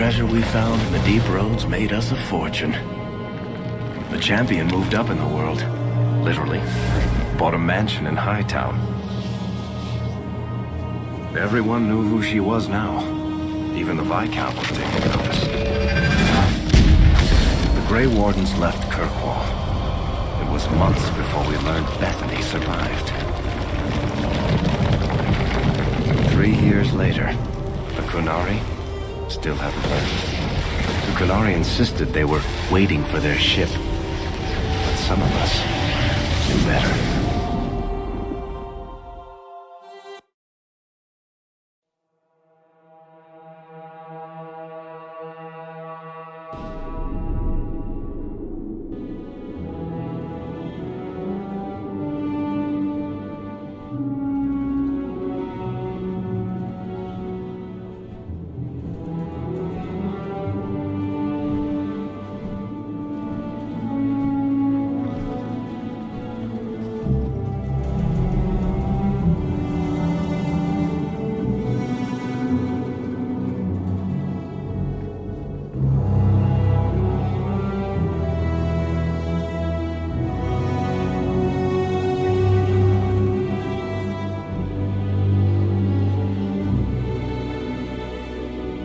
treasure we found in the deep roads made us a fortune. The champion moved up in the world, literally. Bought a mansion in Hightown. Everyone knew who she was now. Even the Viscount was taking notice. The Grey Wardens left Kirkwall. It was months before we learned Bethany survived. 3 years later, the Qunari still haven't left. The Qunari insisted they were waiting for their ship. But some of us knew better.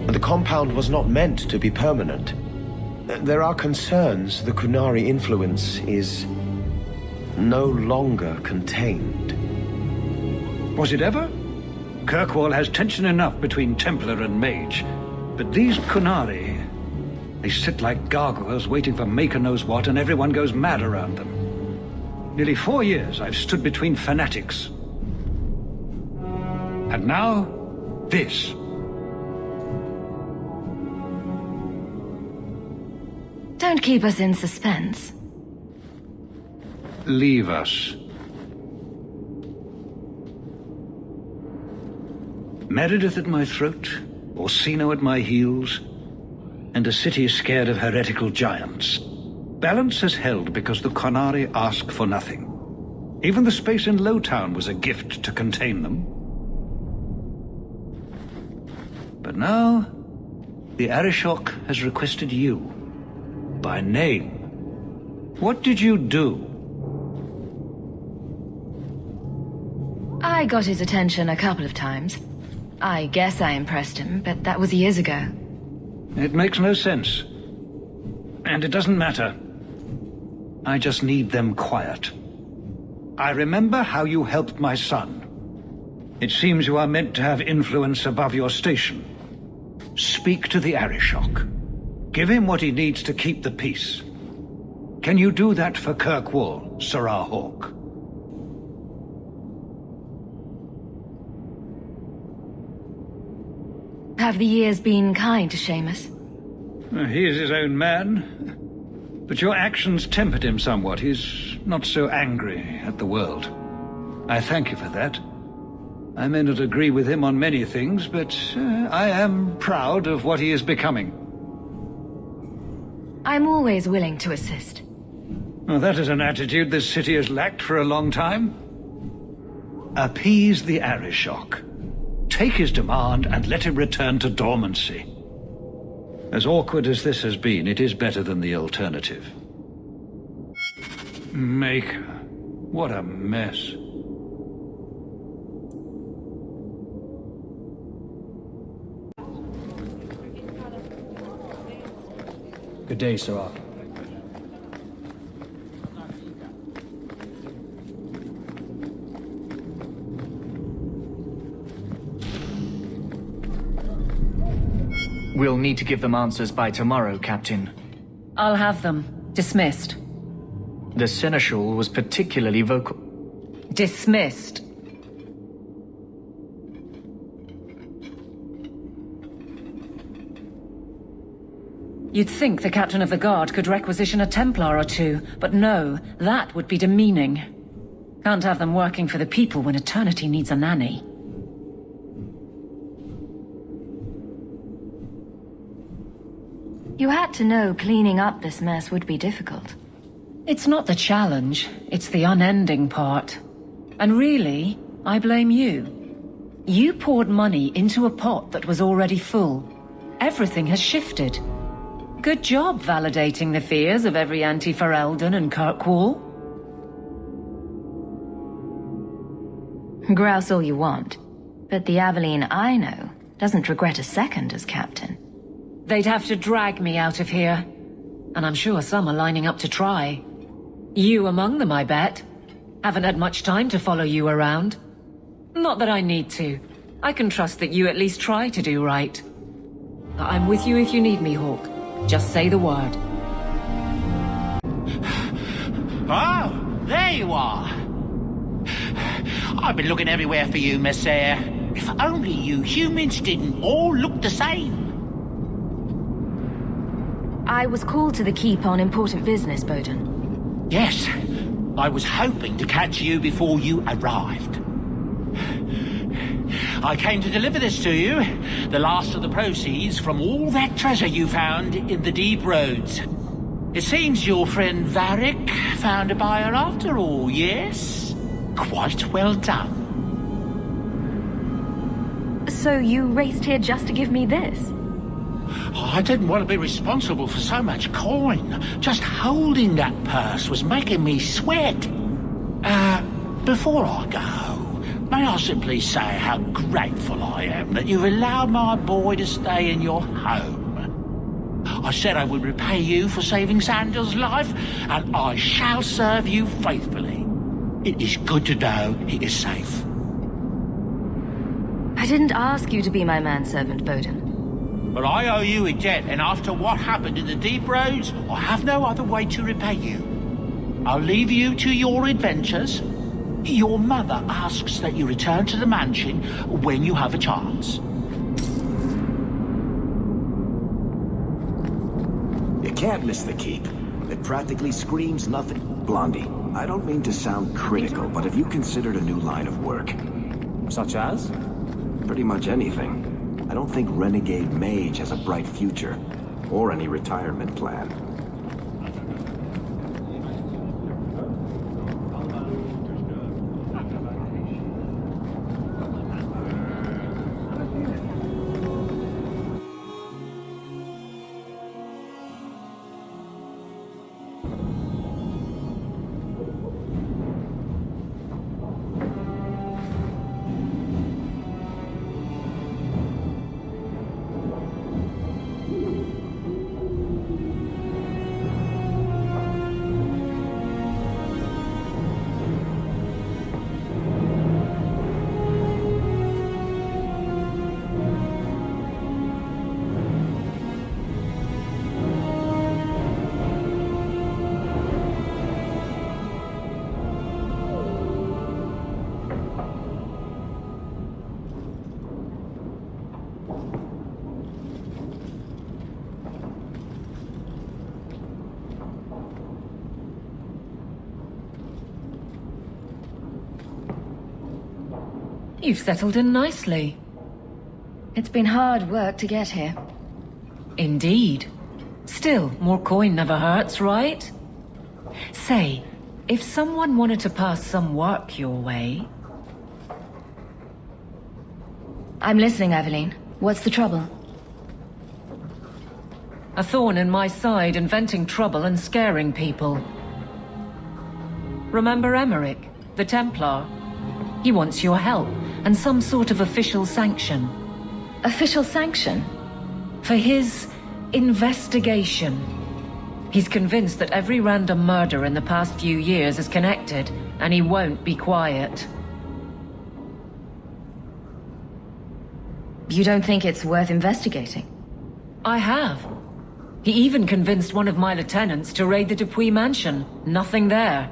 The compound was not meant to be permanent. There are concerns the Qunari influence is no longer contained. Was it ever? Kirkwall has tension enough between Templar and Mage. But these Qunari, they sit like gargoyles waiting for Maker knows what, and everyone goes mad around them. Nearly 4 years I've stood between fanatics. And now, this. Don't keep us in suspense. Leave us. Meredith at my throat, Orsino at my heels, and a city scared of heretical giants. Balance has held because the Qunari ask for nothing. Even the space in Lowtown was a gift to contain them. But now, the Arishok has requested you. By name. What did you do? I got his attention a couple of times. I guess I impressed him, but that was years ago. It makes no sense. And it doesn't matter. I just need them quiet. I remember how you helped my son. It seems you are meant to have influence above your station. Speak to the Arishok. Give him what he needs to keep the peace. Can you do that for Kirkwall, Serah Hawke? Have the years been kind to Seamus? He is his own man. But your actions tempered him somewhat. He's not so angry at the world. I thank you for that. I may not agree with him on many things, but I am proud of what he is becoming. I'm always willing to assist. Well, that is an attitude this city has lacked for a long time. Appease the Arishok. Take his demand and let him return to dormancy. As awkward as this has been, it is better than the alternative. Maker. What a mess. Good day, Serah. We'll need to give them answers by tomorrow, Captain. I'll have them. Dismissed. The Seneschal was particularly vocal. Dismissed. You'd think the Captain of the Guard could requisition a Templar or two, but no, that would be demeaning. Can't have them working for the people when Eternity needs a nanny. You had to know cleaning up this mess would be difficult. It's not the challenge, it's the unending part. And really, I blame you. You poured money into a pot that was already full. everything has shifted. Good job validating the fears of every anti-Ferelden and Kirkwall. Grouse all you want, but the Aveline I know doesn't regret a second as captain. They'd have to drag me out of here. And I'm sure some are lining up to try. You among them, I bet. Haven't had much time to follow you around. Not that I need to. I can trust that you at least try to do right. I'm with you if you need me, Hawke. Just say the word. Oh, there you are. I've been looking everywhere for you, Messere. If only you humans didn't all look the same. I was called to the keep on important business, Bowden. Yes, I was hoping to catch you before you arrived. I came to deliver this to you, the last of the proceeds from all that treasure you found in the deep roads. It seems your friend Varric found a buyer after all, yes? Quite well done. So you raced here just to give me this? I didn't want to be responsible for so much coin. Just holding that purse was making me sweat. Before I go, may I simply say how grateful I am that you've allowed my boy to stay in your home. I said I would repay you for saving Sandal's life, and I shall serve you faithfully. It is good to know he is safe. I didn't ask you to be my manservant, Bowden. But I owe you a debt, and after what happened in the deep roads, I have no other way to repay you. I'll leave you to your adventures. Your mother asks that you return to the mansion when you have a chance. You can't miss the keep. It practically screams nothing. Blondie, I don't mean to sound critical, but have you considered a new line of work? Such as? Pretty much anything. I don't think Renegade Mage has a bright future, or any retirement plan. You've settled in nicely. It's been hard work to get here. Indeed. Still, more coin never hurts, right? Say, if someone wanted to pass some work your way... I'm listening, Aveline. What's the trouble? A thorn in my side, inventing trouble and scaring people. Remember Emmerich, the Templar? He wants your help, and some sort of official sanction. Official sanction? For his investigation. He's convinced that every random murder in the past few years is connected, and he won't be quiet. You don't think it's worth investigating? I have. He even convinced one of my lieutenants to raid the Dupuis mansion. Nothing there.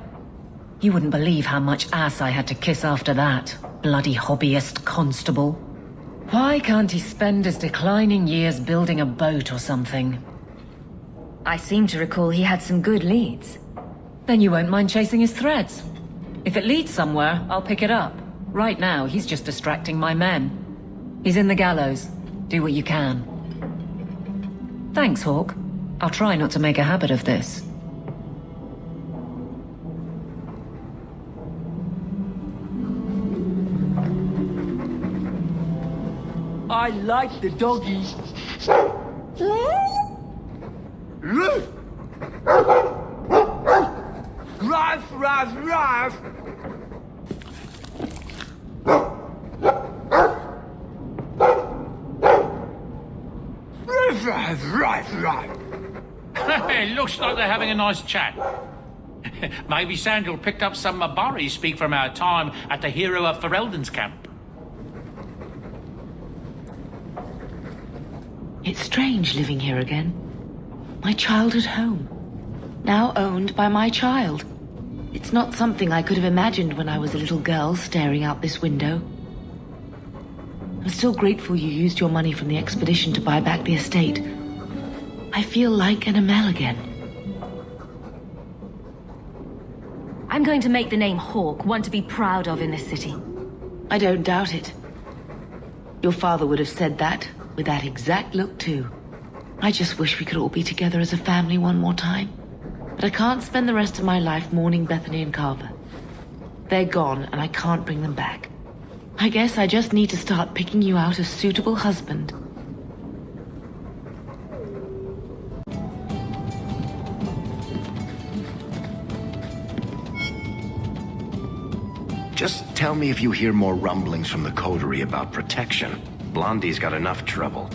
You wouldn't believe how much ass I had to kiss after that. Bloody hobbyist constable. Why can't he spend his declining years building a boat or something? I seem to recall he had some good leads. Then you won't mind chasing his threads. If it leads somewhere, I'll pick it up. Right now, he's just distracting my men. He's in the gallows. Do what you can. Thanks, Hawke. I'll try not to make a habit of this. I like the doggy. Ruff! It looks like they're having a nice chat. Maybe Sandal picked up some Mabari speak from our time at the hero of Ferelden's camp. It's strange living here again. My childhood home. Now owned by my child. It's not something I could have imagined when I was a little girl staring out this window. I'm still grateful you used your money from the expedition to buy back the estate. I feel like an Amel again. I'm going to make the name Hawke one to be proud of in this city. I don't doubt it. Your father would have said that, with that exact look too. I just wish we could all be together as a family one more time. But I can't spend the rest of my life mourning Bethany and Carver. They're gone, and I can't bring them back. I guess I just need to start picking you out a suitable husband. Just tell me if you hear more rumblings from the coterie about protection. Blondie's got enough trouble.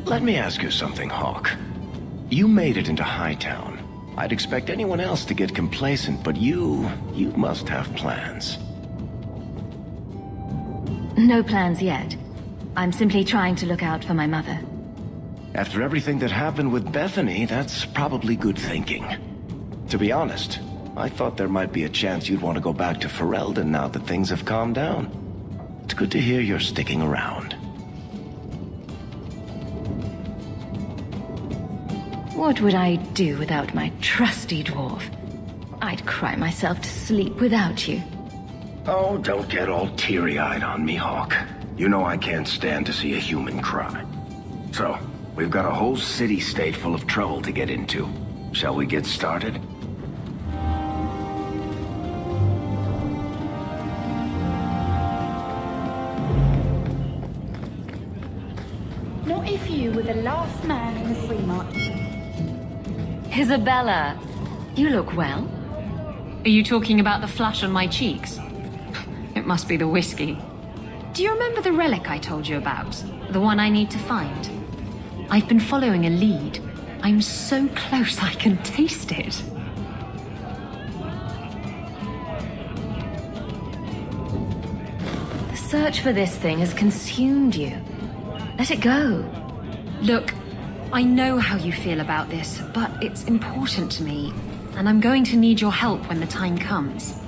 Let me ask you something, Hawke. You made it into Hightown. I'd expect anyone else to get complacent, but you must have plans. No plans yet. I'm simply trying to look out for my mother. After everything that happened with Bethany, that's probably good thinking. To be honest, I thought there might be a chance you'd want to go back to Ferelden now that things have calmed down. It's good to hear you're sticking around. What would I do without my trusty dwarf? I'd cry myself to sleep without you. Oh, don't get all teary-eyed on me, Hawke. You know I can't stand to see a human cry. So, we've got a whole city-state full of trouble to get into. Shall we get started? Not if you were the last man in the free market. Isabella, you look well. Are you talking about the flush on my cheeks? It must be the whiskey. Do you remember the relic I told you about? The one I need to find? I've been following a lead. I'm so close I can taste it. The search for this thing has consumed you. Let it go. Look, I know how you feel about this, but it's important to me, and I'm going to need your help when the time comes.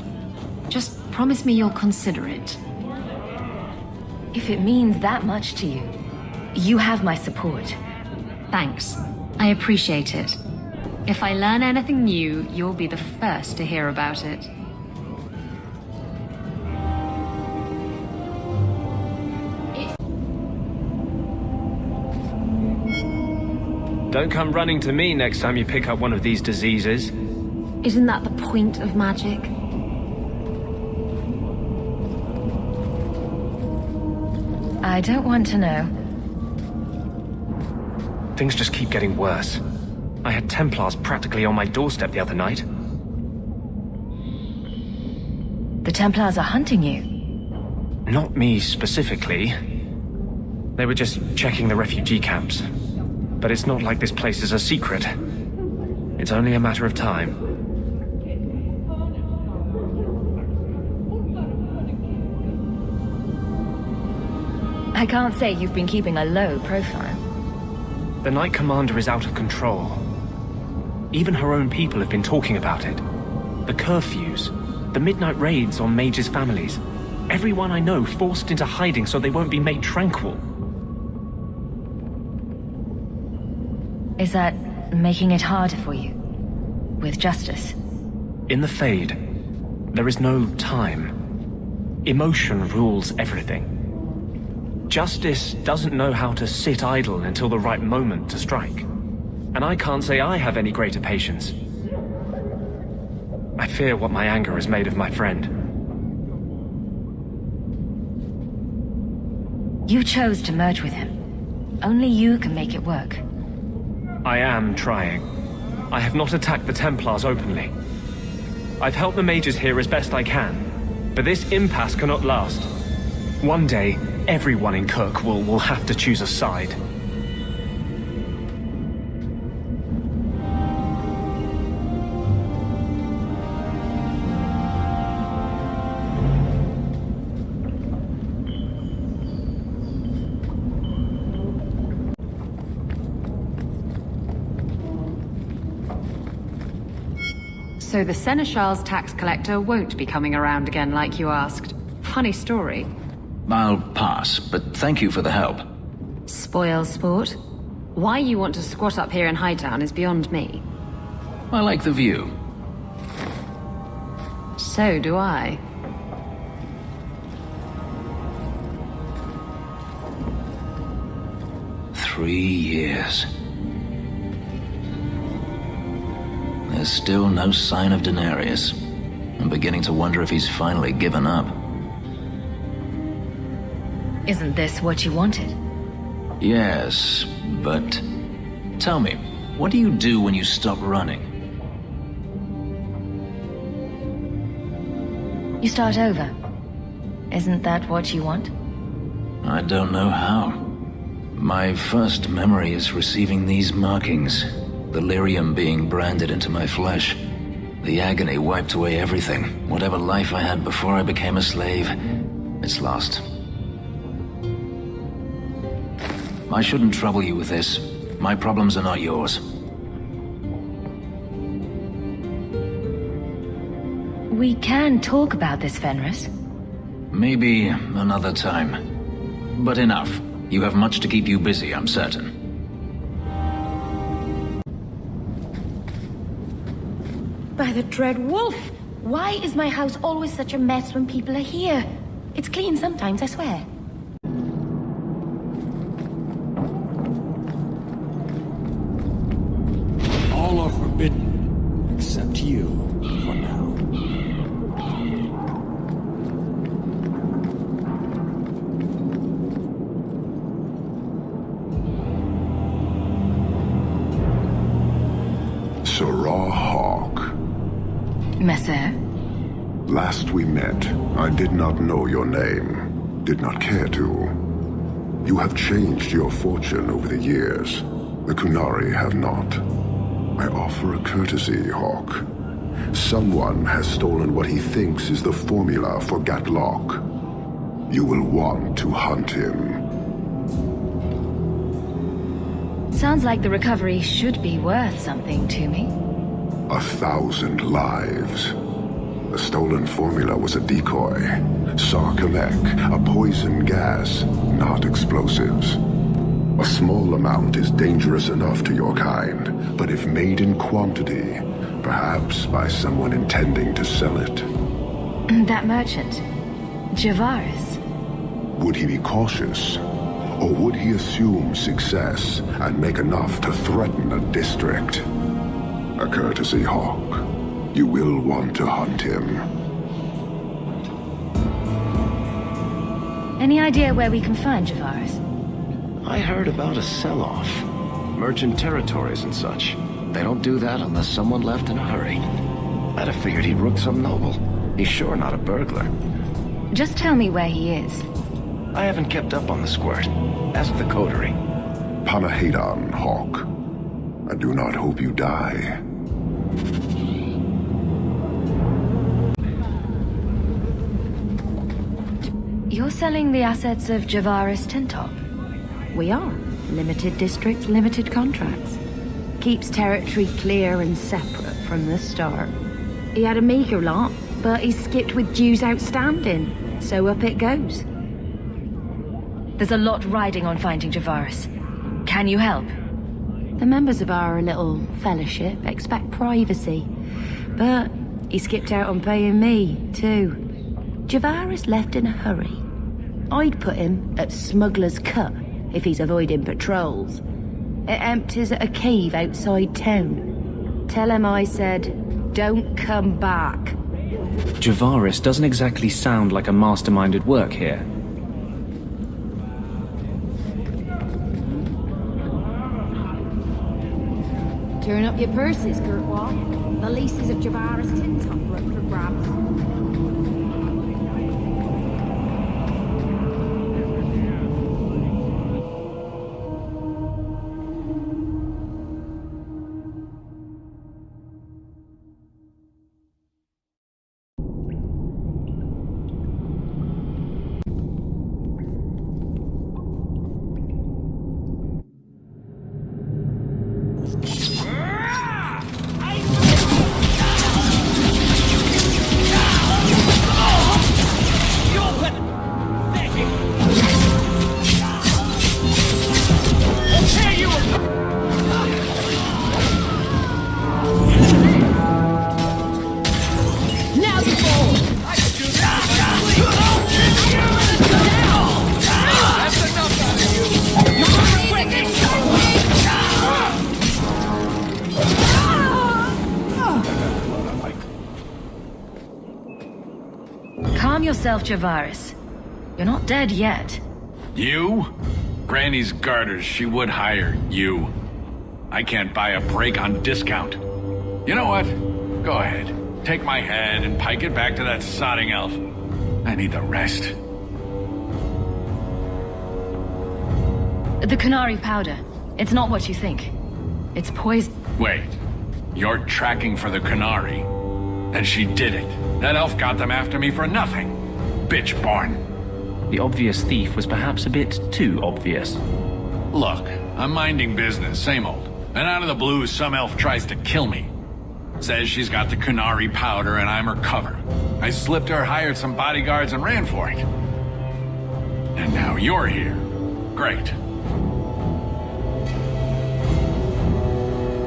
Just promise me you'll consider it. If it means that much to you, you have my support. Thanks. I appreciate it. If I learn anything new, you'll be the first to hear about it. Don't come running to me next time you pick up one of these diseases. Isn't that the point of magic? I don't want to know. Things just keep getting worse. I had Templars practically on my doorstep the other night. The Templars are hunting you. Not me specifically. They were just checking the refugee camps. But it's not like this place is a secret. It's only a matter of time. I can't say you've been keeping a low profile. The Knight Commander is out of control. Even her own people have been talking about it. The curfews, the midnight raids on mages' families. Everyone I know forced into hiding so they won't be made tranquil. Is that making it harder for you? With justice? In the Fade, there is no time. Emotion rules everything. Justice doesn't know how to sit idle until the right moment to strike. And I can't say I have any greater patience. I fear what my anger has made of my friend. You chose to merge with him. Only you can make it work. I am trying. I have not attacked the Templars openly. I've helped the mages here as best I can, but this impasse cannot last. One day, everyone in Kirk will have to choose a side. So the Seneschal's tax collector won't be coming around again like you asked. Funny story. I'll pass, but thank you for the help. Spoil sport. Why you want to squat up here in Hightown is beyond me. I like the view. So do I. Three years. There's still no sign of Daenerys. I'm beginning to wonder if he's finally given up. Isn't this what you wanted? Yes, but... Tell me, what do you do when you stop running? You start over. Isn't that what you want? I don't know how. My first memory is receiving these markings. The lyrium being branded into my flesh. The agony wiped away everything. Whatever life I had before I became a slave, it's lost. I shouldn't trouble you with this. My problems are not yours. We can talk about this, Fenris. Maybe another time. But enough. You have much to keep you busy, I'm certain. By the dread wolf! Why is my house always such a mess when people are here? It's clean sometimes, I swear. All are forbidden, except you, for now. Serah Hawke. Messer? Last we met, I did not know your name. Did not care to. You have changed your fortune over the years. The Qunari have not. I offer a courtesy, Hawke. Someone has stolen what he thinks is the formula for Gatlock. You will want to hunt him. Sounds like the recovery should be worth something to me. 1,000 lives. The stolen formula was a decoy. Sarkamek, a poison gas, not explosives. A small amount is dangerous enough to your kind, but if made in quantity, perhaps by someone intending to sell it. That merchant, Javaris. Would he be cautious? Or would he assume success and make enough to threaten a district? A courtesy, Hawke. You will want to hunt him. Any idea where we can find Javaris? I heard about a sell-off. Merchant territories and such. They don't do that unless someone left in a hurry. I'd have figured he'd rooked some noble. He's sure not a burglar. Just tell me where he is. I haven't kept up on the squirt. Ask the coterie. Panahedon, Hawke. I do not hope you die. You're selling the assets of Javaris Tintop? We are. Limited districts, limited contracts. Keeps territory clear and separate from the start. He had a meager lot, but he skipped with dues outstanding, so up it goes. There's a lot riding on finding Javaris. Can you help? The members of our little fellowship expect privacy, but he skipped out on paying me, too. Javaris left in a hurry. I'd put him at Smuggler's Cut if he's avoiding patrols. It empties at a cave outside town. Tell him I said, don't come back. Javaris doesn't exactly sound like a masterminded work here. Turn up your purses, Kirkwall. The leases of Javaris Tintop are up for grabs. Calm yourself, Javaris. You're not dead yet. You? Granny's garters, she would hire you. I can't buy a break on discount. You know what? Go ahead. Take my head and pike it back to that sodding elf. I need the rest. The Kunari powder. It's not what you think. It's poison. Wait. You're tracking for the Kunari? Then she did it. That elf got them after me for nothing. Bitch born. The obvious thief was perhaps a bit too obvious. Look, I'm minding business, same old. And out of the blue, some elf tries to kill me. Says she's got the Kunari powder and I'm her cover. I slipped her, hired some bodyguards, and ran for it. And now you're here. Great.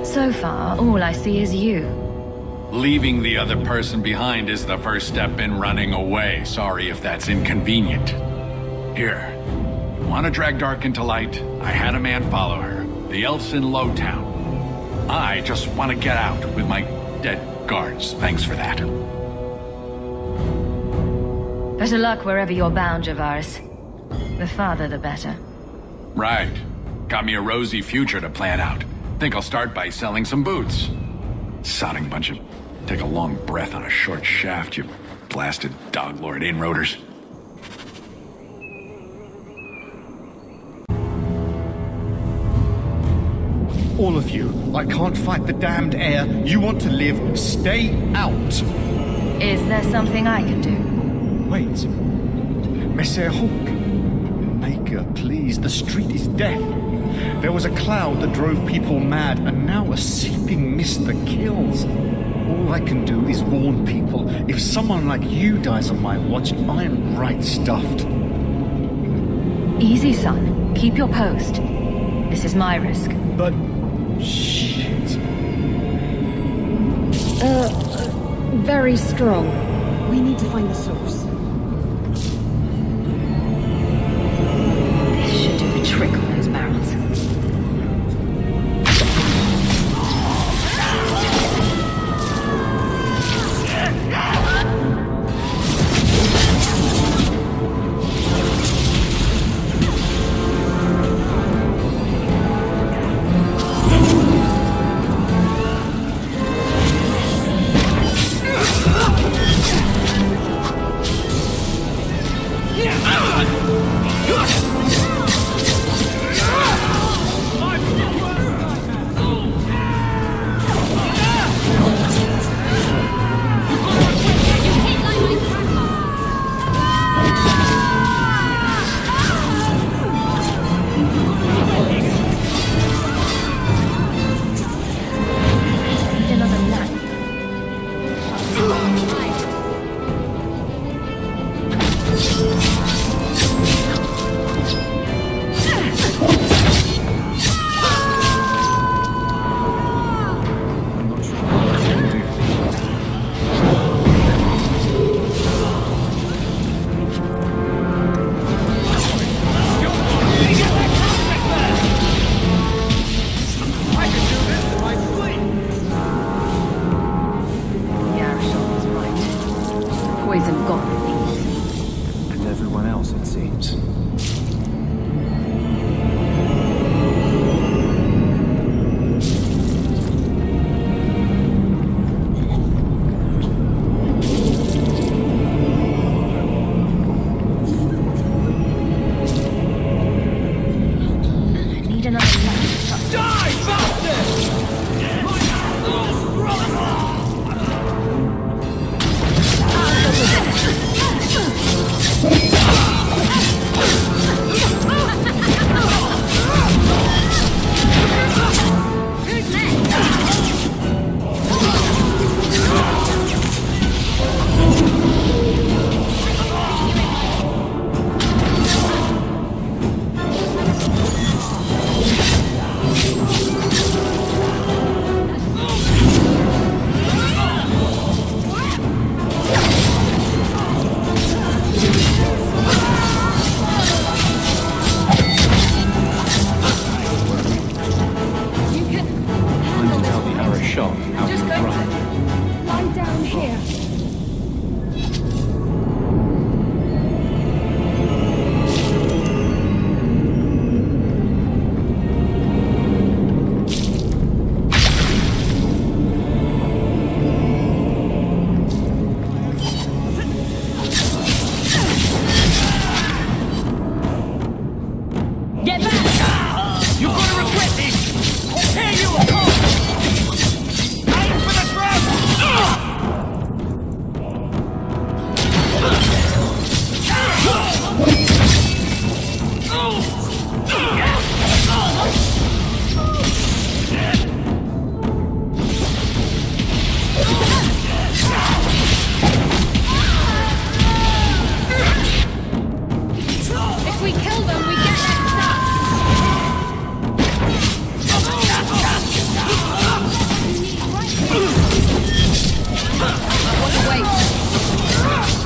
So far, all I see is you. Leaving the other person behind is the first step in running away. Sorry if that's inconvenient. Here. Want to drag Dark into light? I had a man follow her. The elf's in Lowtown. I just want to get out with my dead guards. Thanks for that. Better luck wherever you're bound, Javaris. The farther, the better. Right. Got me a rosy future to plan out. Think I'll start by selling some boots. Sodding bunch of... Take a long breath on a short shaft, you blasted dog-lord inroaders. All of you, I can't fight the damned air. You want to live, stay out. Is there something I can do? Wait. Messer Hawk. Maker, please, the street is death. There was a cloud that drove people mad, and now a seeping mist that kills. All I can do is warn people. If someone like you dies on my watch, I'm right stuffed. Easy, son. Keep your post. This is my risk. But... shit. Very strong. We need to find the source. This should do the trick on those barrels.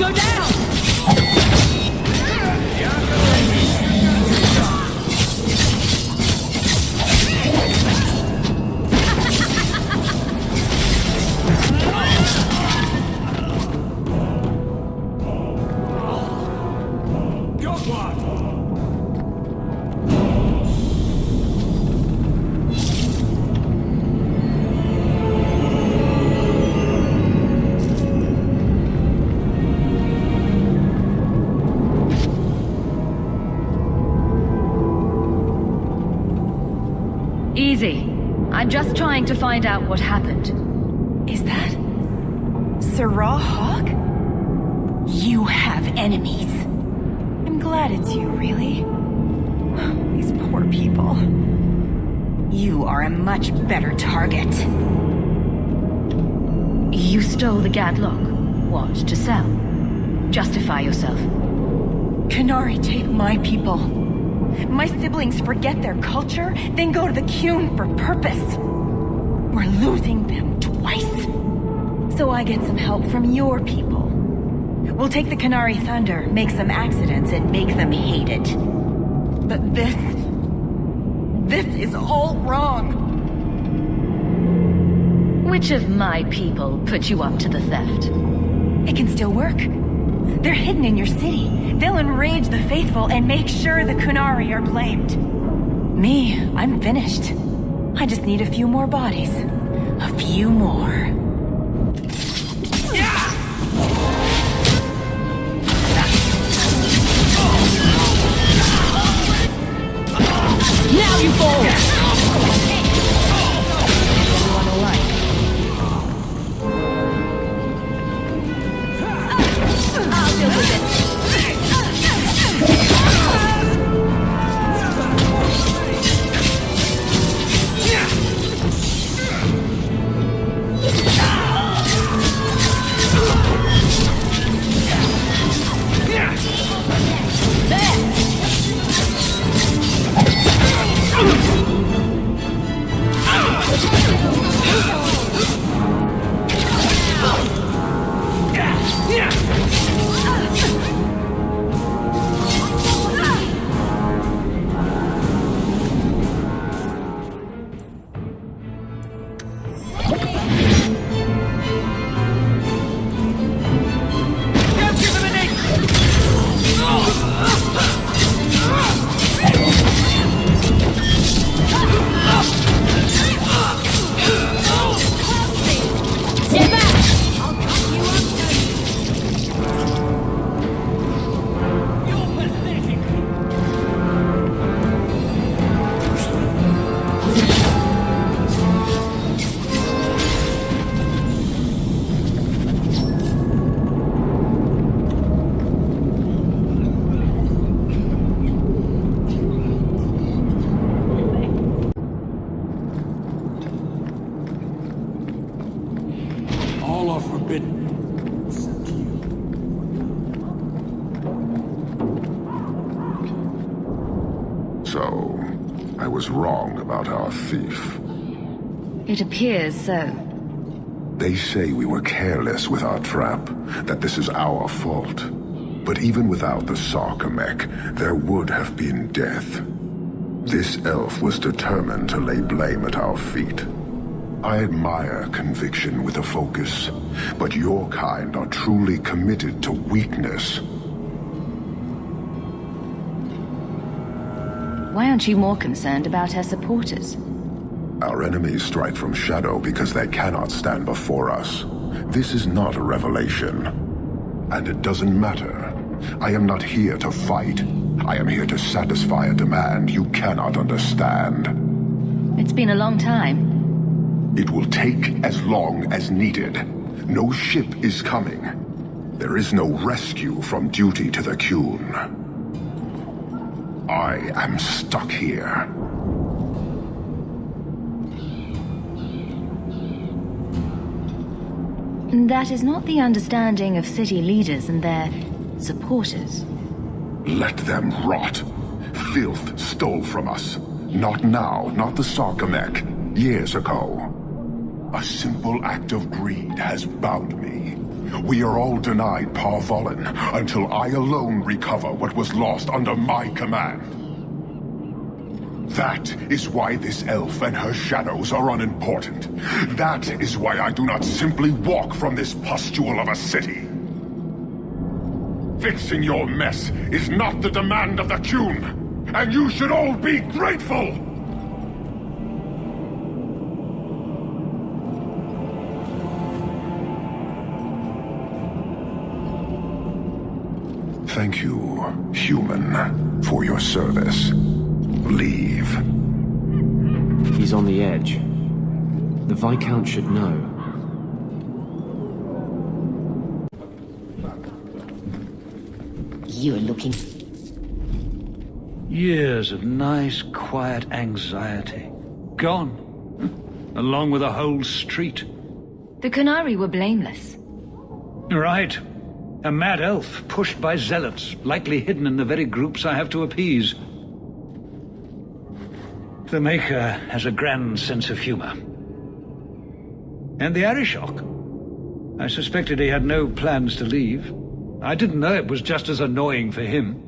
Go down! Easy. I'm just trying to find out what happened. Is that Sarah Hawk? You have enemies. I'm glad it's you, really. These poor people. You are a much better target. You stole the Gadlock. What, to sell? Justify yourself. Qunari take my people. My siblings forget their culture, then go to the Qun for purpose. We're losing them twice. So I get some help from your people. We'll take the Qunari Thunder, make some accidents, and make them hate it. But this is all wrong. Which of my people put you up to the theft? It can still work. They're hidden in your city. They'll enrage the faithful and make sure the Qunari are blamed. Me, I'm finished. I just need a few more bodies. A few more. Now you fall! I'll deal with it. All are forbidden. So, I was wrong about our thief. It appears so. They say we were careless with our trap, that this is our fault. But even without the Sarkamek, there would have been death. This elf was determined to lay blame at our feet. I admire conviction with a focus, but your kind are truly committed to weakness. Why aren't you more concerned about her supporters? Our enemies strike from shadow because they cannot stand before us. This is not a revelation. And it doesn't matter. I am not here to fight. I am here to satisfy a demand you cannot understand. It's been a long time. It will take as long as needed. No ship is coming. There is no rescue from duty to the Qun. I am stuck here. That is not the understanding of city leaders and their supporters. Let them rot. Filth stole from us. Not now, not the Sarkamek. Years ago. A simple act of greed has bound me. We are all denied Parvolin until I alone recover what was lost under my command. That is why this elf and her shadows are unimportant. That is why I do not simply walk from this pustule of a city. Fixing your mess is not the demand of the Qun, and you should all be grateful! Thank you, human, for your service. Leave. He's on the edge. The Viscount should know. You're looking... Years of nice, quiet anxiety. Gone. Along with a whole street. The Qunari were blameless. Right. A mad elf pushed by zealots, likely hidden in the very groups I have to appease. The Maker has a grand sense of humor. And the Arishok. I suspected he had no plans to leave. I didn't know it was just as annoying for him.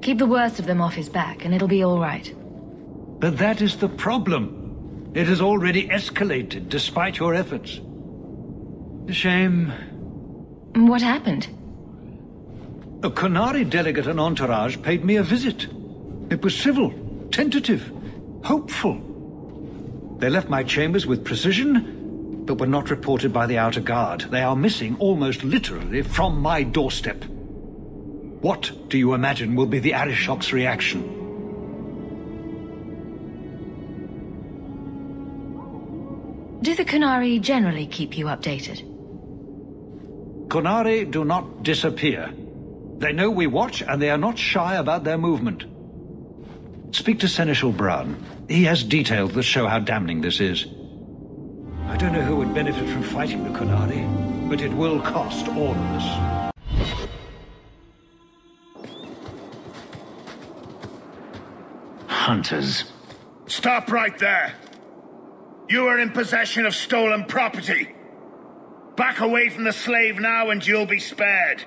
Keep the worst of them off his back, and it'll be all right. But that is the problem. It has already escalated, despite your efforts. A shame. What happened? A Qunari delegate and entourage paid me a visit. It was civil, tentative, hopeful. They left my chambers with precision, but were not reported by the outer guard. They are missing, almost literally, from my doorstep. What do you imagine will be the Arishok's reaction? Do the Qunari generally keep you updated? Qunari do not disappear. They know we watch, and they are not shy about their movement. Speak to Seneschal Brown. He has details that show how damning this is. I don't know who would benefit from fighting the Qunari, but it will cost all of us. Hunters. Stop right there! You are in possession of stolen property. Back away from the slave now and you'll be spared.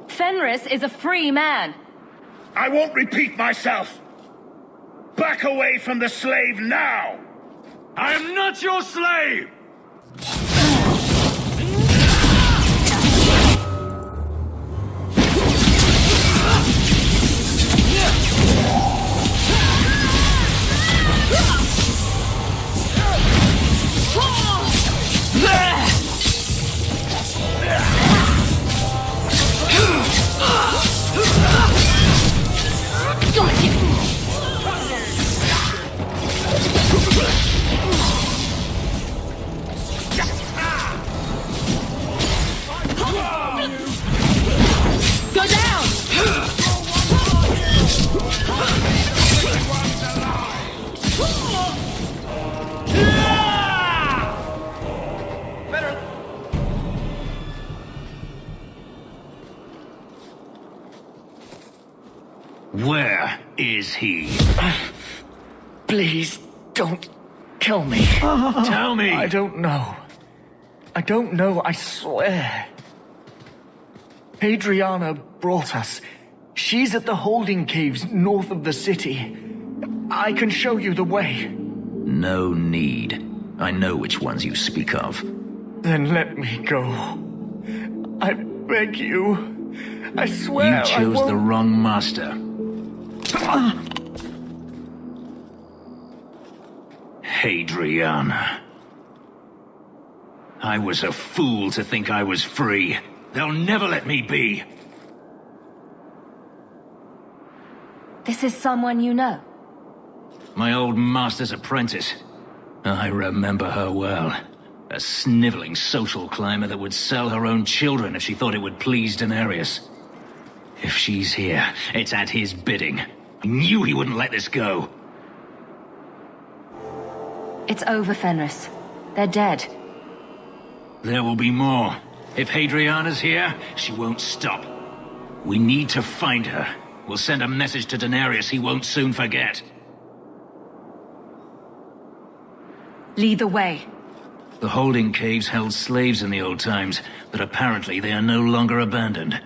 Fenris is a free man. I won't repeat myself. Back away from the slave now! I am not your slave! Go down! Where is he? Please, don't kill me. Tell me! I don't know. I don't know, I swear. Hadriana brought us. She's at the holding caves north of the city. I can show you the way. No need. I know which ones you speak of. Then let me go. I beg you. I swear You chose the wrong master. Hadriana. I was a fool to think I was free. They'll never let me be. This is someone you know. My old master's apprentice. I remember her well. A sniveling social climber that would sell her own children if she thought it would please Daenerys. If she's here, it's at his bidding. I knew he wouldn't let this go. It's over, Fenris. They're dead. There will be more. If Hadriana's here, she won't stop. We need to find her. We'll send a message to Daenerys he won't soon forget. Lead the way. The holding caves held slaves in the old times, but apparently they are no longer abandoned.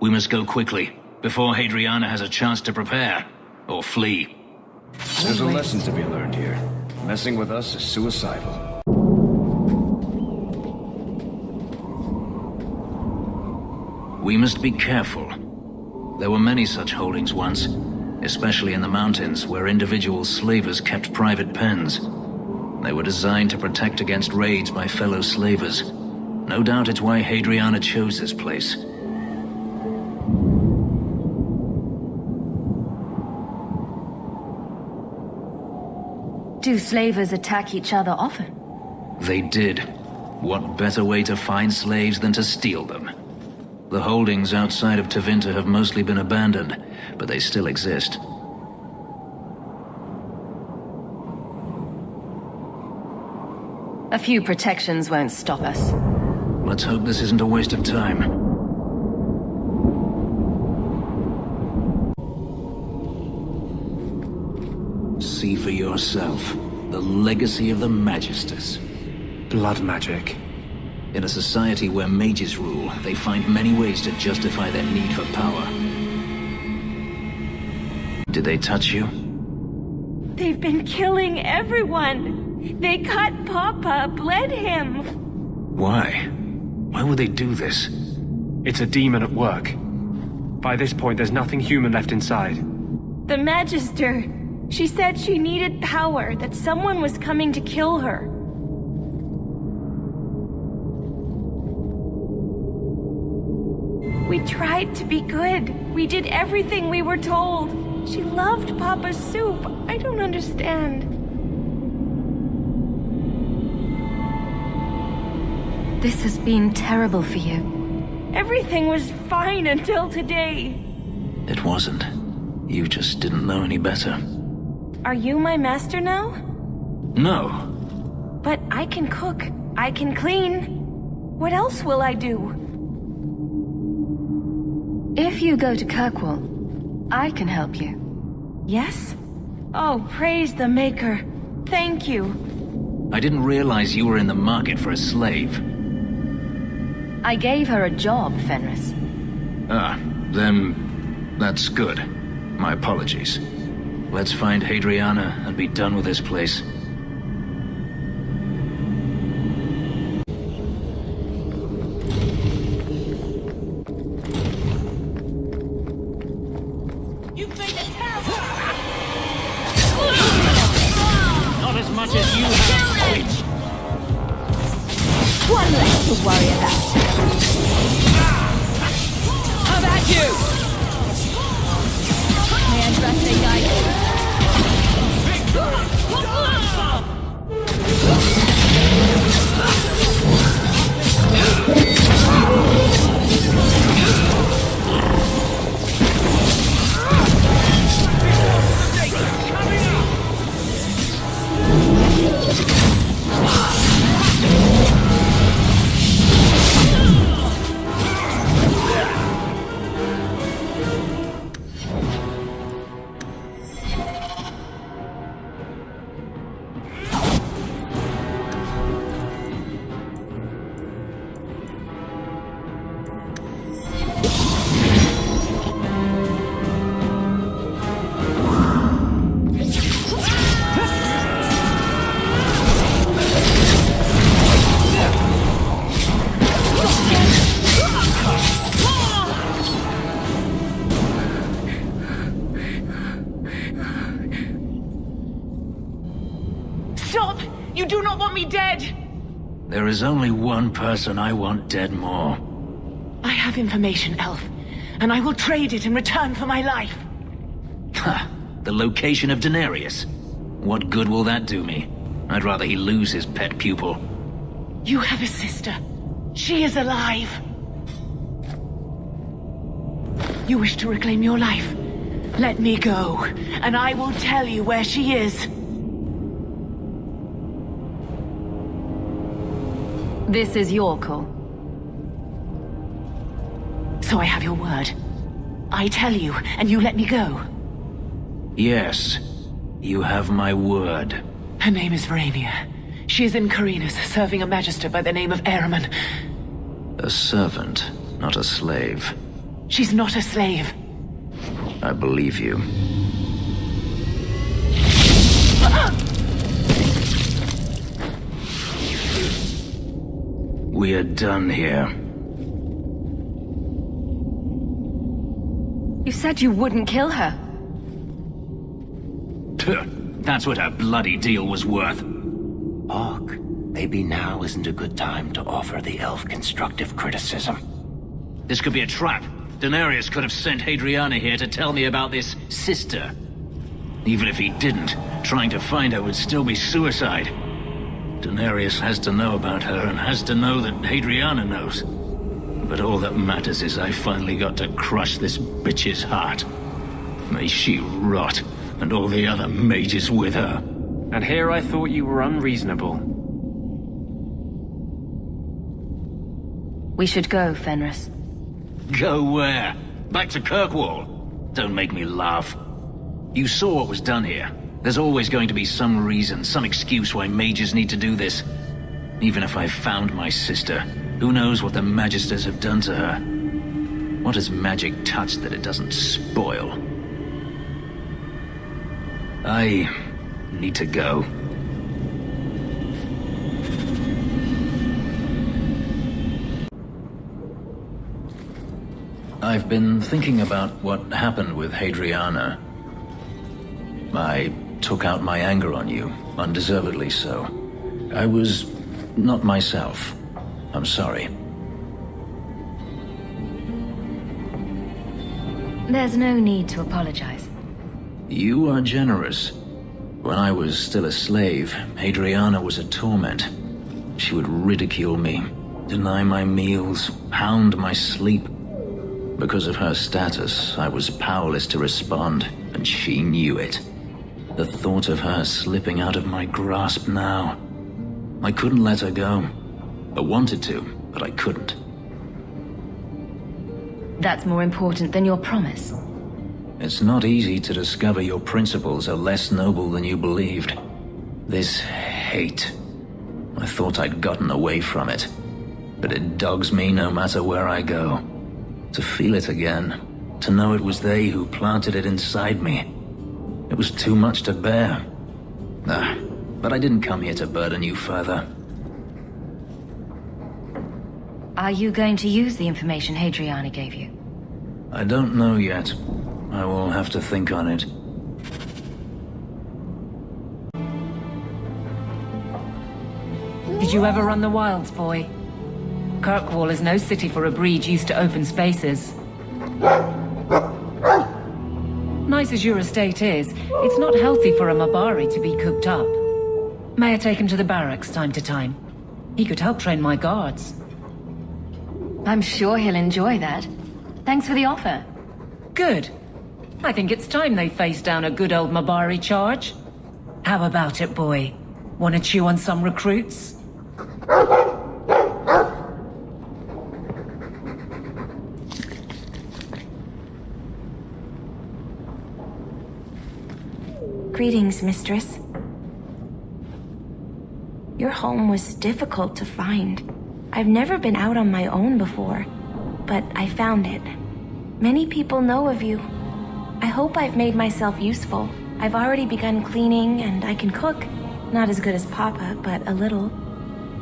We must go quickly, before Hadriana has a chance to prepare, or flee. There's a lesson to be learned here. Messing with us is suicidal. We must be careful. There were many such holdings once, especially in the mountains where individual slavers kept private pens. They were designed to protect against raids by fellow slavers. No doubt it's why Hadriana chose this place. Do slavers attack each other often? They did. What better way to find slaves than to steal them? The holdings outside of Tevinter have mostly been abandoned, but they still exist. A few protections won't stop us. Let's hope this isn't a waste of time. See for yourself. The legacy of the Magisters. Blood magic. In a society where mages rule, they find many ways to justify their need for power. Did they touch you? They've been killing everyone. They cut Papa, bled him. Why? Why would they do this? It's a demon at work. By this point, there's nothing human left inside. The Magister. She said she needed power, that someone was coming to kill her. We tried to be good. We did everything we were told. She loved Papa's soup. I don't understand. This has been terrible for you. Everything was fine until today. It wasn't. You just didn't know any better. Are you my master now? No. But I can cook. I can clean. What else will I do? If you go to Kirkwall, I can help you. Yes? Oh, praise the Maker. Thank you. I didn't realize you were in the market for a slave. I gave her a job, Fenris. Ah, then that's good. My apologies. Let's find Hadriana and be done with this place. Not as much as you have, witch. One less to worry about. How about you? May I trust they guide you? Stop! You do not want me dead! There is only one person I want dead more. I have information, Elf, and I will trade it in return for my life. Ha! The location of Daenerys. What good will that do me? I'd rather he lose his pet pupil. You have a sister. She is alive. You wish to reclaim your life? Let me go, and I will tell you where she is. This is your call. So I have your word. I tell you, and you let me go. Yes. You have my word. Her name is Verania. She is in Carinus, serving a magister by the name of Ahriman. A servant, not a slave. She's not a slave. I believe you. We are done here. You said you wouldn't kill her. That's what her bloody deal was worth. Hawk, maybe now isn't a good time to offer the elf constructive criticism. This could be a trap. Denarius could have sent Hadriana here to tell me about this sister. Even if he didn't, trying to find her would still be suicide. Denarius has to know about her and has to know that Hadriana knows. But all that matters is I finally got to crush this bitch's heart. May she rot, and all the other mages with her. And here I thought you were unreasonable. We should go, Fenris. Go where? Back to Kirkwall? Don't make me laugh. You saw what was done here. There's always going to be some reason, some excuse why mages need to do this. Even if I found my sister, who knows what the Magisters have done to her? What has magic touched that it doesn't spoil? I need to go. I've been thinking about what happened with Hadriana. I took out my anger on you, undeservedly so. I was not myself. I'm sorry. There's no need to apologize. You are generous. When I was still a slave, Hadriana was a torment. She would ridicule me, deny my meals, hound my sleep. Because of her status, I was powerless to respond, and she knew it. The thought of her slipping out of my grasp now. I couldn't let her go. I wanted to, but I couldn't. That's more important than your promise. It's not easy to discover your principles are less noble than you believed. This hate. I thought I'd gotten away from it. But it dogs me no matter where I go. To feel it again. To know it was they who planted it inside me. It was too much to bear. But I didn't come here to burden you further. Are you going to use the information Hadriana gave you? I don't know yet. I will have to think on it. Did you ever run the wilds, boy? Kirkwall is no city for a breed used to open spaces. Nice as your estate is, it's not healthy for a Mabari to be cooped up. May I take him to the barracks time to time? He could help train my guards. I'm sure he'll enjoy that. Thanks for the offer. Good. I think it's time they face down a good old Mabari charge. How about it, boy? Want to chew on some recruits? Greetings, mistress. Your home was difficult to find. I've never been out on my own before, but I found it. Many people know of you. I hope I've made myself useful. I've already begun cleaning and I can cook. Not as good as Papa, but a little.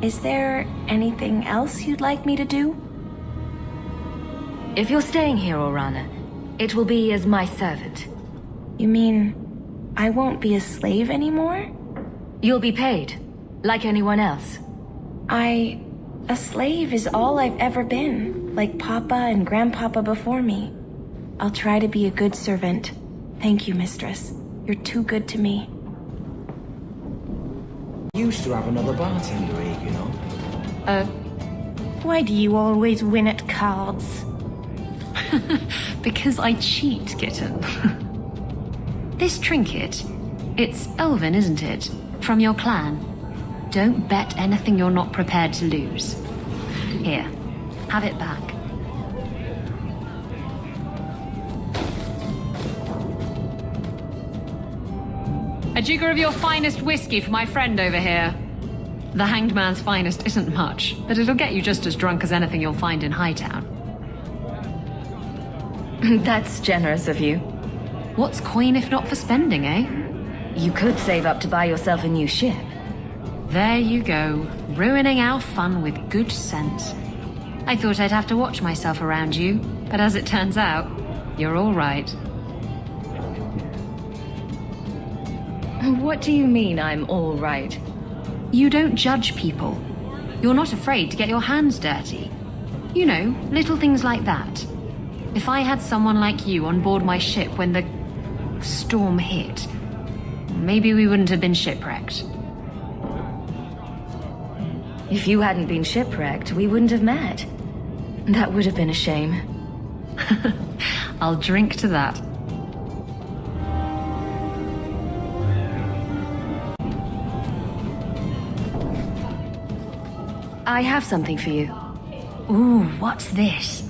Is there anything else you'd like me to do? If you're staying here, Orana, it will be as my servant. You mean I won't be a slave anymore? You'll be paid, like anyone else. A slave is all I've ever been, like Papa and Grandpapa before me. I'll try to be a good servant. Thank you, mistress. You're too good to me. Used to have another bartender here, you know. Why do you always win at cards? Because I cheat, kitten. This trinket, it's Elven, isn't it? From your clan. Don't bet anything you're not prepared to lose. Here, have it back. A jigger of your finest whiskey for my friend over here. The Hanged Man's finest isn't much, but it'll get you just as drunk as anything you'll find in Hightown. That's generous of you. What's coin if not for spending, eh? You could save up to buy yourself a new ship. There you go, ruining our fun with good sense. I thought I'd have to watch myself around you, but as it turns out, you're all right. What do you mean I'm all right? You don't judge people. You're not afraid to get your hands dirty. You know, little things like that. If I had someone like you on board my ship when the storm hit, maybe we wouldn't have been shipwrecked. If you hadn't been shipwrecked, we wouldn't have met. That would have been a shame. I'll drink to that. I have something for you. Ooh, what's this?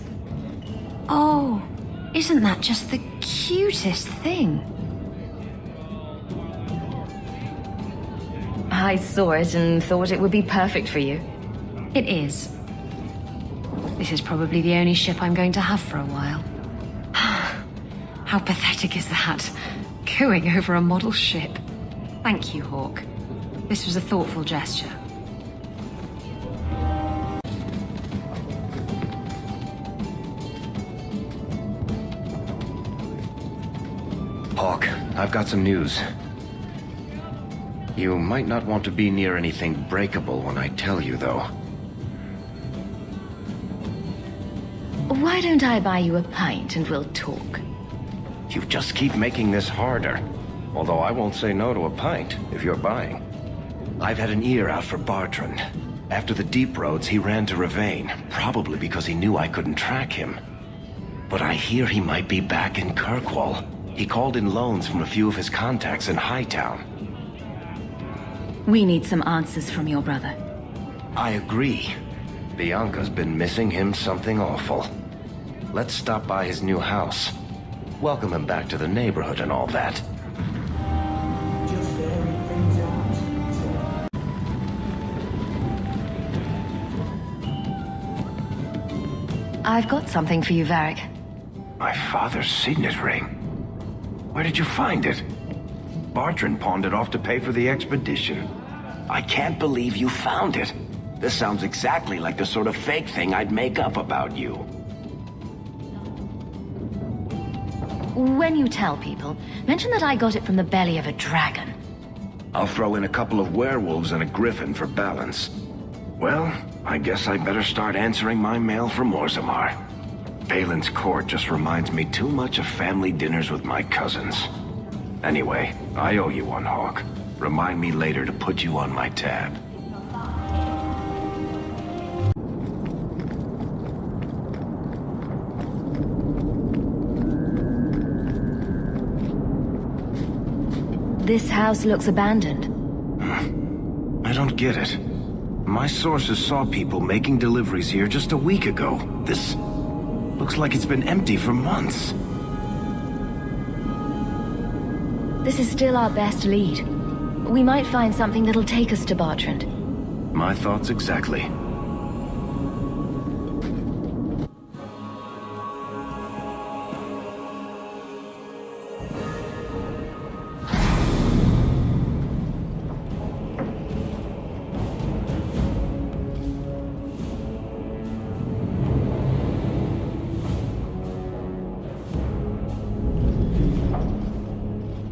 Oh, isn't that just the cutest thing? I saw it and thought it would be perfect for you. It is. This is probably the only ship I'm going to have for a while. How pathetic is that? Cooing over a model ship. Thank you, Hawke. This was a thoughtful gesture. Hawke, I've got some news. You might not want to be near anything breakable when I tell you, though. Why don't I buy you a pint and we'll talk? You just keep making this harder. Although I won't say no to a pint, if you're buying. I've had an ear out for Bartrand. After the Deep Roads, he ran to Ravain, probably because he knew I couldn't track him. But I hear he might be back in Kirkwall. He called in loans from a few of his contacts in Hightown. We need some answers from your brother. I agree. Bianca's been missing him something awful. Let's stop by his new house. Welcome him back to the neighborhood and all that. I've got something for you, Varric. My father's signet ring. Where did you find it? Bartrand pawned it off to pay for the expedition. I can't believe you found it. This sounds exactly like the sort of fake thing I'd make up about you. When you tell people, mention that I got it from the belly of a dragon. I'll throw in a couple of werewolves and a griffin for balance. Well, I guess I better start answering my mail from Orzammar. Balin's court just reminds me too much of family dinners with my cousins. Anyway, I owe you one, Hawke. Remind me later to put you on my tab. This house looks abandoned. I don't get it. My sources saw people making deliveries here just a week ago. This looks like it's been empty for months. This is still our best lead. We might find something that'll take us to Bartrand. My thoughts exactly.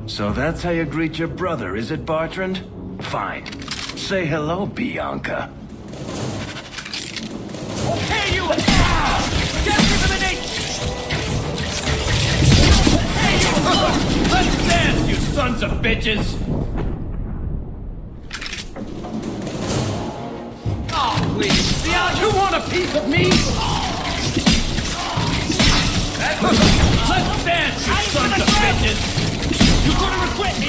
So that's how you greet your brother, is it, Bartrand? Fine. Say hello, Bianca. Hey, you! Just eliminate! Hey, you! Let's dance, you sons of bitches! Oh, please, Bianca, you want a piece of me? Let's dance, you sons of bitches! You're gonna regret me!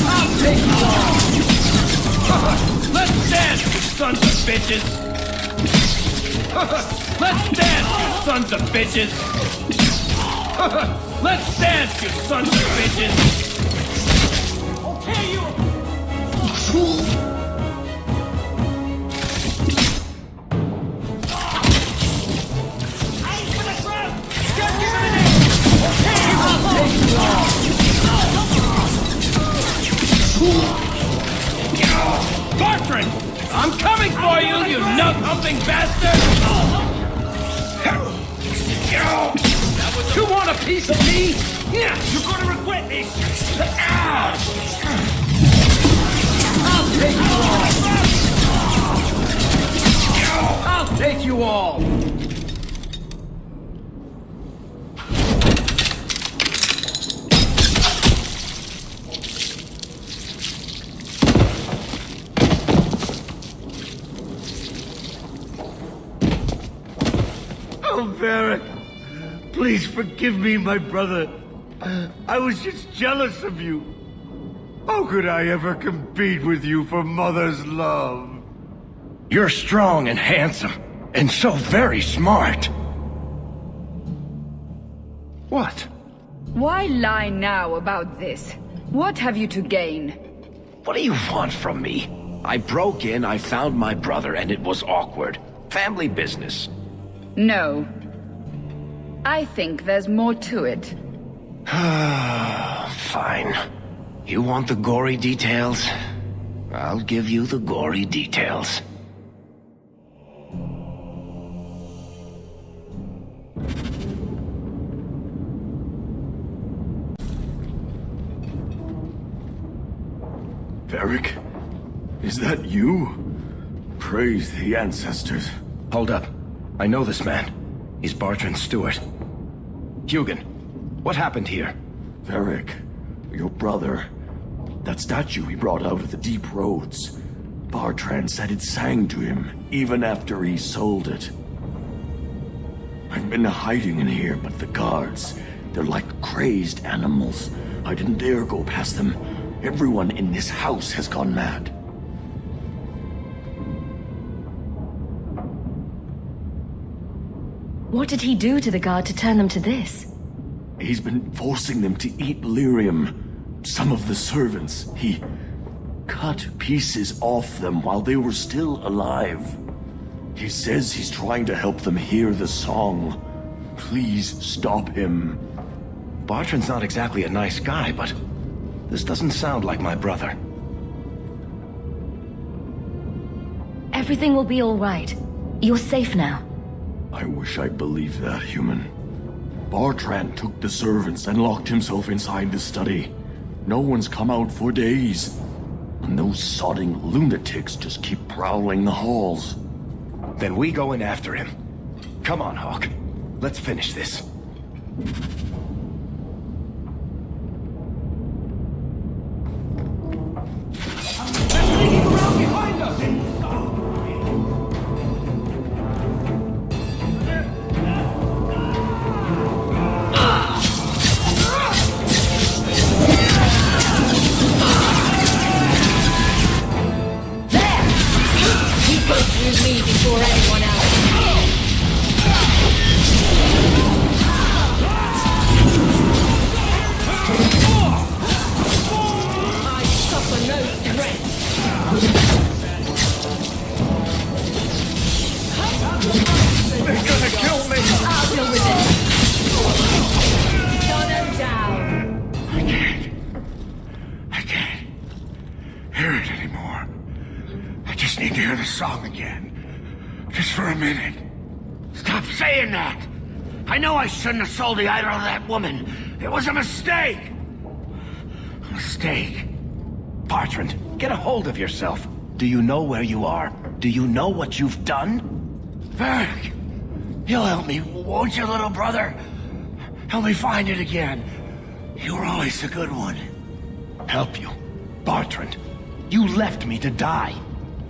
I'll take you on! Let's dance, you sons of bitches! Let's dance, you sons of bitches! Let's dance, you sons of bitches! tear you... Bartrand! I'm coming for you, you nut-humping bastard! You want a piece of me? Yeah, you're gonna regret this! I'll take you all! I'll take you all! Oh, Varric, please forgive me, my brother. I was just jealous of you. How could I ever compete with you for Mother's love? You're strong and handsome, and so very smart. What? Why lie now about this? What have you to gain? What do you want from me? I broke in, I found my brother, and it was awkward. Family business. No. I think there's more to it. Fine. You want the gory details? I'll give you the gory details. Varric, is that you? Praise the ancestors. Hold up. I know this man. He's Bartrand's steward. Hugin, what happened here? Varric, your brother. That statue he brought out of the deep roads. Bartrand said it sang to him, even after he sold it. I've been hiding in here, but the guards, they're like crazed animals. I didn't dare go past them. Everyone in this house has gone mad. What did he do to the guard to turn them to this? He's been forcing them to eat lyrium. Some of the servants, he cut pieces off them while they were still alive. He says he's trying to help them hear the song. Please stop him. Bartrand's not exactly a nice guy, but this doesn't sound like my brother. Everything will be all right. You're safe now. I wish I believed that, human. Bartrand took the servants and locked himself inside the study. No one's come out for days. And those sodding lunatics just keep prowling the halls. Then we go in after him. Come on, Hawk. Let's finish this. I shouldn't have sold the idol of that woman. It was a mistake. A mistake. Bartrand, get a hold of yourself. Do you know where you are? Do you know what you've done? Varric, you'll help me, won't you, little brother? Help me find it again. You were always a good one. Help you? Bartrand, you left me to die.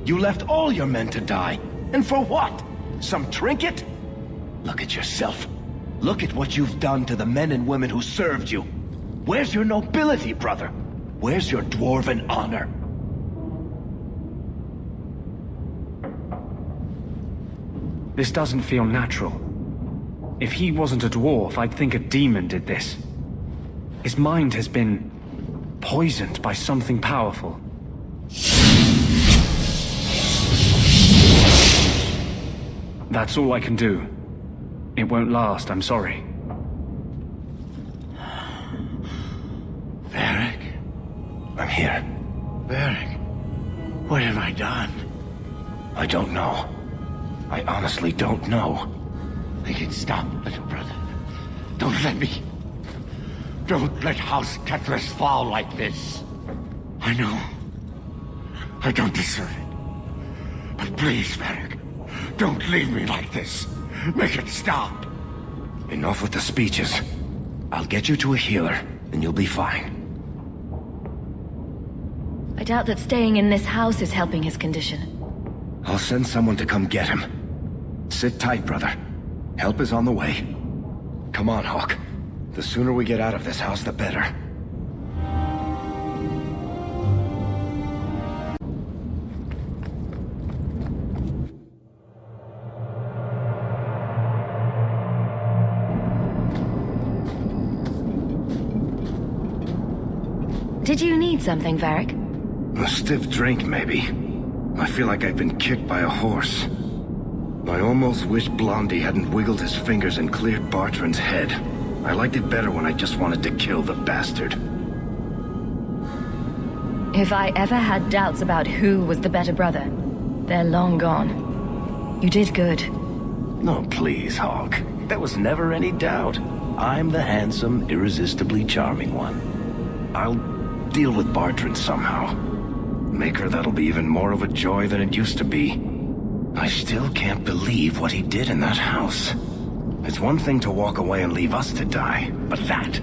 You left all your men to die. And for what? Some trinket? Look at yourself. Look at what you've done to the men and women who served you. Where's your nobility, brother? Where's your dwarven honor? This doesn't feel natural. If he wasn't a dwarf, I'd think a demon did this. His mind has been Poisoned by something powerful. That's all I can do. It won't last, I'm sorry. Varric? I'm here. Varric, what have I done? I don't know. I honestly don't know. Make it stop, little brother. Don't let me... Don't let House Kethris fall like this. I know. I don't deserve it. But please, Varric, don't leave me like this. Make it stop. Enough with the speeches. I'll get you to a healer, and you'll be fine. I doubt that staying in this house is helping his condition. I'll send someone to come get him. Sit tight, brother. Help is on the way. Come on, Hawk. The sooner we get out of this house, the better. Did you need something, Varric? A stiff drink, maybe. I feel like I've been kicked by a horse. I almost wish Blondie hadn't wiggled his fingers and cleared Bartrand's head. I liked it better when I just wanted to kill the bastard. If I ever had doubts about who was the better brother, they're long gone. You did good. No, please, Hawk. There was never any doubt. I'm the handsome, irresistibly charming one. I'll deal with Bartrand somehow. Make her that'll be even more of a joy than it used to be. I still can't believe what he did in that house. It's one thing to walk away and leave us to die, but that...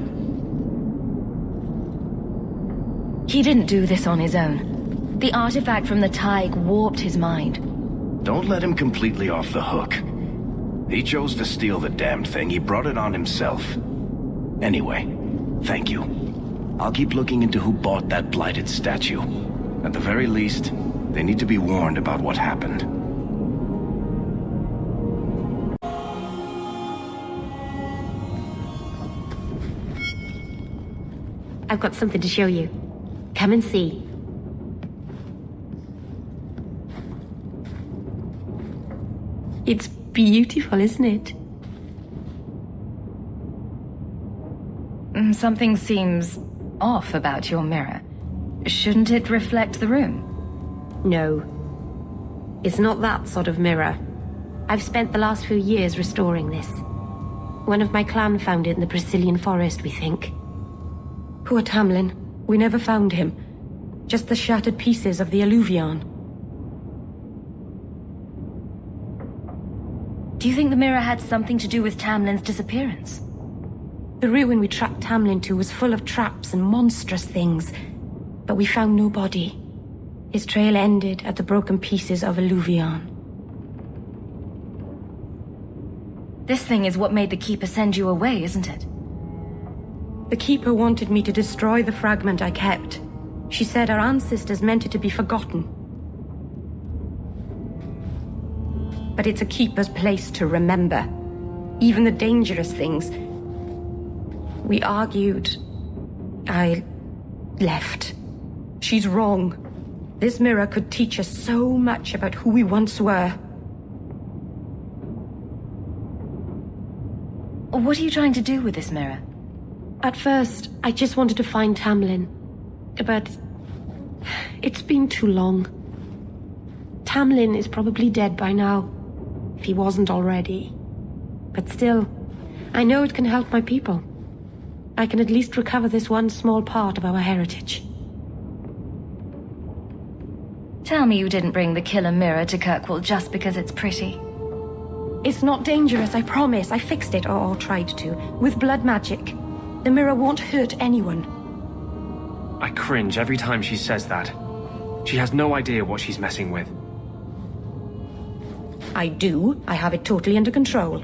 He didn't do this on his own. The artifact from the Taig warped his mind. Don't let him completely off the hook. He chose to steal the damned thing. He brought it on himself. Anyway, thank you. I'll keep looking into who bought that blighted statue. At the very least, they need to be warned about what happened. I've got something to show you. Come and see. It's beautiful, isn't it? Something seems off about your mirror. Shouldn't it reflect the room? No. It's not that sort of mirror. I've spent the last few years restoring this. One of my clan found it in the Brazilian forest, we think. Poor Tamlin. We never found him. Just the shattered pieces of the Alluvion. Do you think the mirror had something to do with Tamlin's disappearance? The ruin we tracked Tamlin to was full of traps and monstrous things, but we found no body. His trail ended at the broken pieces of Alluvion. This thing is what made the Keeper send you away, isn't it? The Keeper wanted me to destroy the fragment I kept. She said our ancestors meant it to be forgotten. But it's a Keeper's place to remember. Even the dangerous things. We argued. I left. She's wrong. This mirror could teach us so much about who we once were. What are you trying to do with this mirror? At first, I just wanted to find Tamlin. But... it's been too long. Tamlin is probably dead by now. If he wasn't already. But still, I know it can help my people. I can at least recover this one small part of our heritage. Tell me you didn't bring the killer mirror to Kirkwall just because it's pretty. It's not dangerous, I promise. I fixed it, or tried to, with blood magic. The mirror won't hurt anyone. I cringe every time she says that. She has no idea what she's messing with. I do. I have it totally under control.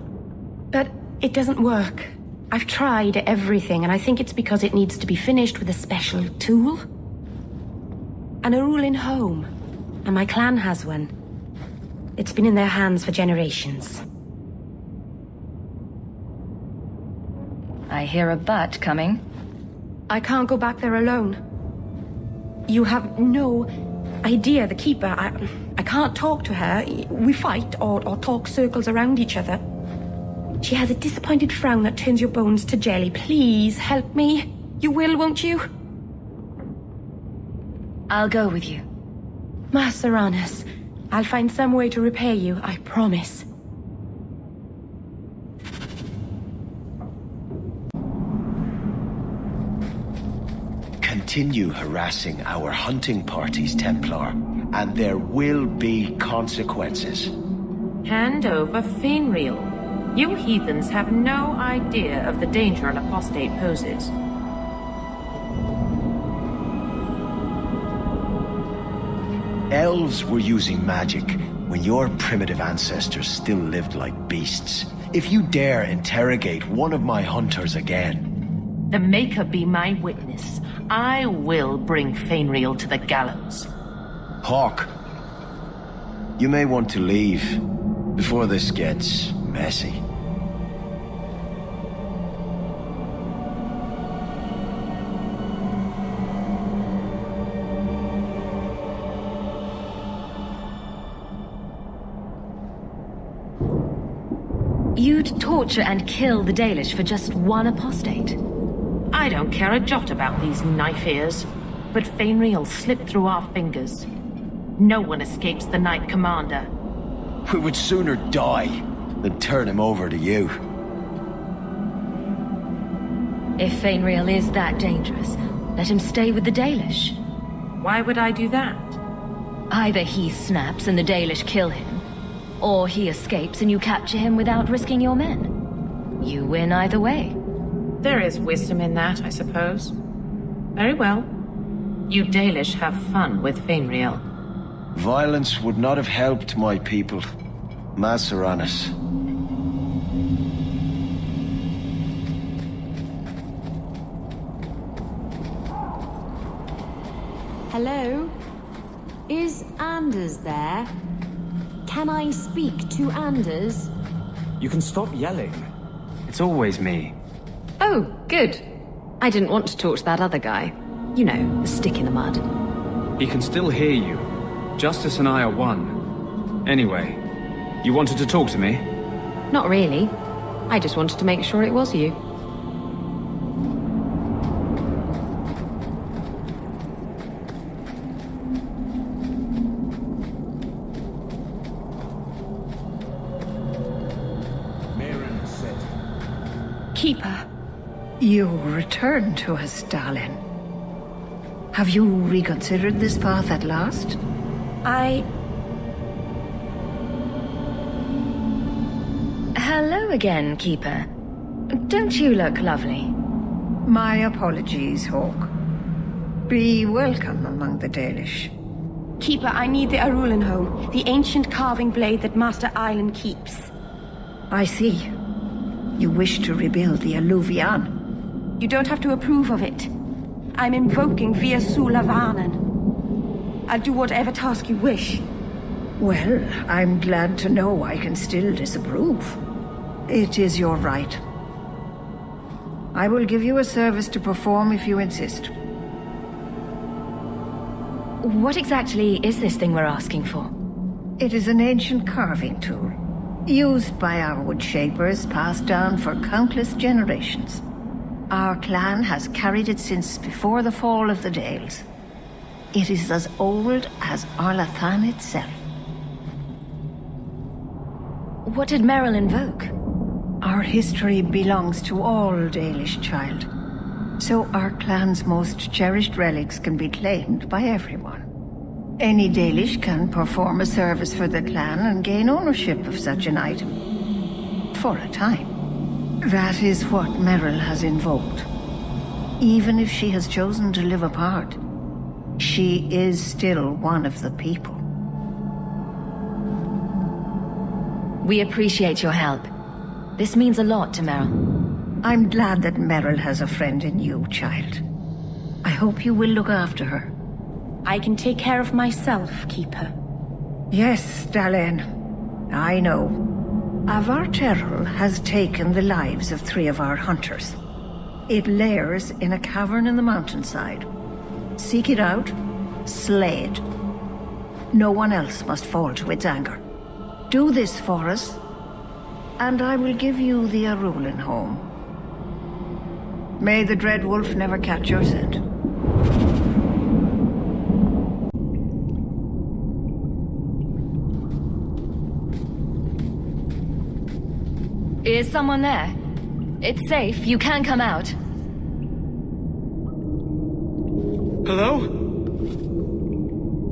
But it doesn't work. I've tried everything, and I think it's because it needs to be finished with a special tool. An Arulin home. And my clan has one. It's been in their hands for generations. I hear a but coming. I can't go back there alone. You have no idea, the Keeper. I can't talk to her. We fight or talk circles around each other. She has a disappointed frown that turns your bones to jelly. Please help me. You will, won't you? I'll go with you. Master Uranus, I'll find some way to repay you, I promise. Continue harassing our hunting parties, Templar, and there will be consequences. Hand over Fainreal. You heathens have no idea of the danger an apostate poses. Elves were using magic when your primitive ancestors still lived like beasts. If you dare interrogate one of my hunters again... The Maker be my witness. I will bring Fainreal to the gallows. Hawk, you may want to leave before this gets messy. You'd torture and kill the Dalish for just one apostate? I don't care a jot about these knife ears, but Fainreal slipped through our fingers. No one escapes the Knight Commander. We would sooner die than turn him over to you. If Fainreal is that dangerous, let him stay with the Dalish. Why would I do that? Either he snaps and the Dalish kill him, or he escapes and you capture him without risking your men. You win either way. There is wisdom in that, I suppose. Very well. You Dalish have fun with Fainreal. Violence would not have helped my people, Master Uranus. Hello? Is Anders there? Can I speak to Anders? You can stop yelling. It's always me. Oh, good. I didn't want to talk to that other guy. You know, the stick in the mud. He can still hear you. Justice and I are one. Anyway, you wanted to talk to me? Not really. I just wanted to make sure it was you. Keeper. You return to us, darling. Have you reconsidered this path at last? Hello again, Keeper. Don't you look lovely? My apologies, Hawk. Be welcome among the Dalish. Keeper, I need the Arulenholm, the ancient carving blade that Master Island keeps. I see. You wish to rebuild the Alluvian. You don't have to approve of it. I'm invoking Via Sulavanen. I'll do whatever task you wish. Well, I'm glad to know I can still disapprove. It is your right. I will give you a service to perform if you insist. What exactly is this thing we're asking for? It is an ancient carving tool, used by our wood shapers, passed down for countless generations. Our clan has carried it since before the fall of the Dales. It is as old as Arlathan itself. What did Merrill invoke? Our history belongs to all Dalish, child. So our clan's most cherished relics can be claimed by everyone. Any Dalish can perform a service for the clan and gain ownership of such an item. For a time. That is what Merrill has invoked. Even if she has chosen to live apart, she is still one of the people. We appreciate your help. This means a lot to Merrill. I'm glad that Merrill has a friend in you, child. I hope you will look after her. I can take care of myself, Keeper. Yes, Dalen. I know. Avar Terrell has taken the lives of 3 of our hunters. It lairs in a cavern in the mountainside. Seek it out, Slade. No one else must fall to its anger. Do this for us, and I will give you the Arulin home. May the Dread Wolf never catch your scent. Is someone there? It's safe. You can come out. Hello?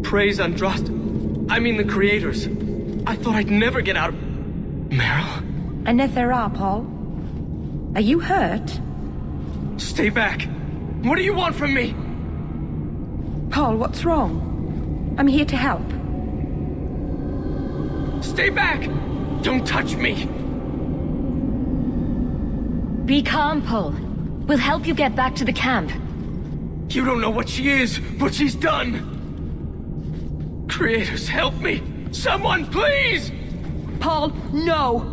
Praise Andraste. I mean the creators. I thought I'd never get out of... Meryl? Anethera, Paul. Are you hurt? Stay back. What do you want from me? Paul, what's wrong? I'm here to help. Stay back! Don't touch me! Be calm, Paul. We'll help you get back to the camp. You don't know what she is, what she's done! Creators, help me! Someone, please! Paul, no!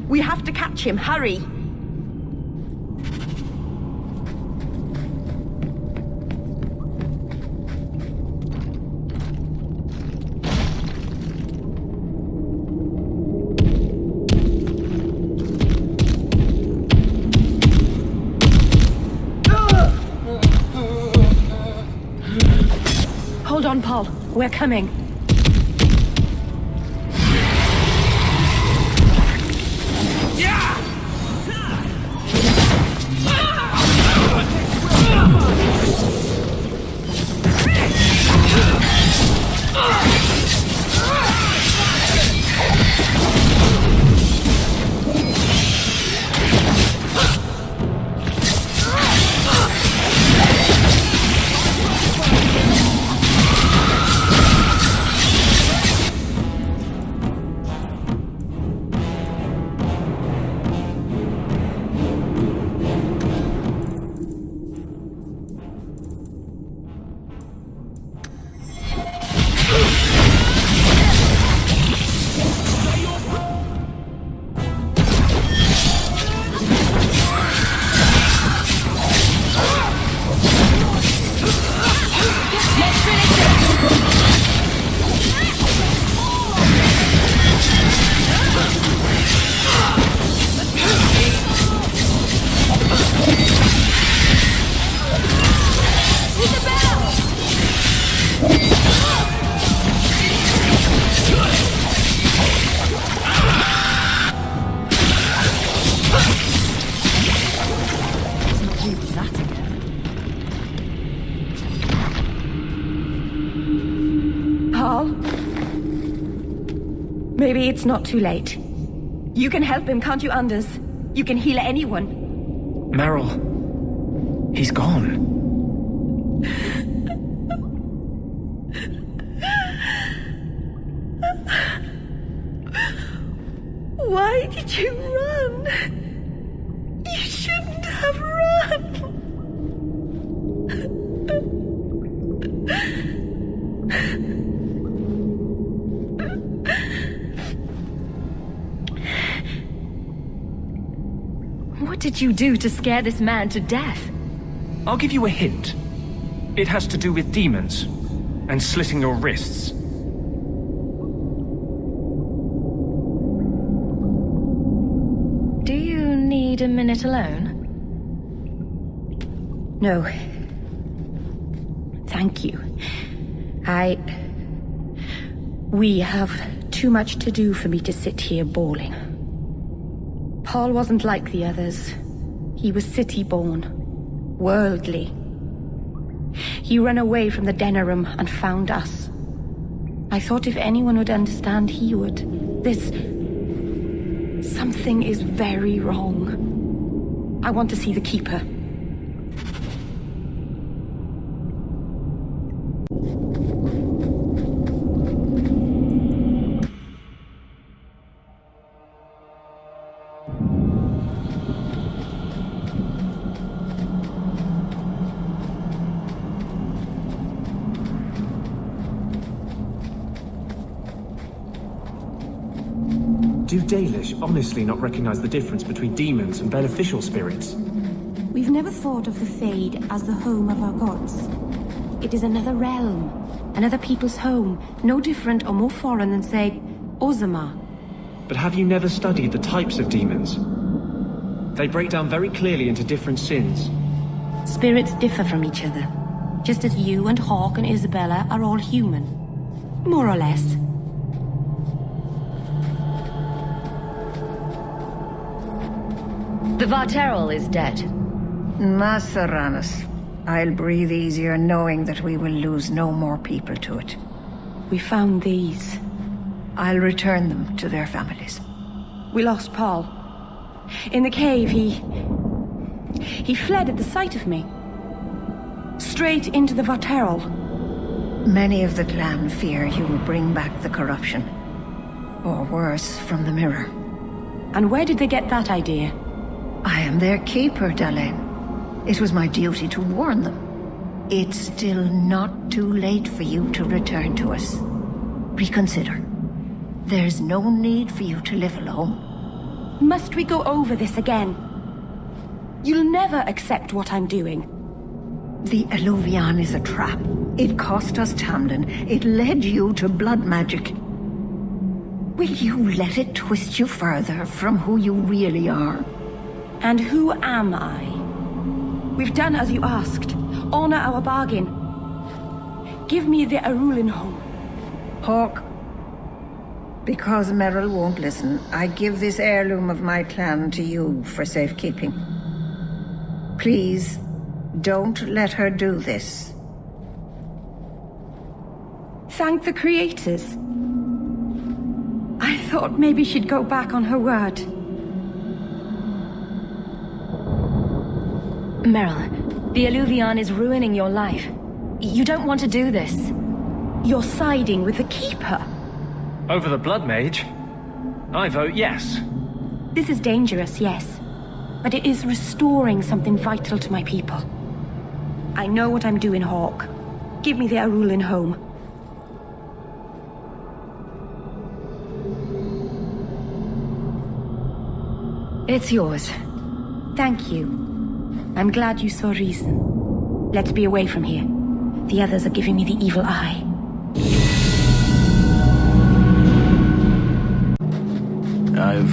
We have to catch him, hurry! Hold on, Paul. We're coming. Maybe it's not too late. You can help him, can't you, Anders? You can heal anyone. Meryl. He's gone. Why did you run? You shouldn't have run. What did you do to scare this man to death? I'll give you a hint. It has to do with demons and slitting your wrists. Do you need a minute alone? No. Thank you. We have too much to do for me to sit here bawling. Paul wasn't like the others. He was city-born, worldly. He ran away from the Denerim and found us. I thought if anyone would understand, he would. Something is very wrong. I want to see the Keeper. Do Dalish honestly not recognize the difference between demons and beneficial spirits? We've never thought of the Fade as the home of our gods. It is another realm, another people's home, no different or more foreign than, say, Ozama. But have you never studied the types of demons? They break down very clearly into different sins. Spirits differ from each other, just as you and Hawk and Isabella are all human. More or less. The Varterol is dead. Masaranas. I'll breathe easier knowing that we will lose no more people to it. We found these. I'll return them to their families. We lost Paul. In the cave, he fled at the sight of me. Straight into the Varterol. Many of the clan fear you will bring back the corruption. Or worse, from the mirror. And where did they get that idea? I am their keeper, Dalain. It was my duty to warn them. It's still not too late for you to return to us. Reconsider. There's no need for you to live alone. Must we go over this again? You'll never accept what I'm doing. The Eluvian is a trap. It cost us Tamlin. It led you to blood magic. Will you let it twist you further from who you really are? And who am I? We've done as you asked. Honor our bargain. Give me the Arulin home. Hawk. Because Merrill won't listen, I give this heirloom of my clan to you for safekeeping. Please, don't let her do this. Thank the creators. I thought maybe she'd go back on her word. Merrill, the Eluvian is ruining your life. You don't want to do this. You're siding with the Keeper. Over the Blood Mage? I vote yes. This is dangerous, yes. But it is restoring something vital to my people. I know what I'm doing, Hawk. Give me the Arulin home. It's yours. Thank you. I'm glad you saw reason. Let's be away from here. The others are giving me the evil eye. I've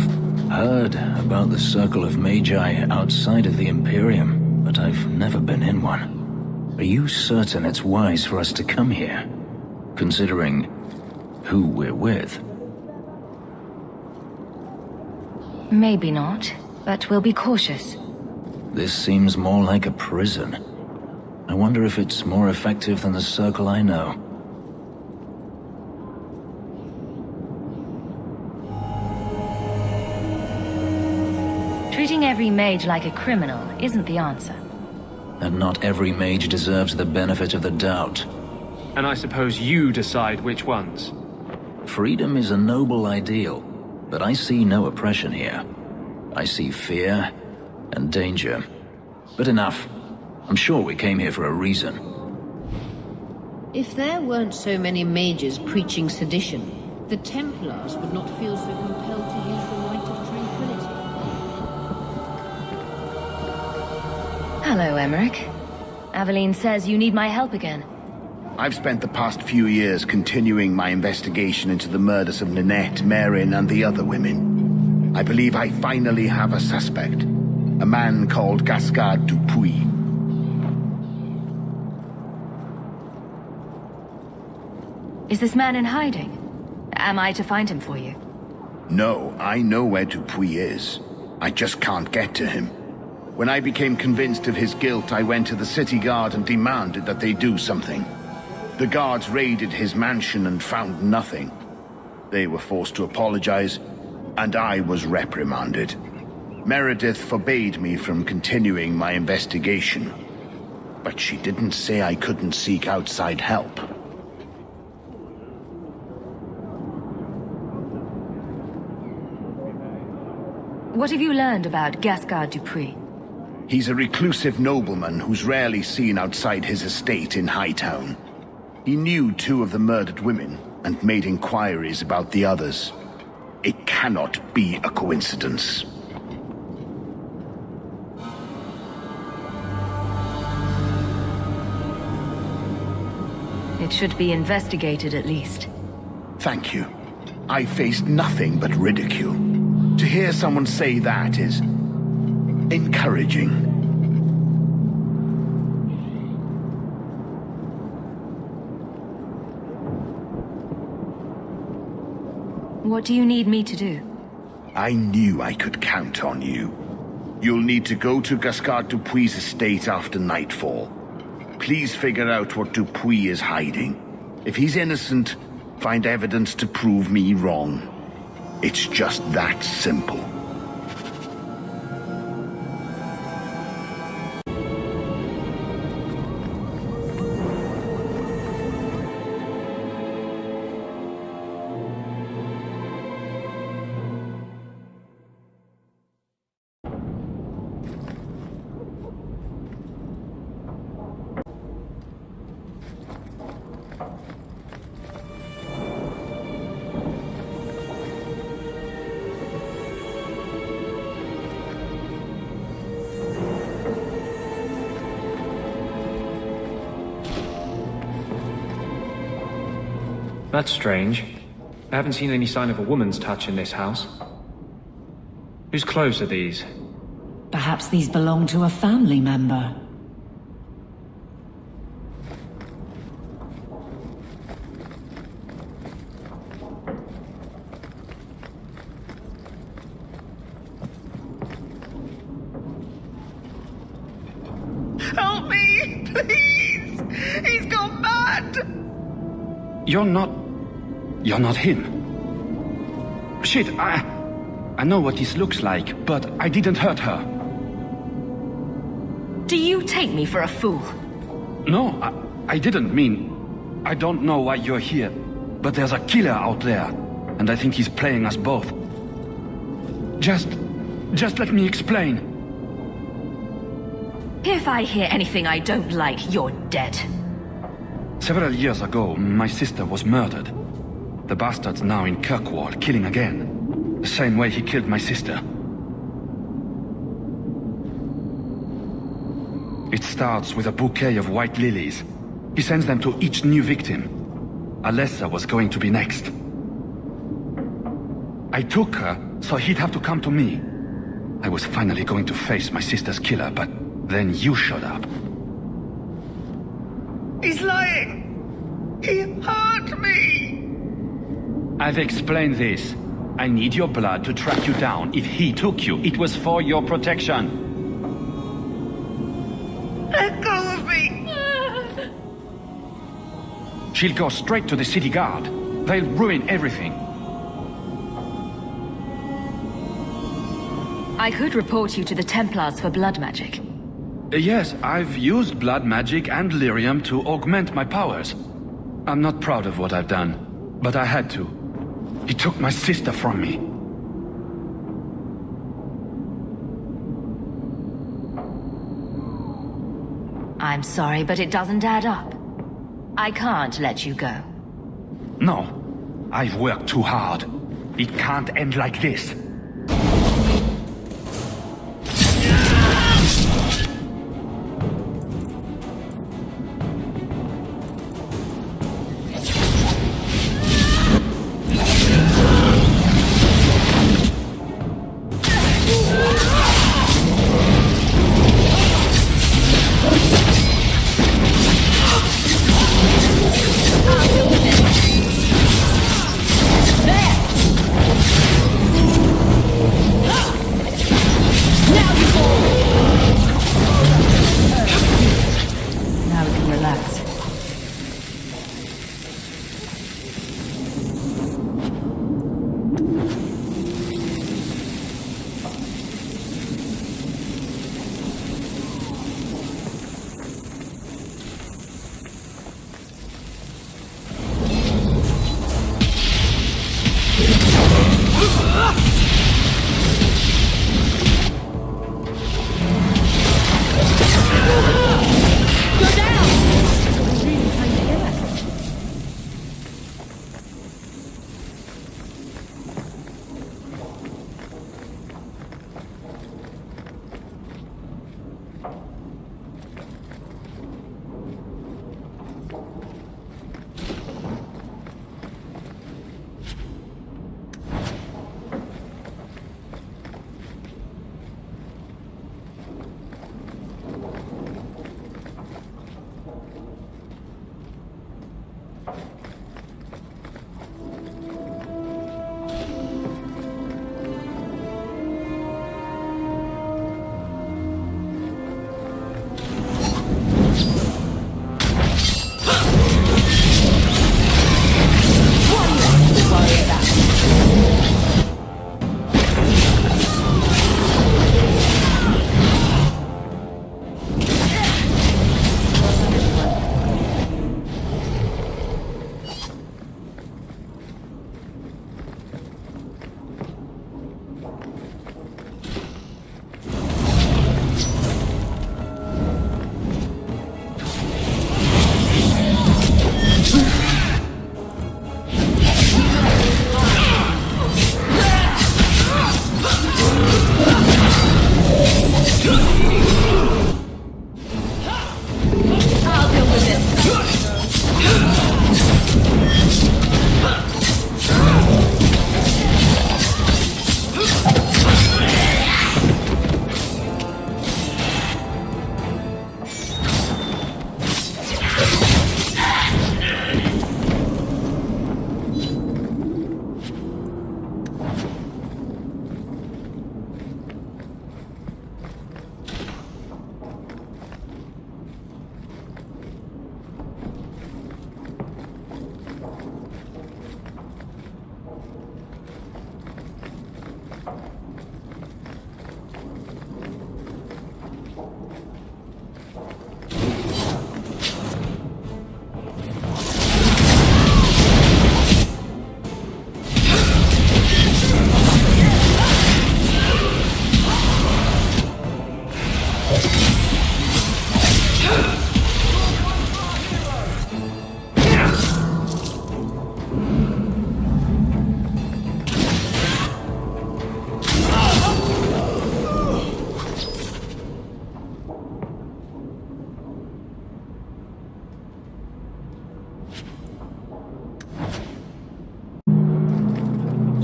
heard about the Circle of Magi outside of the Imperium, but I've never been in one. Are you certain it's wise for us to come here, considering who we're with? Maybe not, but we'll be cautious. This seems more like a prison. I wonder if it's more effective than the Circle I know. Treating every mage like a criminal isn't the answer. And not every mage deserves the benefit of the doubt. And I suppose you decide which ones. Freedom is a noble ideal, but I see no oppression here. I see fear and danger. But enough. I'm sure we came here for a reason. If there weren't so many mages preaching sedition, the Templars would not feel so compelled to use the right of tranquility. Hello, Emmerich. Aveline says you need my help again. I've spent the past few years continuing my investigation into the murders of Ninette, Merrin, and the other women. I believe I finally have a suspect. A man called Gascard Dupuis. Is this man in hiding? Am I to find him for you? No, I know where Dupuis is. I just can't get to him. When I became convinced of his guilt, I went to the city guard and demanded that they do something. The guards raided his mansion and found nothing. They were forced to apologize, and I was reprimanded. Meredith forbade me from continuing my investigation. But she didn't say I couldn't seek outside help. What have you learned about Gascard Dupuis? He's a reclusive nobleman who's rarely seen outside his estate in Hightown. He knew 2 of the murdered women and made inquiries about the others. It cannot be a coincidence. It should be investigated at least. Thank you. I faced nothing but ridicule. To hear someone say that is encouraging. What do you need me to do? I knew I could count on you. You'll need to go to Gascard Dupuis' estate after nightfall. Please figure out what Dupuis is hiding. If he's innocent, find evidence to prove me wrong. It's just that simple. That's strange. I haven't seen any sign of a woman's touch in this house. Whose clothes are these? Perhaps these belong to a family member. Help me, please! He's gone mad! You're not him. Shit, I know what this looks like, but I didn't hurt her. Do you take me for a fool? No, I didn't mean... I don't know why you're here, but there's a killer out there, and I think he's playing us both. Just let me explain. If I hear anything I don't like, you're dead. Several years ago, my sister was murdered. The bastard's now in Kirkwall, killing again. The same way he killed my sister. It starts with a bouquet of white lilies. He sends them to each new victim. Alessa was going to be next. I took her, so he'd have to come to me. I was finally going to face my sister's killer, but then you showed up. He's lying! He hurt me! I've explained this. I need your blood to track you down. If he took you, it was for your protection. Let go of me! She'll go straight to the city guard. They'll ruin everything. I could report you to the Templars for blood magic. Yes, I've used blood magic and lyrium to augment my powers. I'm not proud of what I've done, but I had to. He took my sister from me. I'm sorry, but it doesn't add up. I can't let you go. No, I've worked too hard. It can't end like this.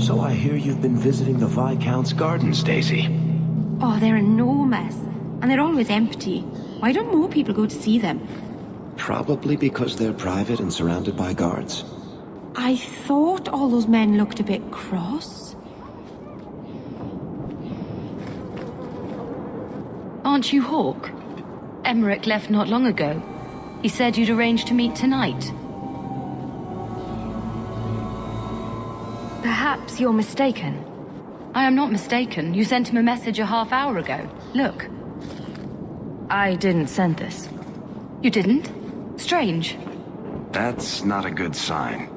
So I hear you've been visiting the Viscount's gardens, Daisy. Oh, they're enormous. And they're always empty. Why don't more people go to see them? Probably because they're private and surrounded by guards. I thought all those men looked a bit cross. Aren't you Hawke? Emmerich left not long ago. He said you'd arranged to meet tonight. Perhaps you're mistaken. I am not mistaken. You sent him a message a half hour ago. Look. I didn't send this. You didn't? Strange. That's not a good sign.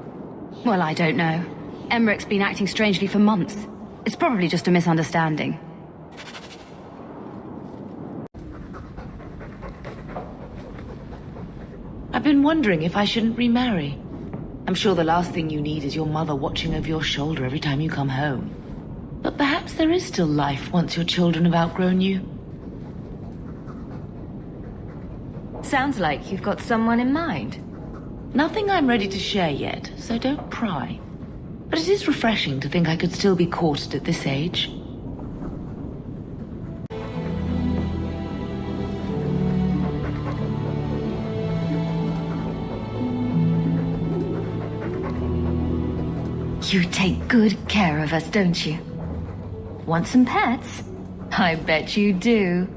Well, I don't know. Emmerich's been acting strangely for months. It's probably just a misunderstanding. I've been wondering if I shouldn't remarry. I'm sure the last thing you need is your mother watching over your shoulder every time you come home. But perhaps there is still life once your children have outgrown you. Sounds like you've got someone in mind. Nothing I'm ready to share yet, so don't pry. But it is refreshing to think I could still be courted at this age. You take good care of us, don't you? Want some pets? I bet you do.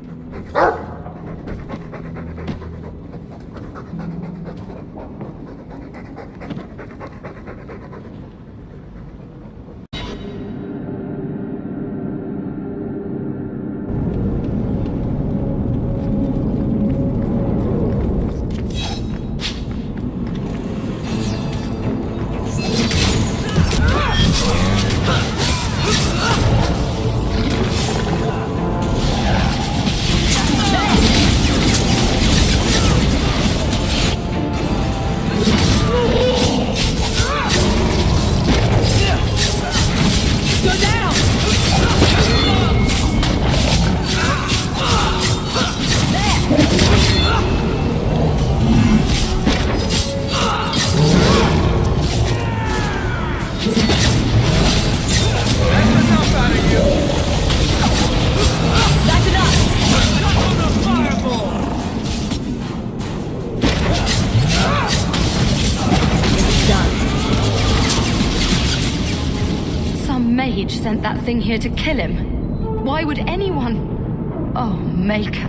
Sent that thing here to kill him. Why would anyone... Oh, Maker.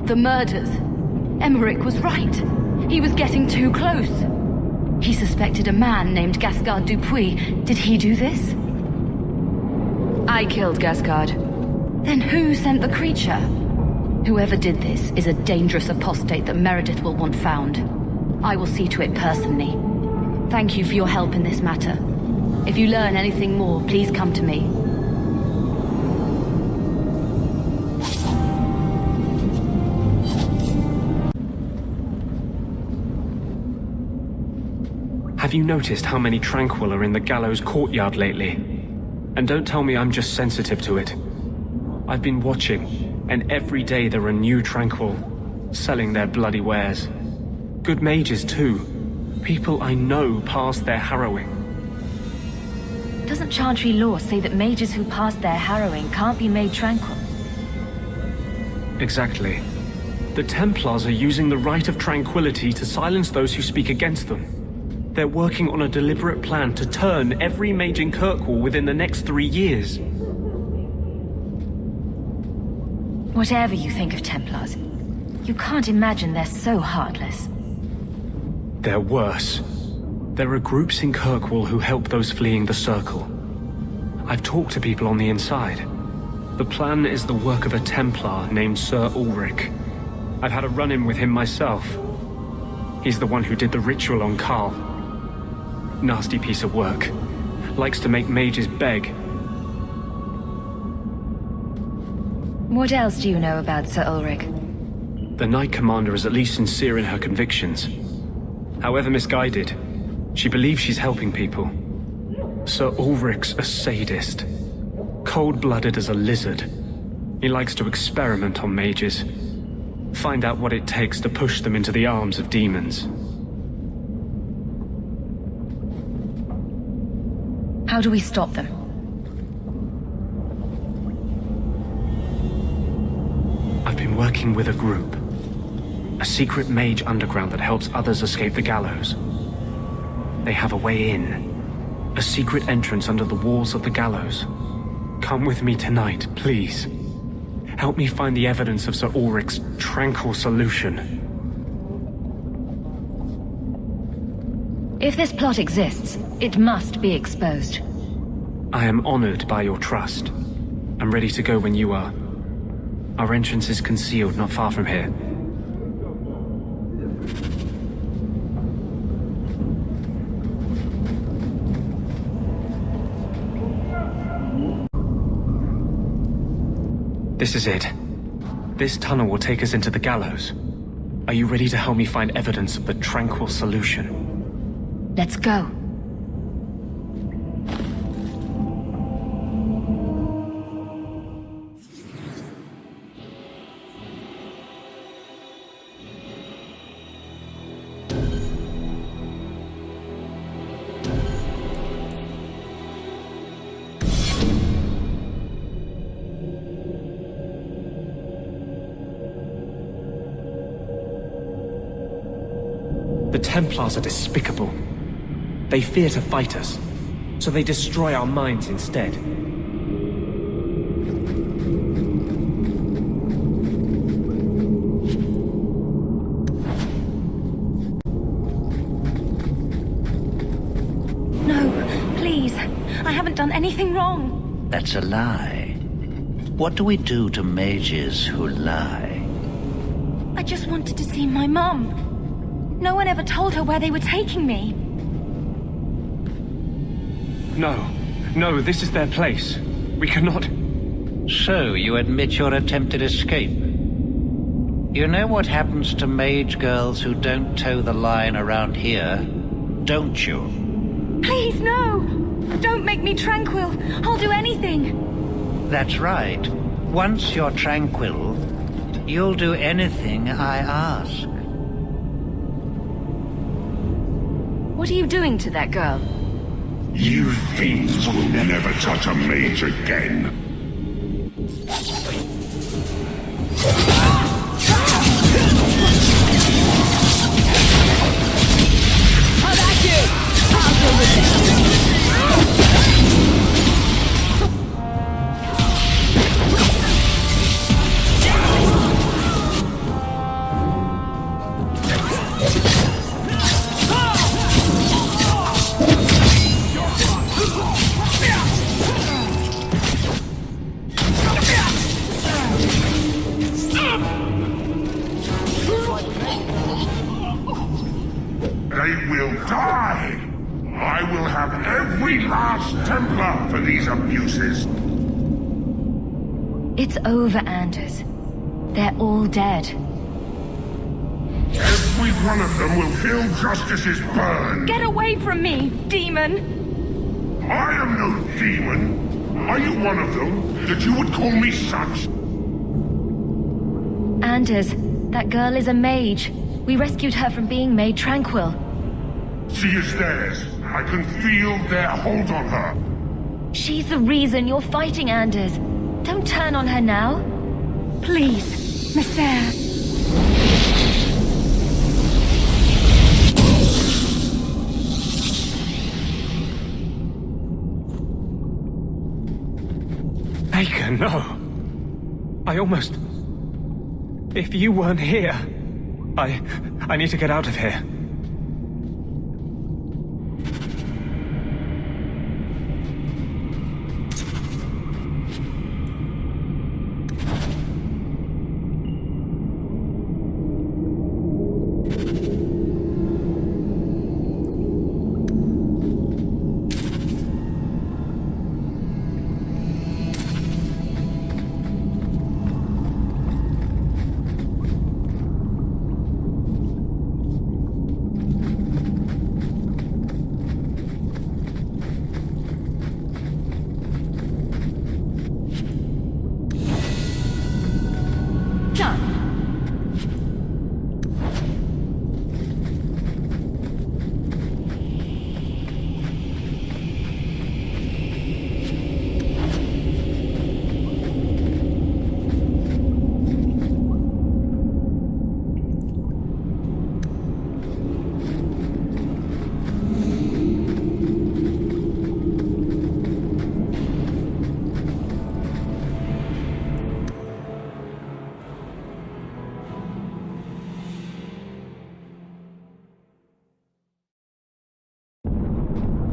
The murders. Emmerich was right. He was getting too close. He suspected a man named Gascard Dupuis. Did he do this? I killed Gascard. Then who sent the creature? Whoever did this is a dangerous apostate that Meredith will want found. I will see to it personally. Thank you for your help in this matter. If you learn anything more, please come to me. Have you noticed how many Tranquil are in the gallows courtyard lately? And don't tell me I'm just sensitive to it. I've been watching, and every day there are new Tranquil, selling their bloody wares. Good mages too. People I know past their harrowing. Doesn't Chantry law say that mages who pass their harrowing can't be made tranquil? Exactly. The Templars are using the right of tranquility to silence those who speak against them. They're working on a deliberate plan to turn every mage in Kirkwall within the next 3 years. Whatever you think of Templars, you can't imagine they're so heartless. They're worse. There are groups in Kirkwall who help those fleeing the Circle. I've talked to people on the inside. The plan is the work of a Templar named Sir Ulrich. I've had a run-in with him myself. He's the one who did the ritual on Karl. Nasty piece of work. Likes to make mages beg. What else do you know about Sir Ulrich? The Knight Commander is at least sincere in her convictions. However misguided, she believes she's helping people. Sir Ulrich's a sadist. Cold-blooded as a lizard. He likes to experiment on mages. Find out what it takes to push them into the arms of demons. How do we stop them? I've been working with a group. A secret mage underground that helps others escape the gallows. They have a way in. A secret entrance under the walls of the gallows. Come with me tonight, please. Help me find the evidence of Sir Ulrich's tranquil solution. If this plot exists, it must be exposed. I am honored by your trust. I'm ready to go when you are. Our entrance is concealed not far from here. This is it. This tunnel will take us into the gallows. Are you ready to help me find evidence of the tranquil solution? Let's go. The Templars are despicable. They fear to fight us, so they destroy our minds instead. No, please. I haven't done anything wrong. That's a lie. What do we do to mages who lie? I just wanted to see my mum. No one ever told her where they were taking me. No, this is their place. We cannot... So, you admit your attempted escape? You know what happens to mage girls who don't toe the line around here, don't you? Please, no! Don't make me tranquil. I'll do anything. That's right. Once you're tranquil, you'll do anything I ask. What are you doing to that girl? You fiends will never touch a mage again. How about you? I'll deal with this. They will die! I will have every last Templar for these abuses! It's over, Anders. They're all dead. Every one of them will feel justice's burn! Get away from me, demon! I am no demon! Are you one of them, that you would call me such? Anders, that girl is a mage. We rescued her from being made tranquil. She is theirs. I can feel their hold on her. She's the reason you're fighting, Anders. Don't turn on her now. Please, Messere. Baker, no. I almost... If you weren't here... I need to get out of here.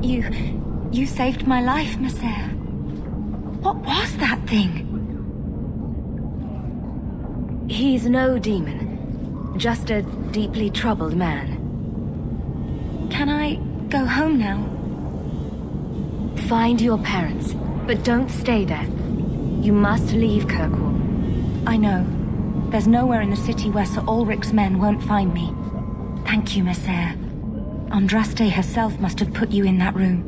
You saved my life, Maser. What was that thing? He's no demon. Just a deeply troubled man. Can I go home now? Find your parents, but don't stay there. You must leave Kirkwall. I know. There's nowhere in the city where Sir Ulrich's men won't find me. Thank you, Maser. Andraste herself must have put you in that room.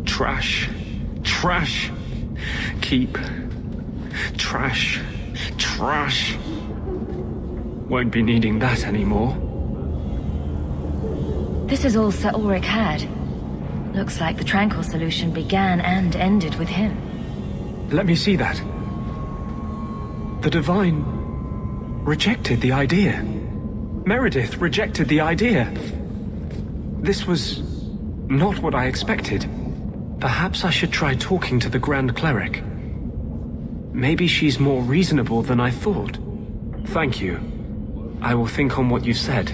Trash. Trash. Keep. Trash. Trash. Won't be needing that anymore. This is all Sir Ulrich had. Looks like the Tranquil solution began and ended with him. Let me see that. The Divine rejected the idea. Meredith rejected the idea. This was not what I expected. Perhaps I should try talking to the Grand Cleric. Maybe she's more reasonable than I thought. Thank you. I will think on what you said.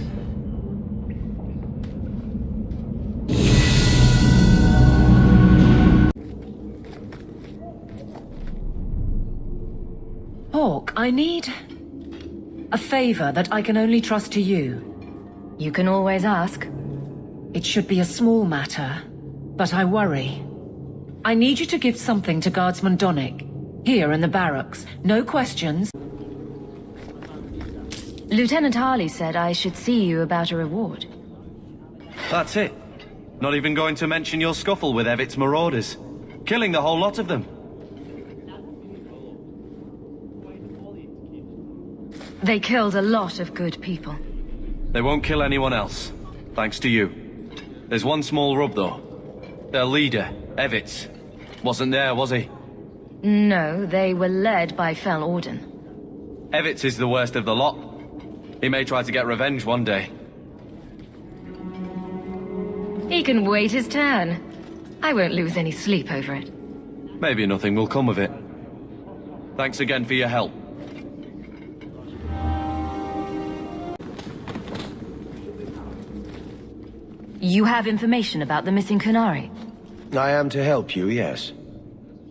Hawke, I need a favor that I can only trust to you. You can always ask. It should be a small matter, but I worry. I need you to give something to Guardsman Donnick, here in the barracks. No questions. Lieutenant Harley said I should see you about a reward. That's it. Not even going to mention your scuffle with Evit's marauders. Killing the whole lot of them. They killed a lot of good people. They won't kill anyone else, thanks to you. There's one small rub, though. Their leader, Evitz, wasn't there, was he? No, they were led by Fel Orden. Evitz is the worst of the lot. He may try to get revenge one day. He can wait his turn. I won't lose any sleep over it. Maybe nothing will come of it. Thanks again for your help. You have information about the missing Qunari? I am to help you, yes.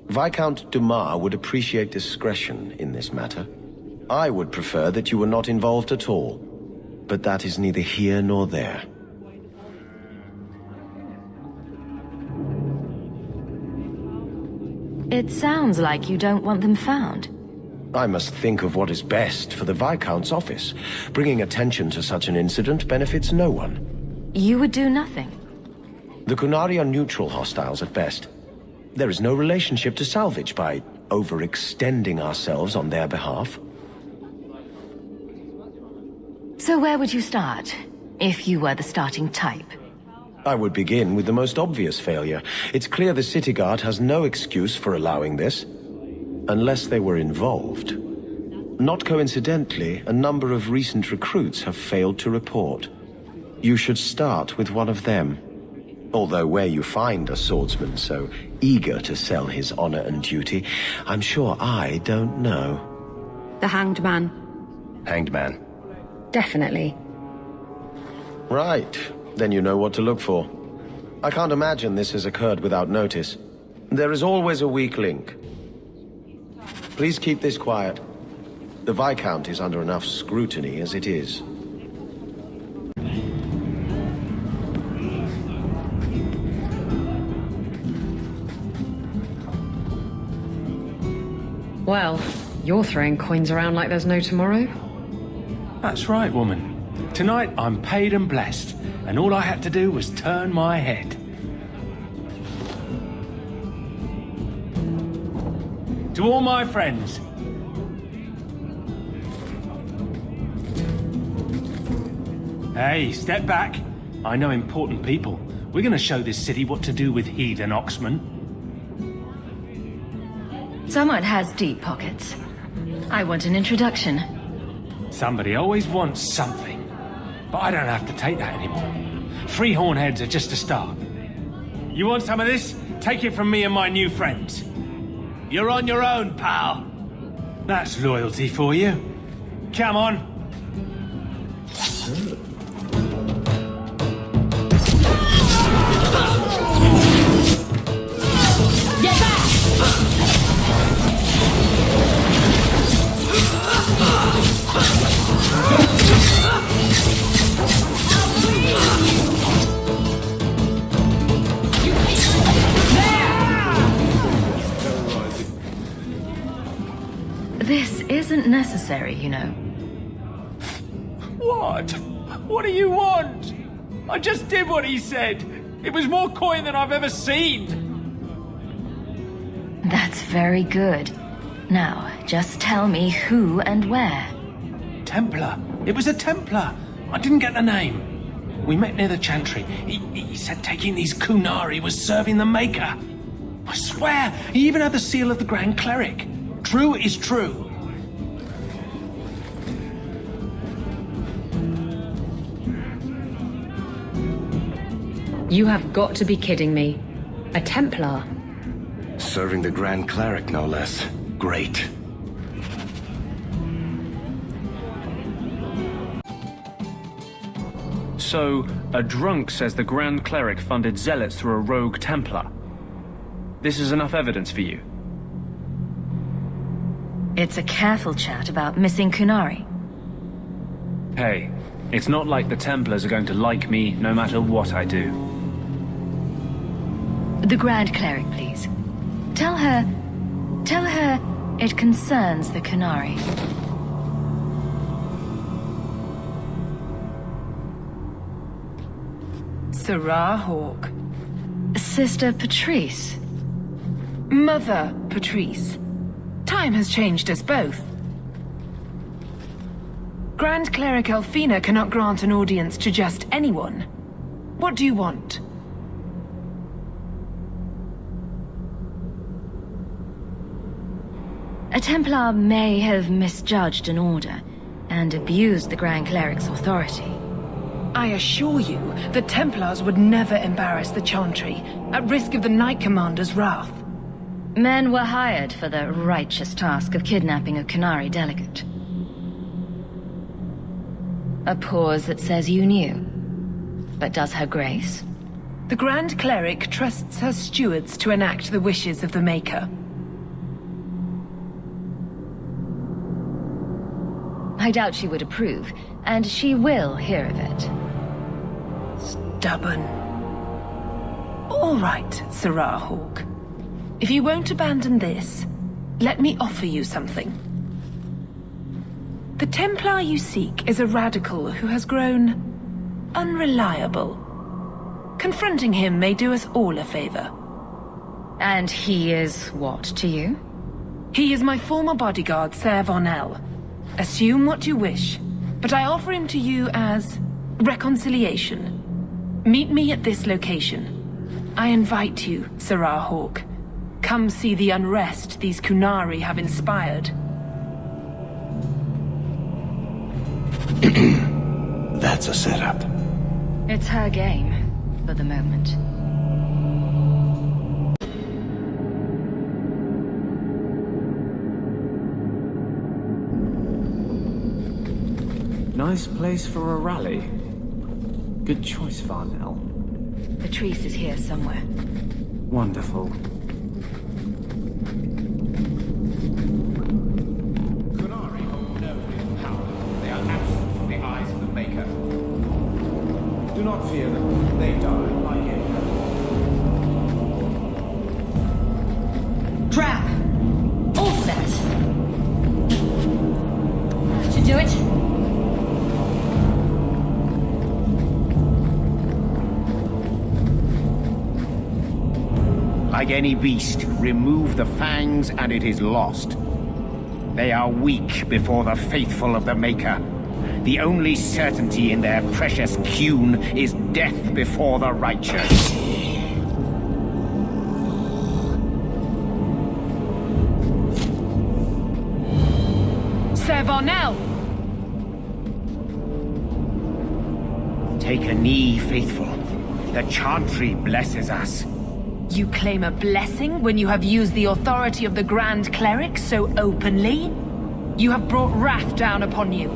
Viscount Dumas would appreciate discretion in this matter. I would prefer that you were not involved at all, but that is neither here nor there. It sounds like you don't want them found. I must think of what is best for the Viscount's office. Bringing attention to such an incident benefits no one. You would do nothing? The Qunari are neutral hostiles at best. There is no relationship to salvage by overextending ourselves on their behalf. So where would you start, if you were the starting type? I would begin with the most obvious failure. It's clear the City Guard has no excuse for allowing this, unless they were involved. Not coincidentally, a number of recent recruits have failed to report. You should start with one of them. Although where you find a swordsman so eager to sell his honor and duty, I'm sure I don't know. The Hanged Man. Hanged Man. Definitely. Right. Then you know what to look for. I can't imagine this has occurred without notice. There is always a weak link. Please keep this quiet. The Viscount is under enough scrutiny as it is. Well, you're throwing coins around like there's no tomorrow. That's right, woman. Tonight I'm paid and blessed, and all I had to do was turn my head. To all my friends. Hey, step back. I know important people. We're gonna show this city what to do with heathen Oxman. Someone has deep pockets. I want an introduction. Somebody always wants something. But I don't have to take that anymore. 3 hornheads are just a start. You want some of this? Take it from me and my new friends. You're on your own, pal. That's loyalty for you. Come on. Get back! This isn't necessary, you know. What? What do you want? I just did what he said. It was more coin than I've ever seen. That's very good. Now, just tell me who and where. Templar. It was a Templar. I didn't get the name. We met near the Chantry. He said taking these Kunari was serving the Maker. I swear, he even had the seal of the Grand Cleric. True is true. You have got to be kidding me. A Templar? Serving the Grand Cleric, no less. Great. So, a drunk says the Grand Cleric funded zealots through a rogue Templar. This is enough evidence for you? It's a careful chat about missing Kunari. Hey, it's not like the Templars are going to like me no matter what I do. The Grand Cleric, please. Tell her it concerns the Kunari. Serah Hawke. Sister Patrice. Mother Patrice. Time has changed us both. Grand Cleric Elfina cannot grant an audience to just anyone. What do you want? A Templar may have misjudged an order and abused the Grand Cleric's authority. I assure you, the Templars would never embarrass the Chantry, at risk of the Knight Commander's wrath. Men were hired for the righteous task of kidnapping a Kunari delegate. A pause that says you knew. But does her grace? The Grand Cleric trusts her stewards to enact the wishes of the Maker. I doubt she would approve, and she will hear of it. Stubborn. All right, Serah Hawke. If you won't abandon this, let me offer you something. The Templar you seek is a radical who has grown unreliable. Confronting him may do us all a favor. And he is what to you? He is my former bodyguard, Ser Vonel. Assume what you wish, but I offer him to you as reconciliation. Meet me at this location. I invite you, Serah Hawke. Come see the unrest these Kunari have inspired. That's a setup. It's her game, for the moment. Nice place for a rally. Good choice, Varnell. Patrice is here somewhere. Wonderful. Kunari hold no real power. They are absent from the eyes of the Maker. Do not fear them. They die like it. Trap! All set. Should do it. Like any beast, remove the fangs and it is lost. They are weak before the faithful of the Maker. The only certainty in their precious Qun is death before the righteous. Ser Varnell! Take a knee, faithful. The Chantry blesses us. You claim a blessing when you have used the authority of the Grand Cleric so openly? You have brought wrath down upon you.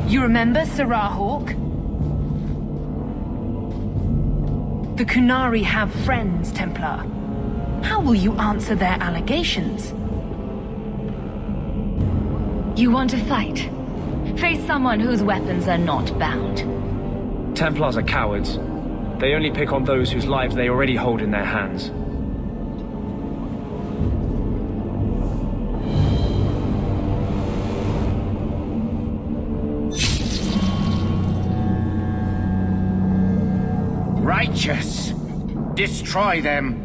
You remember Serah Hawk? The Qunari have friends, Templar. How will you answer their allegations? You want to fight? Face someone whose weapons are not bound. Templars are cowards. They only pick on those whose lives they already hold in their hands. Righteous! Destroy them!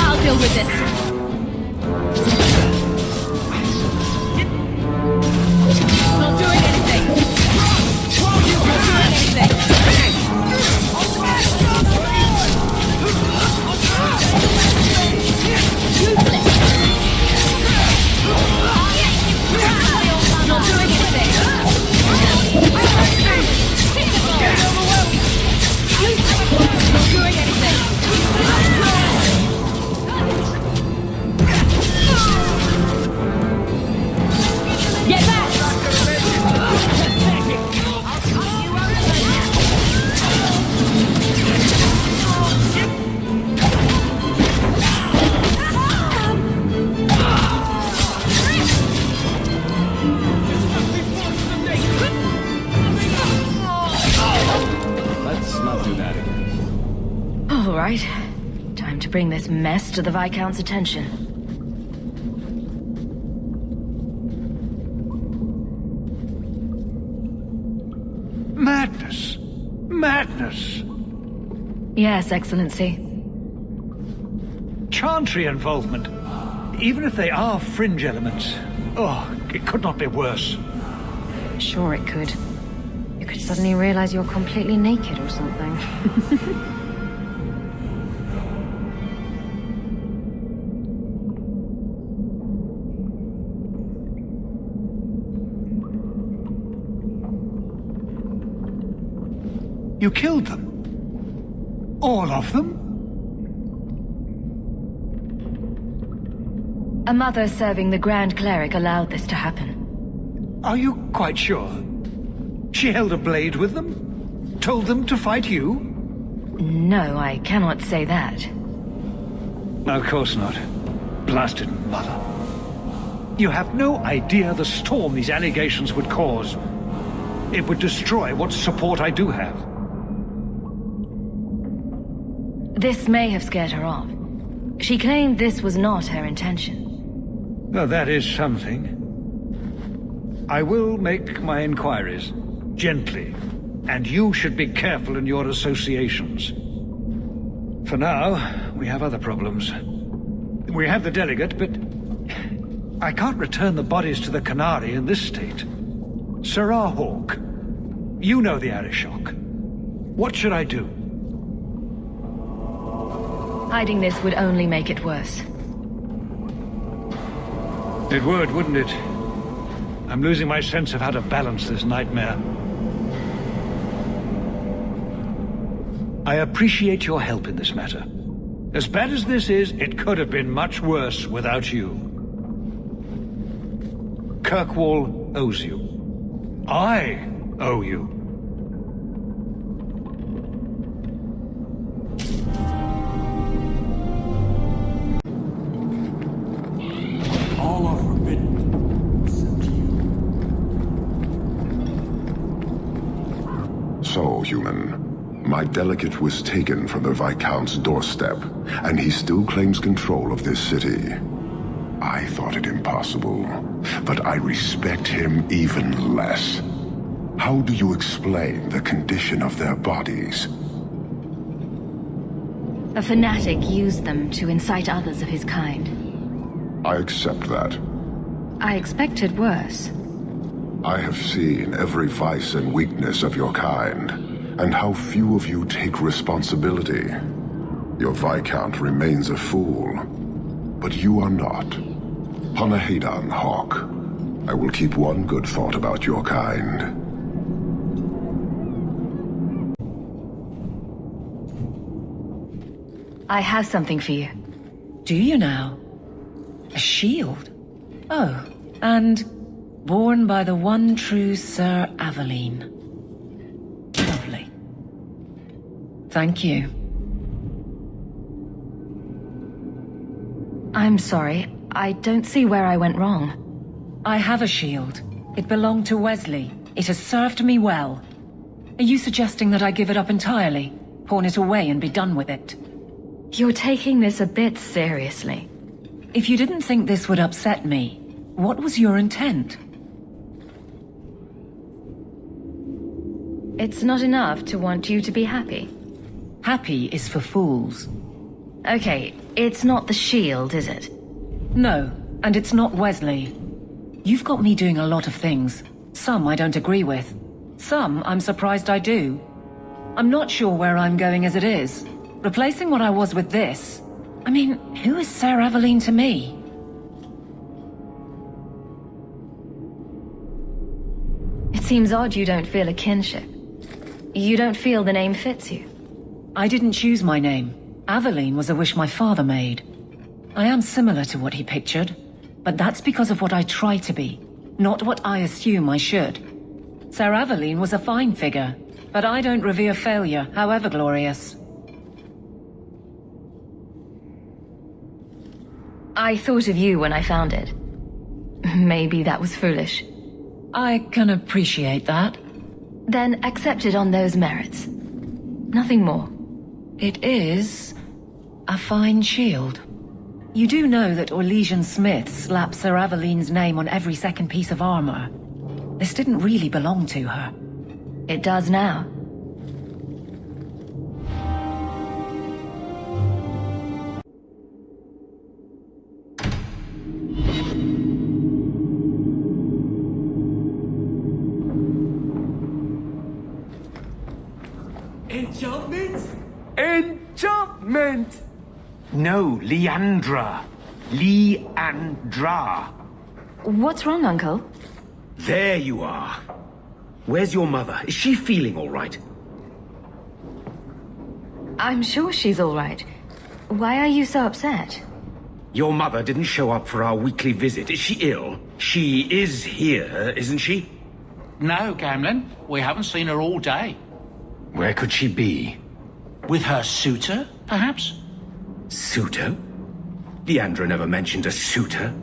I'll deal with this. Not doing anything. Not doing anything. Useless. Not doing anything. Not doing anything. Get back! Let's not do that again. All right. Time to bring this mess to the Viscount's attention. Madness! Madness! Yes, Excellency. Chantry involvement. Even if they are fringe elements. Oh, it could not be worse. Sure it could. You could suddenly realize you're completely naked or something. You killed them? All of them? A mother serving the Grand Cleric allowed this to happen. Are you quite sure? She held a blade with them? Told them to fight you? No, I cannot say that. Of course not. Blasted mother. You have no idea the storm these allegations would cause. It would destroy what support I do have. This may have scared her off. She claimed this was not her intention. Well, that is something. I will make my inquiries. Gently. And you should be careful in your associations. For now, we have other problems. We have the delegate, but I can't return the bodies to the Qunari in this state. Serah Hawk, you know the Arishok. What should I do? Hiding this would only make it worse. It would, wouldn't it? I'm losing my sense of how to balance this nightmare. I appreciate your help in this matter. As bad as this is, it could have been much worse without you. Kirkwall owes you. I owe you. All are forbidden, except you. So, human. My delegate was taken from the Viscount's doorstep, and he still claims control of this city. I thought it impossible, but I respect him even less. How do you explain the condition of their bodies? A fanatic used them to incite others of his kind. I accept that. I expected worse. I have seen every vice and weakness of your kind, and how few of you take responsibility. Your Viscount remains a fool, but you are not. Panahedon, Hawke. I will keep one good thought about your kind. I have something for you. Do you now? A shield? Oh, and borne by the one true Sir Aveline. Lovely. Thank you. I'm sorry. I don't see where I went wrong. I have a shield. It belonged to Wesley. It has served me well. Are you suggesting that I give it up entirely? Pawn it away and be done with it? You're taking this a bit seriously. If you didn't think this would upset me, what was your intent? It's not enough to want you to be happy. Happy is for fools. Okay, it's not the shield, is it? No, and it's not Wesley. You've got me doing a lot of things. Some I don't agree with. Some I'm surprised I do. I'm not sure where I'm going as it is. Replacing what I was with this... I mean, who is Sir Aveline to me? It seems odd you don't feel a kinship. You don't feel the name fits you. I didn't choose my name. Aveline was a wish my father made. I am similar to what he pictured, but that's because of what I try to be, not what I assume I should. Sir Aveline was a fine figure, but I don't revere failure, however glorious. I thought of you when I found it. Maybe that was foolish. I can appreciate that. Then accept it on those merits. Nothing more. It is a fine shield. You do know that Orlesian Smith slapped Sir Aveline's name on every second piece of armor. This didn't really belong to her. It does now. Enchantment? Enchantment! No, Leandra. Leandra. What's wrong, Uncle? There you are. Where's your mother? Is she feeling all right? I'm sure she's all right. Why are you so upset? Your mother didn't show up for our weekly visit. Is she ill? She is here, isn't she? No, Gamlen. We haven't seen her all day. Where could she be? With her suitor, perhaps? Suitor? Leandra never mentioned a suitor.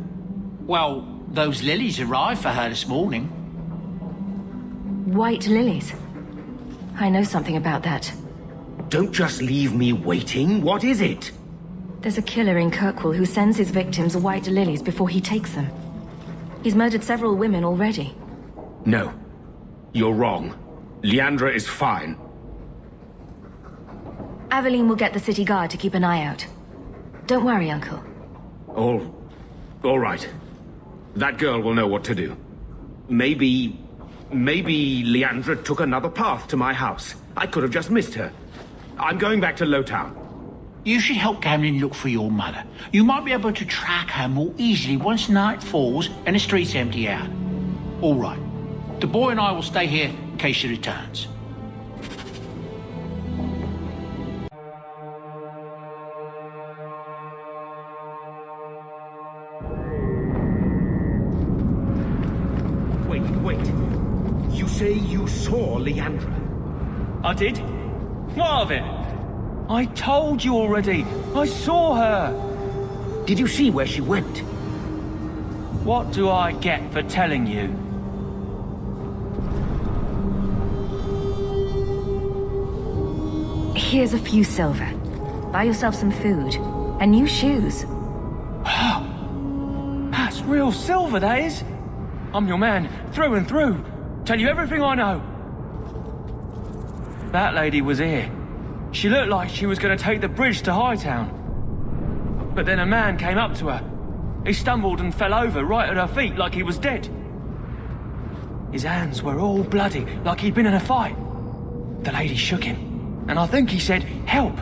Well, those lilies arrived for her this morning. White lilies. I know something about that. Don't just leave me waiting. What is it? There's a killer in Kirkwall who sends his victims white lilies before he takes them. He's murdered several women already. No. You're wrong. Leandra is fine. Aveline will get the city guard to keep an eye out. Don't worry, Uncle. All right. That girl will know what to do. Maybe Leandra took another path to my house. I could have just missed her. I'm going back to Lowtown. You should help Gamlen look for your mother. You might be able to track her more easily once night falls and the streets empty out. All right. The boy and I will stay here in case she returns. Wait. You say you saw Leandra? I did? What of it? I told you already. I saw her. Did you see where she went? What do I get for telling you? Here's a few silver. Buy yourself some food. And new shoes. That's real silver, that is. I'm your man, through and through. Tell you everything I know. That lady was here. She looked like she was going to take the bridge to Hightown. But then a man came up to her. He stumbled and fell over right at her feet like he was dead. His hands were all bloody, like he'd been in a fight. The lady shook him, and I think he said, "Help!"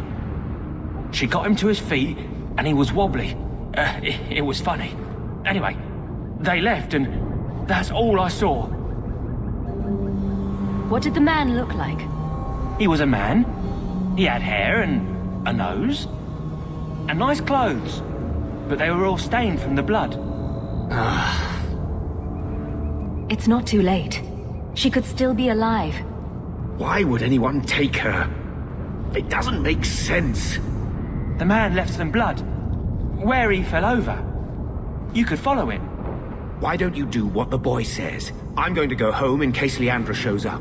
She got him to his feet, and he was wobbly. It was funny. Anyway, they left, and that's all I saw. What did the man look like? He was a man. He had hair and a nose. And nice clothes. But they were all stained from the blood. It's not too late. She could still be alive. Why would anyone take her? It doesn't make sense. The man left some blood. Where he fell over. You could follow it. Why don't you do what the boy says? I'm going to go home in case Leandra shows up.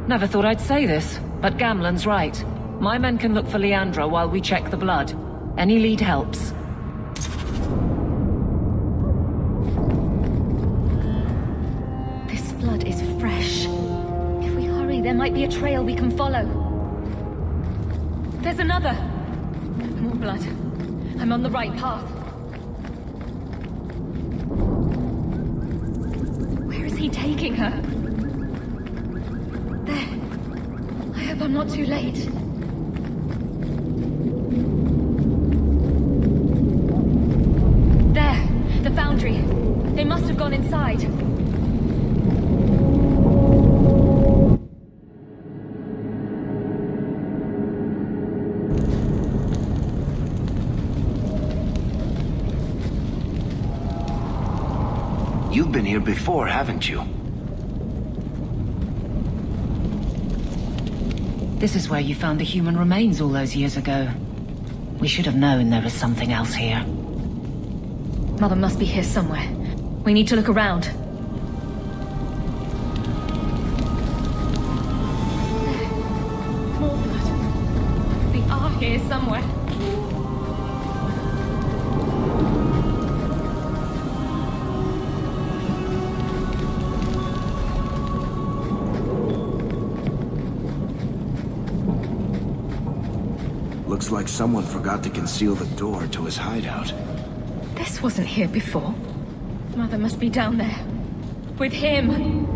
Never thought I'd say this, but Gamlen's right. My men can look for Leandra while we check the blood. Any lead helps. This blood is fresh. If we hurry, there might be a trail we can follow. There's another! More blood. I'm on the right path. Where is he taking her? There. I hope I'm not too late. There. The foundry. They must have gone inside. You've been here before, haven't you? This is where you found the human remains all those years ago. We should have known there was something else here. Mother must be here somewhere. We need to look around. More blood. They are here somewhere. Looks like someone forgot to conceal the door to his hideout. This wasn't here before. Mother must be down there. With him.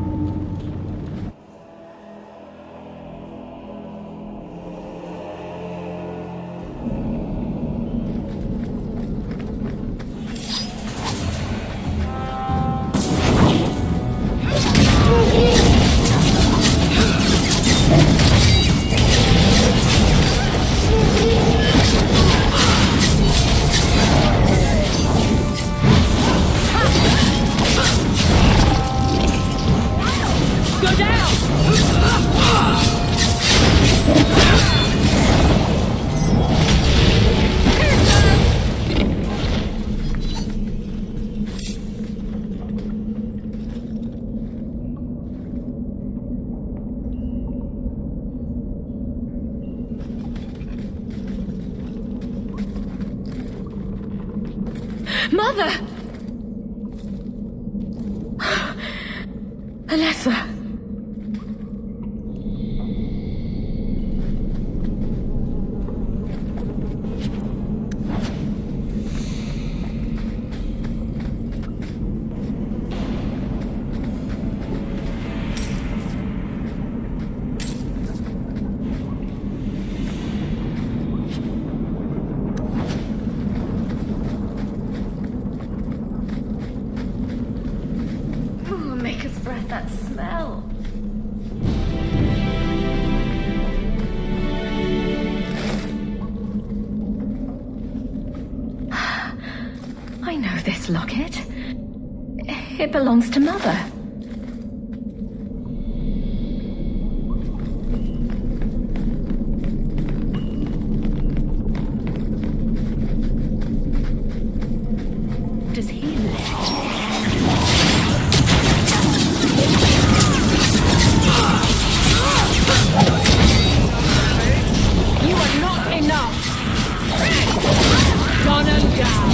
Mother! Alessa! That smell. I know this locket. It belongs to Mother. Does he live? Gone and down.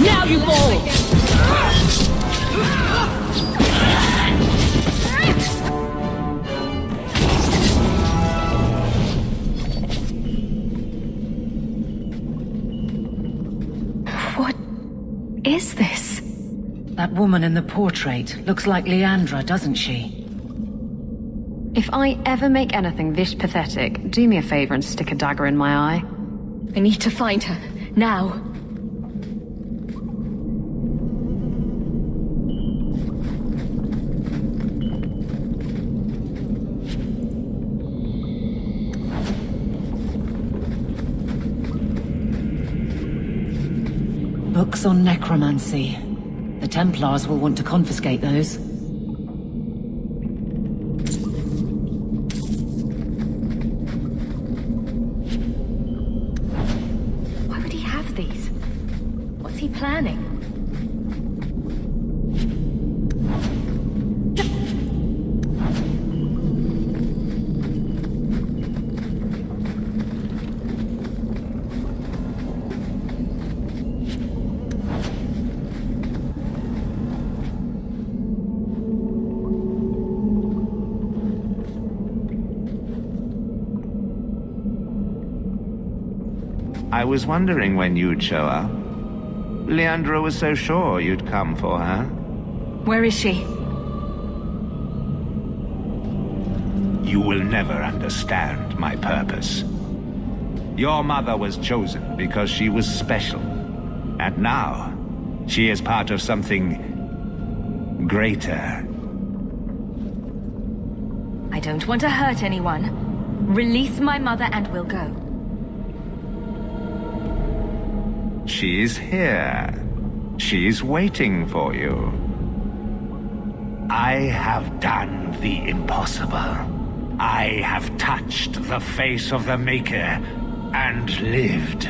Now you fall! What is this? That woman in the portrait looks like Leandra, doesn't she? If I ever make anything this pathetic, do me a favor and stick a dagger in my eye. I need to find her. Now. Books on necromancy. The Templars will want to confiscate those. Why would he have these? What's he planning? I was wondering when you'd show up. Leandra was so sure you'd come for her. Where is she? You will never understand my purpose. Your mother was chosen because she was special. And now, she is part of something greater. I don't want to hurt anyone. Release my mother and we'll go. She's here. She's waiting for you. I have done the impossible. I have touched the face of the Maker and lived.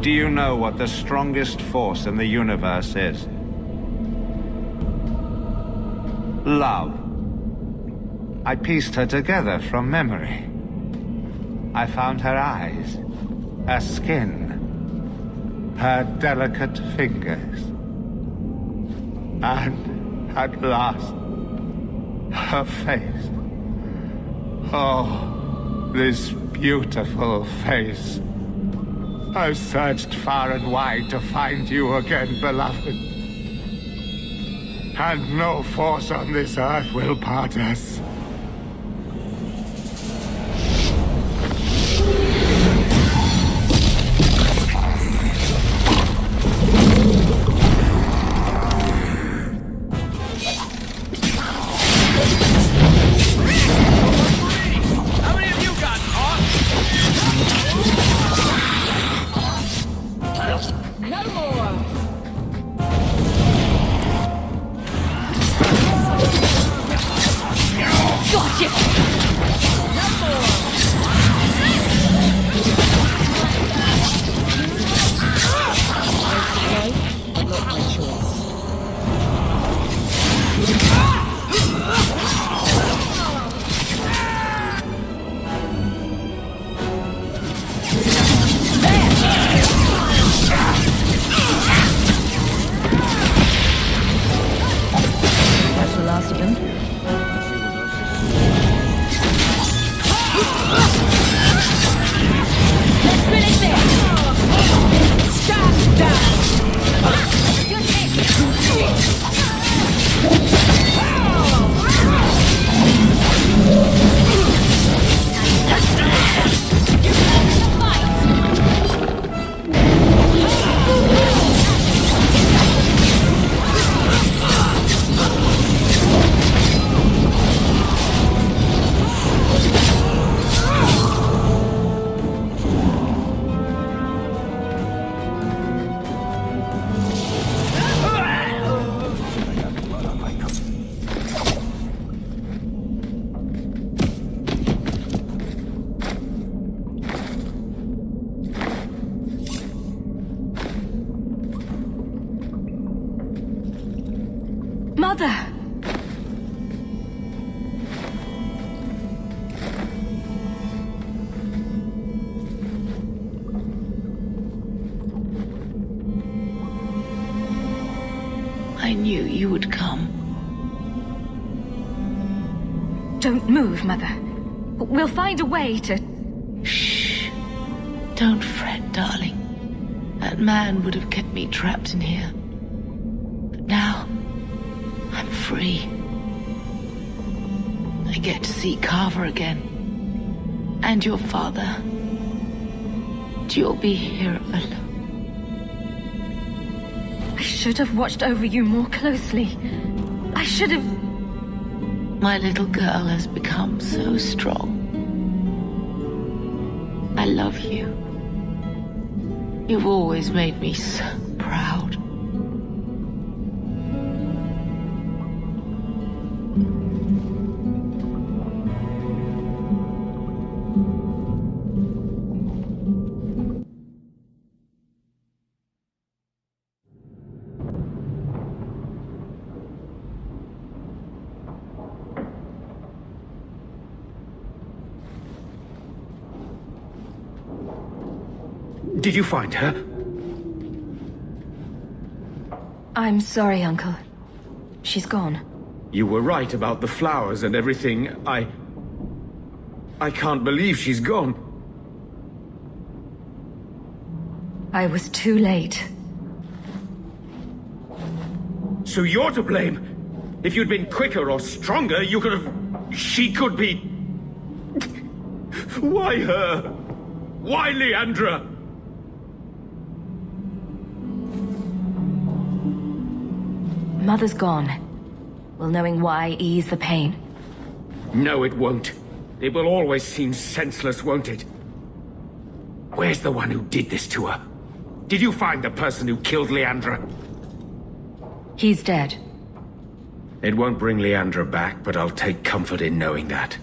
Do you know what the strongest force in the universe is? Love. I pieced her together from memory. I found her eyes, her skin, her delicate fingers. And at last, her face. Oh, this beautiful face. I've searched far and wide to find you again, beloved. And no force on this earth will part us. Mother! I knew you would come. Don't move, Mother. We'll find a way to... Shh. Don't fret, darling. That man would have kept me trapped in here. But now, I'm free. I get to see Carver again. And your father. And you'll be here alone. I should have watched over you more closely. I should have... My little girl has become so strong. I love you. You've always made me so proud. Did you find her? I'm sorry, Uncle. She's gone. You were right about the flowers and everything. I can't believe she's gone. I was too late. So you're to blame. If you'd been quicker or stronger, you could have... She could be... Why her? Why Leandra? Mother's gone. Will knowing why ease the pain? No, it won't. It will always seem senseless, won't it? Where's the one who did this to her? Did you find the person who killed Leandra? He's dead. It won't bring Leandra back, but I'll take comfort in knowing that.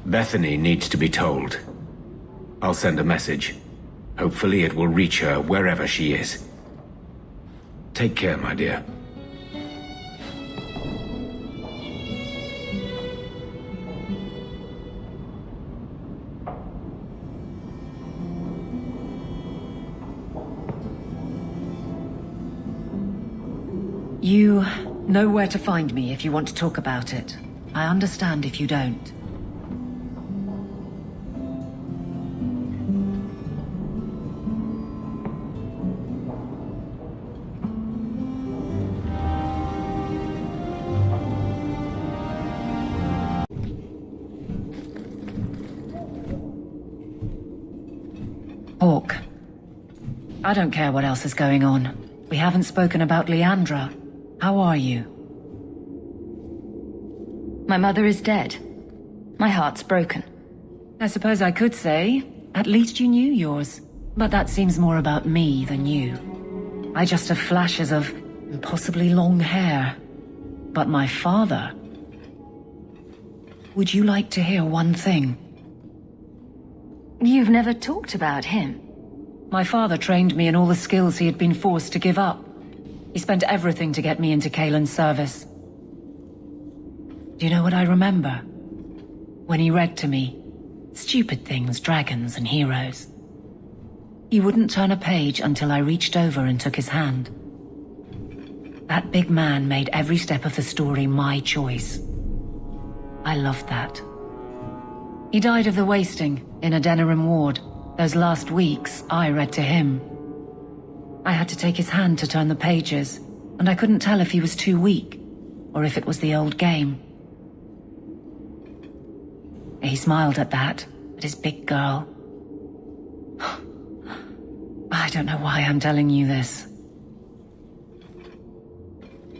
Bethany needs to be told. I'll send a message. Hopefully it will reach her wherever she is. Take care, my dear. You know where to find me if you want to talk about it. I understand if you don't. Hawke. I don't care what else is going on. We haven't spoken about Leandra. How are you? My mother is dead. My heart's broken. I suppose I could say, at least you knew yours. But that seems more about me than you. I just have flashes of impossibly long hair. But my father... Would you like to hear one thing? You've never talked about him. My father trained me in all the skills he had been forced to give up. He spent everything to get me into Caylan's service. Do you know what I remember? When he read to me, stupid things, dragons and heroes. He wouldn't turn a page until I reached over and took his hand. That big man made every step of the story my choice. I loved that. He died of the wasting in Adeniram ward. Those last weeks, I read to him. I had to take his hand to turn the pages, and I couldn't tell if he was too weak, or if it was the old game. He smiled at that, at his big girl. I don't know why I'm telling you this.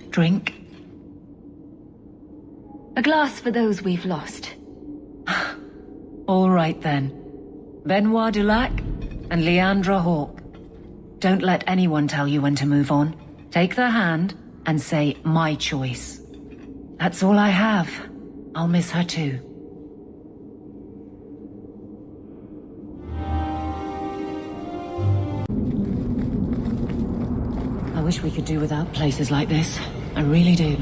Drink? A glass for those we've lost. All right then. Benoit Dulac and Leandra Hawke. Don't let anyone tell you when to move on. Take their hand and say, my choice. That's all I have. I'll miss her too. I wish we could do without places like this. I really do.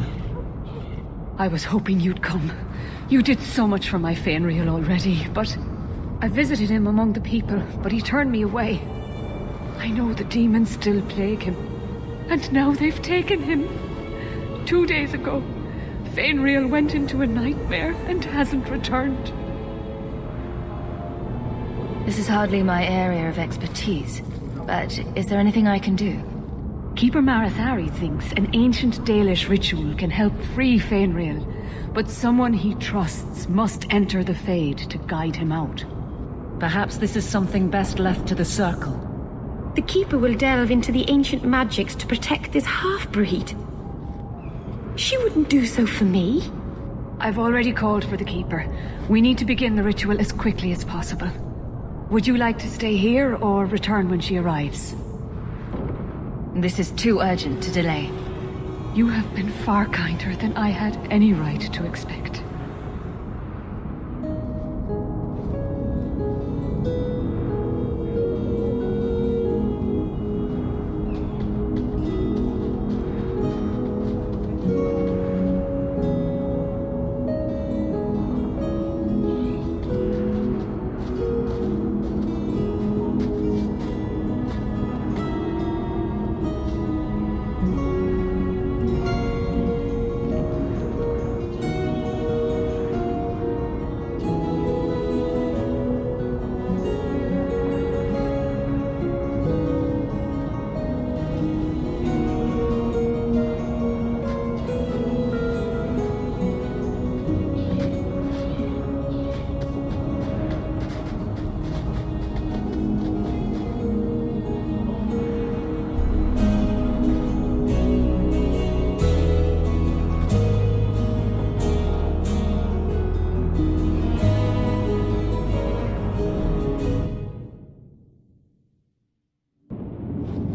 I was hoping you'd come. You did so much for my Fainriel already, but... I visited him among the people, but he turned me away. I know the demons still plague him. And now they've taken him. 2 days ago, Fainriel went into a nightmare and hasn't returned. This is hardly my area of expertise, but is there anything I can do? Keeper Marathari thinks an ancient Dalish ritual can help free Fainriel, but someone he trusts must enter the Fade to guide him out. Perhaps this is something best left to the Circle. The Keeper will delve into the ancient magics to protect this half-breed. She wouldn't do so for me. I've already called for the Keeper. We need to begin the ritual as quickly as possible. Would you like to stay here or return when she arrives? This is too urgent to delay. You have been far kinder than I had any right to expect.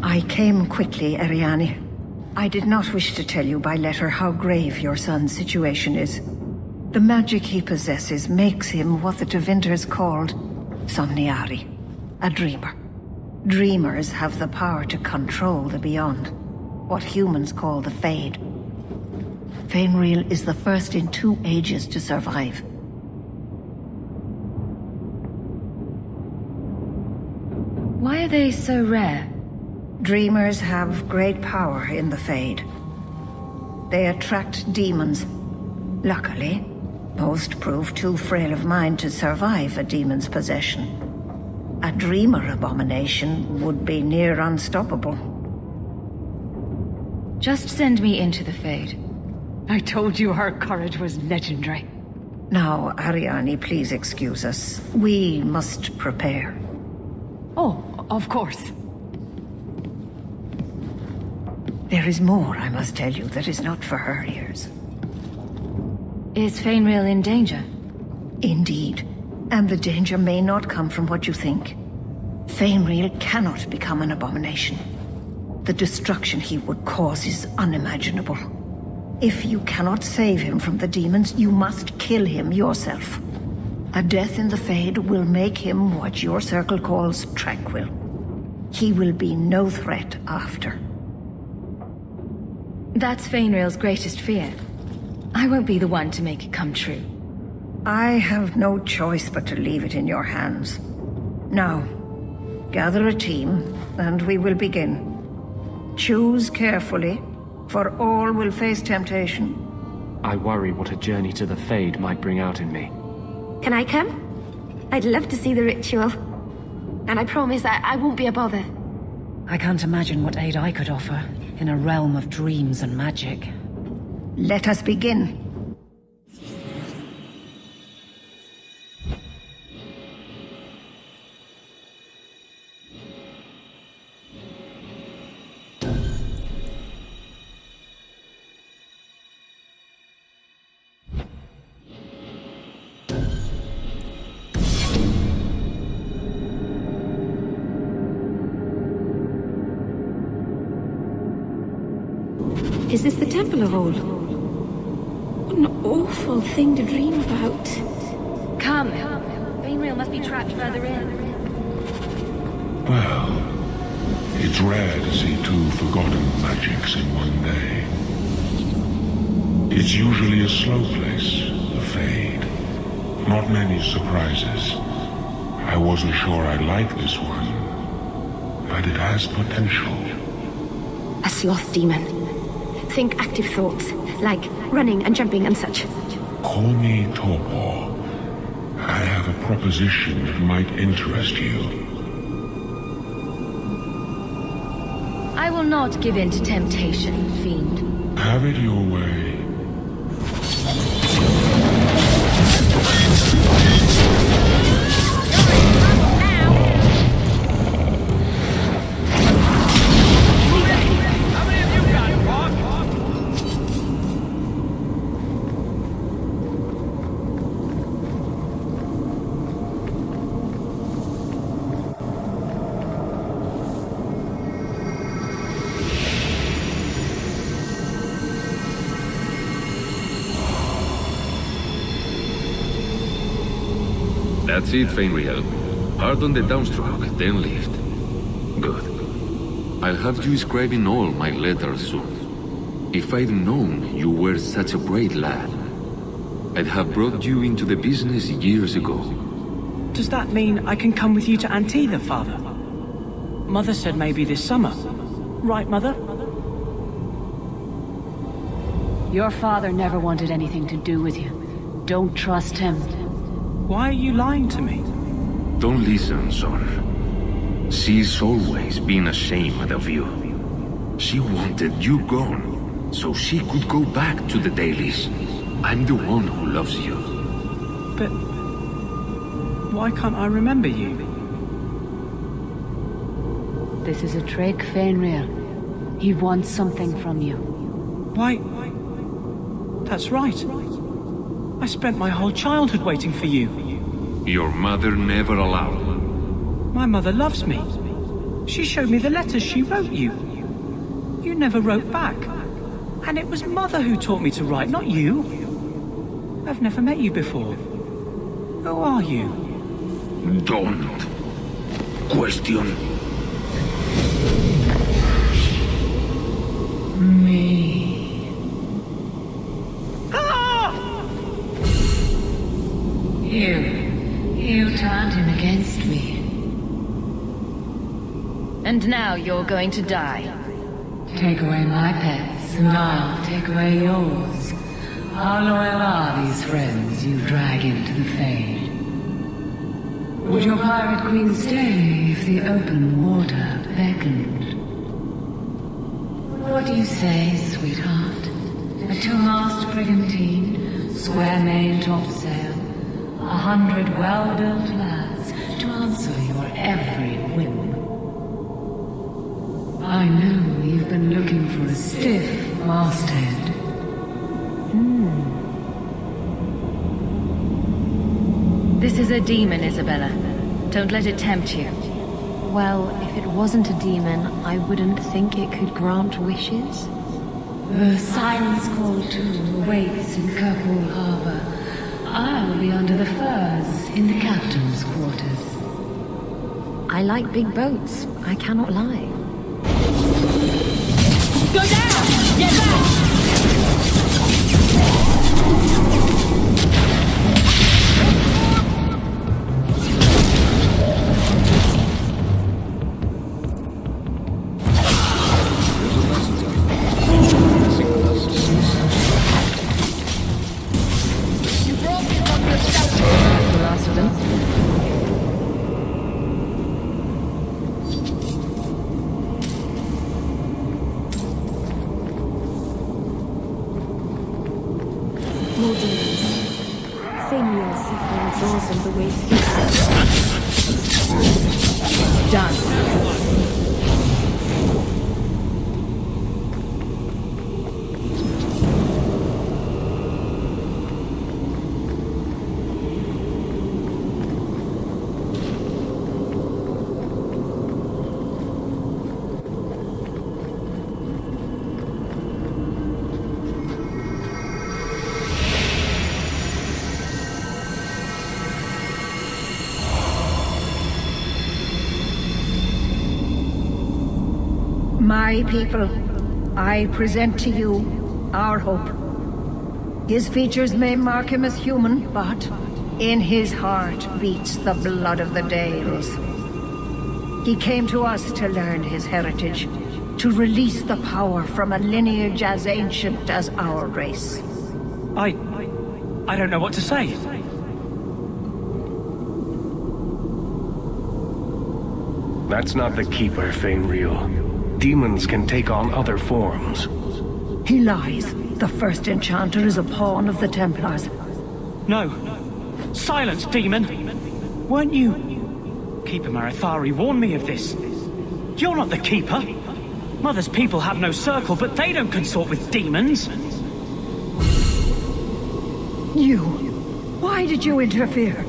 I came quickly, Ariane. I did not wish to tell you by letter how grave your son's situation is. The magic he possesses makes him what the Tevinters called Somniari, a dreamer. Dreamers have the power to control the beyond, what humans call the Fade. Fainriel is the first in 2 ages to survive. Why are they so rare? Dreamers have great power in the Fade. They attract demons. Luckily, most prove too frail of mind to survive a demon's possession. A dreamer abomination would be near unstoppable. Just send me into the Fade. I told you her courage was legendary. Now, Ariane, please excuse us. We must prepare. Oh, of course. There is more, I must tell you, that is not for her ears. Is Fainriel in danger? Indeed. And the danger may not come from what you think. Fainriel cannot become an abomination. The destruction he would cause is unimaginable. If you cannot save him from the demons, you must kill him yourself. A death in the Fade will make him what your circle calls tranquil. He will be no threat after. That's Fainriel's greatest fear. I won't be the one to make it come true. I have no choice but to leave it in your hands. Now, gather a team, and we will begin. Choose carefully, for all will face temptation. I worry what a journey to the Fade might bring out in me. Can I come? I'd love to see the ritual. And I promise I won't be a bother. I can't imagine what aid I could offer in a realm of dreams and magic. Let us begin. Is this the Temple of Old? What an awful thing to dream about. Come. Fainriel must be trapped further in. Well, it's rare to see 2 forgotten magics in one day. It's usually a slow place, the Fade. Not many surprises. I wasn't sure I'd like this one, but it has potential. A sloth demon. Think active thoughts, like running and jumping and such. Call me Torpor. I have a proposition that might interest you. I will not give in to temptation, fiend. Have it your way. That's it, Fenrir. Hard on the downstroke, then lift. Good. I'll have you scribing all my letters soon. If I'd known you were such a brave lad, I'd have brought you into the business years ago. Does that mean I can come with you to Antitha, Father? Mother said maybe this summer. Right, Mother? Your father never wanted anything to do with you. Don't trust him. Why are you lying to me? Don't listen, son. She's always been ashamed of you. She wanted you gone, so she could go back to the dailies. I'm the one who loves you. But why can't I remember you? This is a trick, Fenrir. He wants something from you. Why? That's right. I spent my whole childhood waiting for you. Your mother never allowed. My mother loves me. She showed me the letters she wrote you. You never wrote back. And it was Mother who taught me to write, not you. I've never met you before. Who are you? Don't question me. You turned him against me. And now you're going to die. Take away my pets, and I'll take away yours. How loyal are these friends you drag into the Fade? Would your pirate queen stay if the open water beckoned? What do you say, sweetheart? A two-mast brigantine, square main topsail, 100 well-built lads to answer your every whim. I know you've been looking for a stiff masthead. This is a demon, Isabella. Don't let it tempt you. Well, if it wasn't a demon, I wouldn't think it could grant wishes. The Siren's Call 2 awaits in Kirkwall Harbor. I'll be under the firs in the captain's quarters. I like big boats, I cannot lie. Go down! Get back! My people, I present to you our hope. His features may mark him as human, but in his heart beats the blood of the Dales. He came to us to learn his heritage, to release the power from a lineage as ancient as our race. I don't know what to say. That's not the Keeper, Fainreal. Demons can take on other forms. He lies. The first enchanter is a pawn of the Templars. No. Silence, demon! Weren't you... Keeper Marethari warned me of this. You're not the Keeper. Mother's people have no circle, but they don't consort with demons. You. Why did you interfere?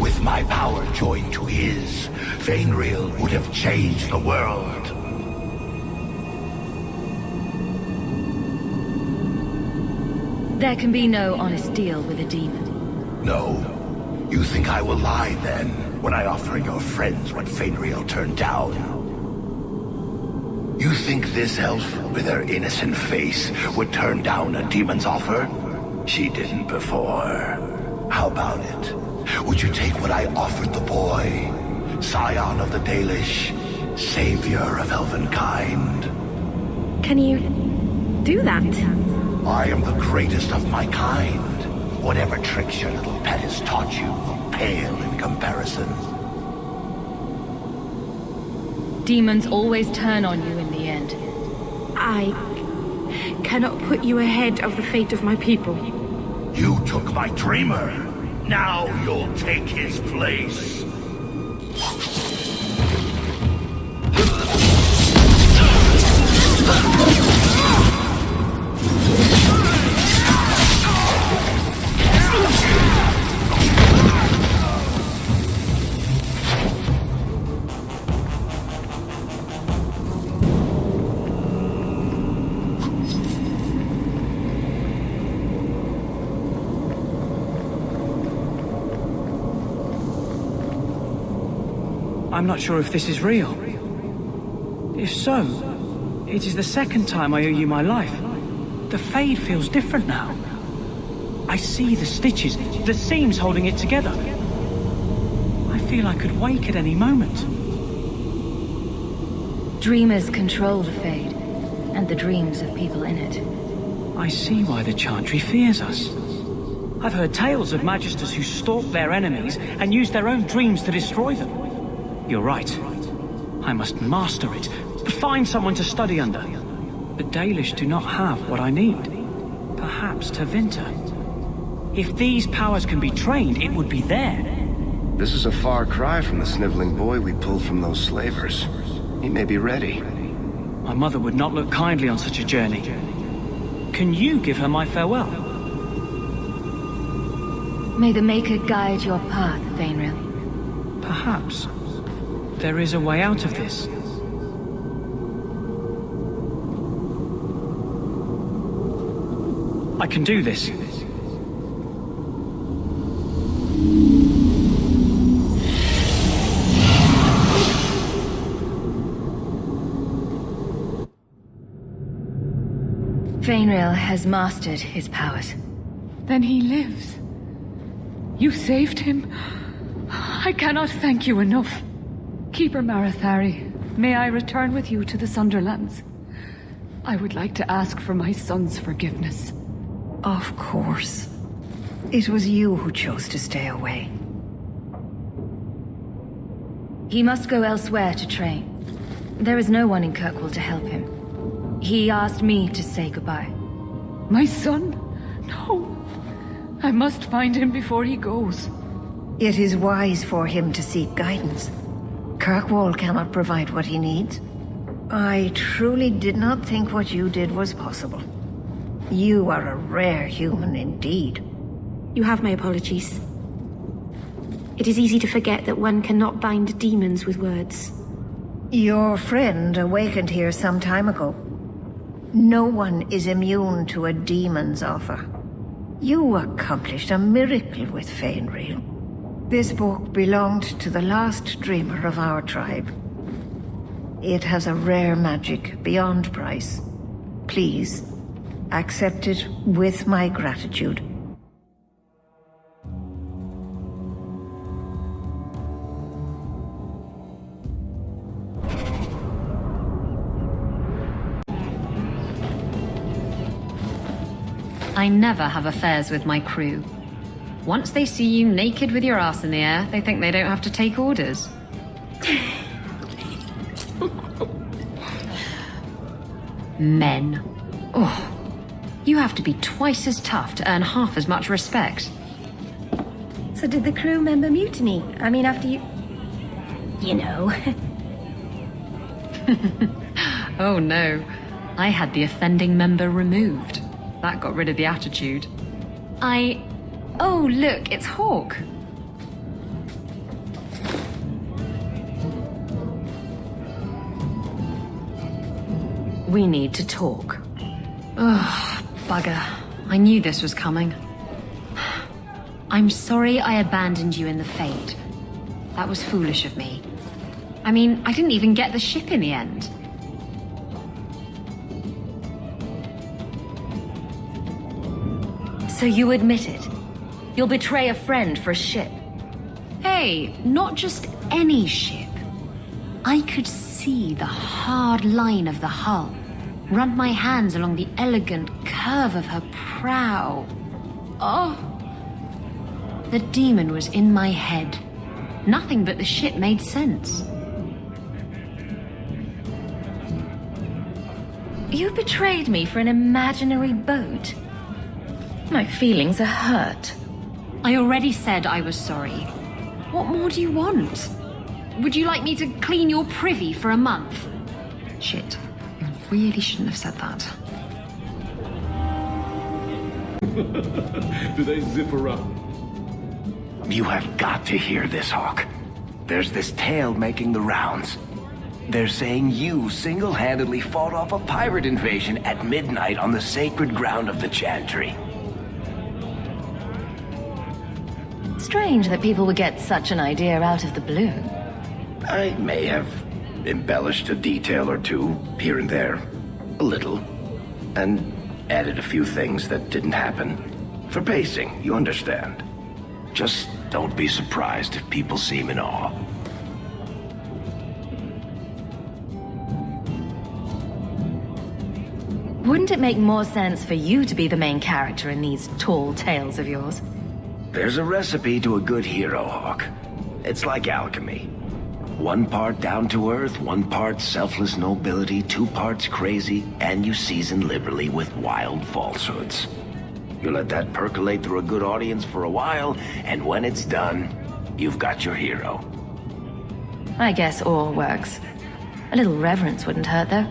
With my power joined to his, Fainreal would have changed the world. There can be no honest deal with a demon. No. You think I will lie then, when I offer your friends what Fainreal turned down? You think this elf, with her innocent face, would turn down a demon's offer? She didn't before. How about it? Would you take what I offered the boy? Scion of the Dalish, savior of elvenkind. Can you do that? I am the greatest of my kind. Whatever tricks your little pet has taught you will pale in comparison. Demons always turn on you in the end. I cannot put you ahead of the fate of my people. You took my dreamer. Now you'll take his place. I'm not sure if this is real. If so, it is the second time I owe you my life. The Fade feels different now. I see the stitches, the seams holding it together. I feel I could wake at any moment. Dreamers control the Fade, and the dreams of people in it. I see why the Chantry fears us. I've heard tales of Magisters who stalk their enemies and use their own dreams to destroy them. You're right. I must master it. Find someone to study under. The Dalish do not have what I need. Perhaps Tevinter. If these powers can be trained, it would be there. This is a far cry from the sniveling boy we pulled from those slavers. He may be ready. My mother would not look kindly on such a journey. Can you give her my farewell? May the Maker guide your path, Fainreal. Perhaps. There is a way out of this. I can do this. Fainreal has mastered his powers. Then he lives. You saved him. I cannot thank you enough. Keeper Marethari, may I return with you to the Sunderlands? I would like to ask for my son's forgiveness. Of course. It was you who chose to stay away. He must go elsewhere to train. There is no one in Kirkwall to help him. He asked me to say goodbye. My son? No. I must find him before he goes. It is wise for him to seek guidance. Kirkwall cannot provide what he needs. I truly did not think what you did was possible. You are a rare human indeed. You have my apologies. It is easy to forget that one cannot bind demons with words. Your friend awakened here some time ago. No one is immune to a demon's offer. You accomplished a miracle with Fainreal. This book belonged to the last dreamer of our tribe. It has a rare magic beyond price. Please, accept it with my gratitude. I never have affairs with my crew. Once they see you naked with your ass in the air, they think they don't have to take orders. Men. Oh, you have to be twice as tough to earn half as much respect. So did the crew member mutiny? I mean, after you... You know. Oh no. I had the offending member removed. That got rid of the attitude. Oh, look, it's Hawk. We need to talk. Ugh, bugger. I knew this was coming. I'm sorry I abandoned you in the Fade. That was foolish of me. I mean, I didn't even get the ship in the end. So you admit it? You'll betray a friend for a ship? Hey, not just any ship. I could see the hard line of the hull, run my hands along the elegant curve of her prow. Oh! The demon was in my head. Nothing but the ship made sense. You betrayed me for an imaginary boat? My feelings are hurt. I already said I was sorry. What more do you want? Would you like me to clean your privy for a month? Shit. I really shouldn't have said that. Do they zip her up? You have got to hear this, Hawk. There's this tale making the rounds. They're saying you single-handedly fought off a pirate invasion at midnight on the sacred ground of the Chantry. Strange that people would get such an idea out of the blue. I may have embellished a detail or two, here and there. A little. And added a few things that didn't happen. For pacing, you understand. Just don't be surprised if people seem in awe. Wouldn't it make more sense for you to be the main character in these tall tales of yours? There's a recipe to a good hero, Hawk. It's like alchemy. One part down to earth, one part selfless nobility, 2 parts crazy, and you season liberally with wild falsehoods. You let that percolate through a good audience for a while, and when it's done, you've got your hero. I guess all works. A little reverence wouldn't hurt, though.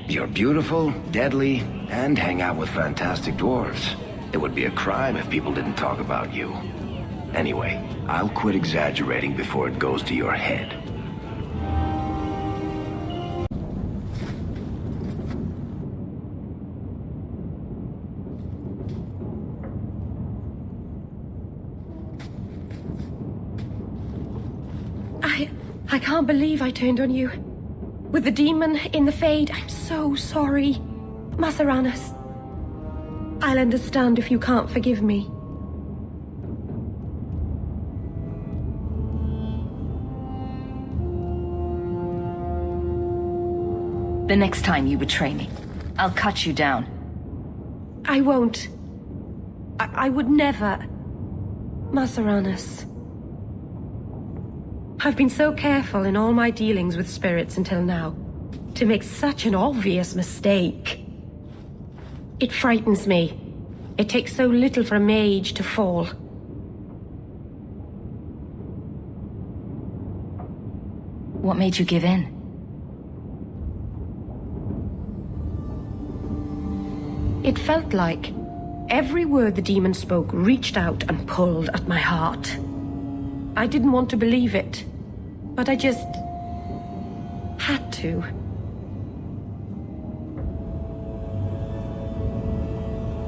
You're beautiful, deadly, and hang out with fantastic dwarves. It would be a crime if people didn't talk about you. Anyway, I'll quit exaggerating before it goes to your head. I can't believe I turned on you. With the demon in the Fade, I'm so sorry. Masaranas. I'll understand if you can't forgive me. The next time you betray me, I'll cut you down. I won't. I would never. Masaranas. I've been so careful in all my dealings with spirits until now. To make such an obvious mistake. It frightens me. It takes so little for a mage to fall. What made you give in? It felt like every word the demon spoke reached out and pulled at my heart. I didn't want to believe it, but I just had to.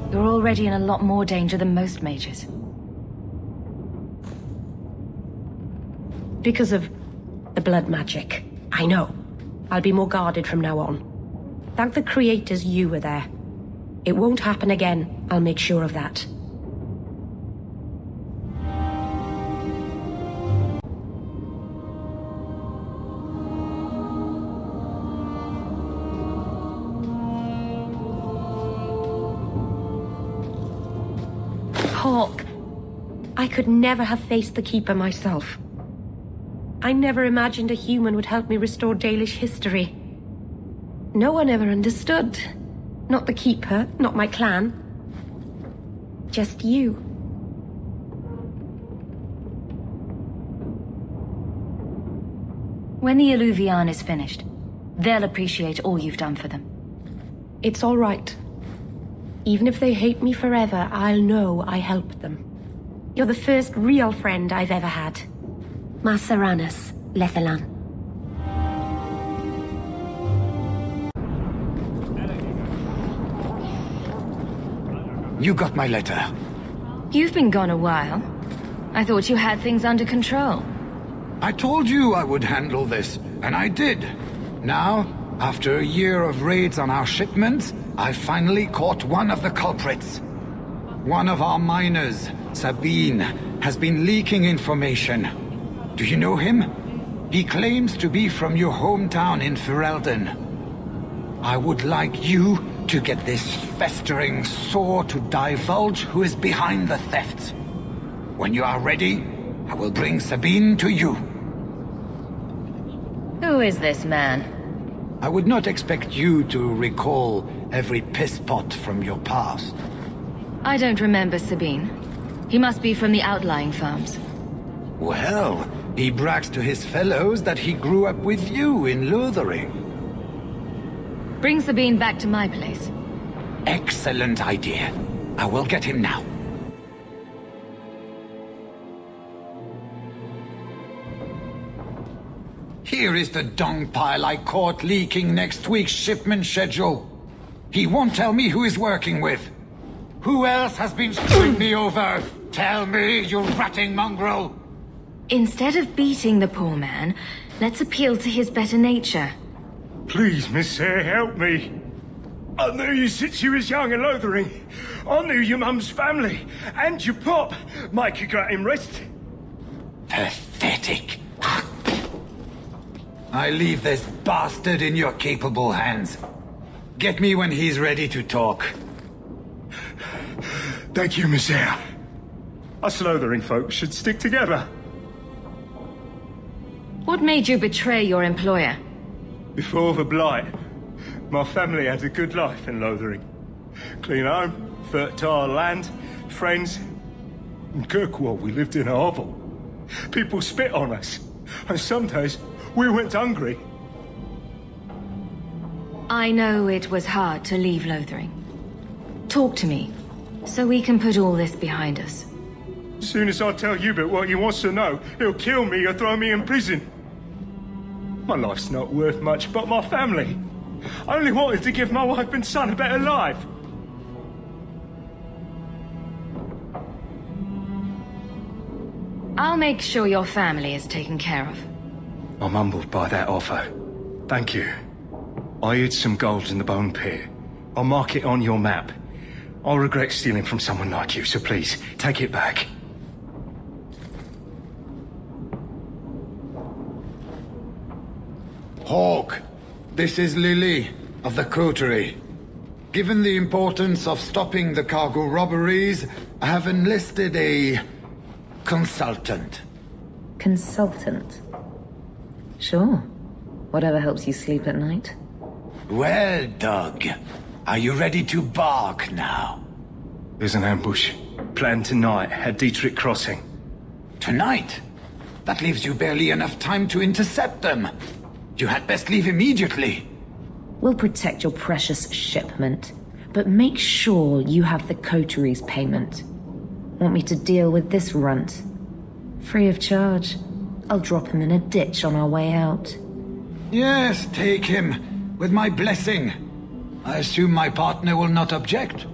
You're already in a lot more danger than most mages. Because of the blood magic. I know. I'll be more guarded from now on. Thank the creators you were there. It won't happen again, I'll make sure of that. Hawk, I could never have faced the Keeper myself. I never imagined a human would help me restore Dalish history. No one ever understood. Not the Keeper, not my clan. Just you. When the Eluvian is finished, they'll appreciate all you've done for them. It's all right. Even if they hate me forever, I'll know I helped them. You're the first real friend I've ever had. Masaranas, Lethalan. You got my letter. You've been gone a while. I thought you had things under control. I told you I would handle this, and I did. Now, after a year of raids on our shipments, I finally caught one of the culprits. One of our miners, Sabine, has been leaking information. Do you know him? He claims to be from your hometown in Ferelden. I would like you to get this festering sore to divulge who is behind the thefts. When you are ready, I will bring Sabine to you. Who is this man? I would not expect you to recall every pisspot from your past. I don't remember Sabine. He must be from the outlying farms. Well, he brags to his fellows that he grew up with you in Lothering. Bring Sabine back to my place. Excellent idea. I will get him now. Here is the dung pile I caught leaking next week's shipment schedule. He won't tell me who he's working with. Who else has been screwing me over? Tell me, you ratting mongrel! Instead of beating the poor man, let's appeal to his better nature. Please, Miss Sayre, help me. I knew you since you was young and Lothering. I knew your mum's family, and your pop. Mike, you got him rest. Pathetic. I leave this bastard in your capable hands. Get me when he's ready to talk. Thank you, Miss Sayre. Us Lothering folks should stick together. What made you betray your employer? Before the Blight, my family had a good life in Lothering. Clean home, fertile land, friends. In Kirkwall, we lived in a hovel. People spit on us, and some days we went hungry. I know it was hard to leave Lothering. Talk to me, so we can put all this behind us. As soon as I tell Hubert what he wants to know, he'll kill me or throw me in prison. My life's not worth much, but my family. I only wanted to give my wife and son a better life. I'll make sure your family is taken care of. I'm humbled by that offer. Thank you. I hid some gold in the Bone Pit. I'll mark it on your map. I'll regret stealing from someone like you, so please, take it back. Hawk, this is Lily, of the Coterie. Given the importance of stopping the cargo robberies, I have enlisted a consultant. Consultant? Sure. Whatever helps you sleep at night. Well, Doug, are you ready to bark now? There's an ambush planned tonight at Dietrich Crossing. Tonight? That leaves you barely enough time to intercept them. You had best leave immediately. We'll protect your precious shipment, but make sure you have the coterie's payment. Want me to deal with this runt? Free of charge. I'll drop him in a ditch on our way out. Yes, take him, with my blessing. I assume my partner will not object.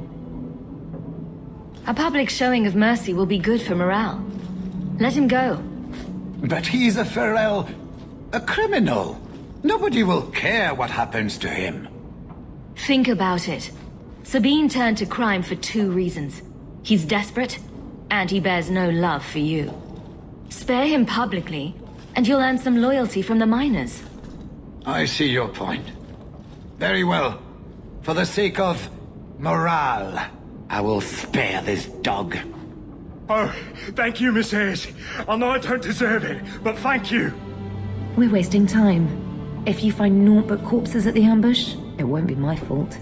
A public showing of mercy will be good for morale. Let him go. But he's a Ferel, a criminal. Nobody will care what happens to him. Think about it. Sabine turned to crime for 2 reasons. He's desperate, and he bears no love for you. Spare him publicly, and you'll earn some loyalty from the miners. I see your point. Very well. For the sake of morale, I will spare this dog. Oh, thank you, Miss Ayres. I know I don't deserve it, but thank you. We're wasting time. If you find naught but corpses at the ambush, it won't be my fault.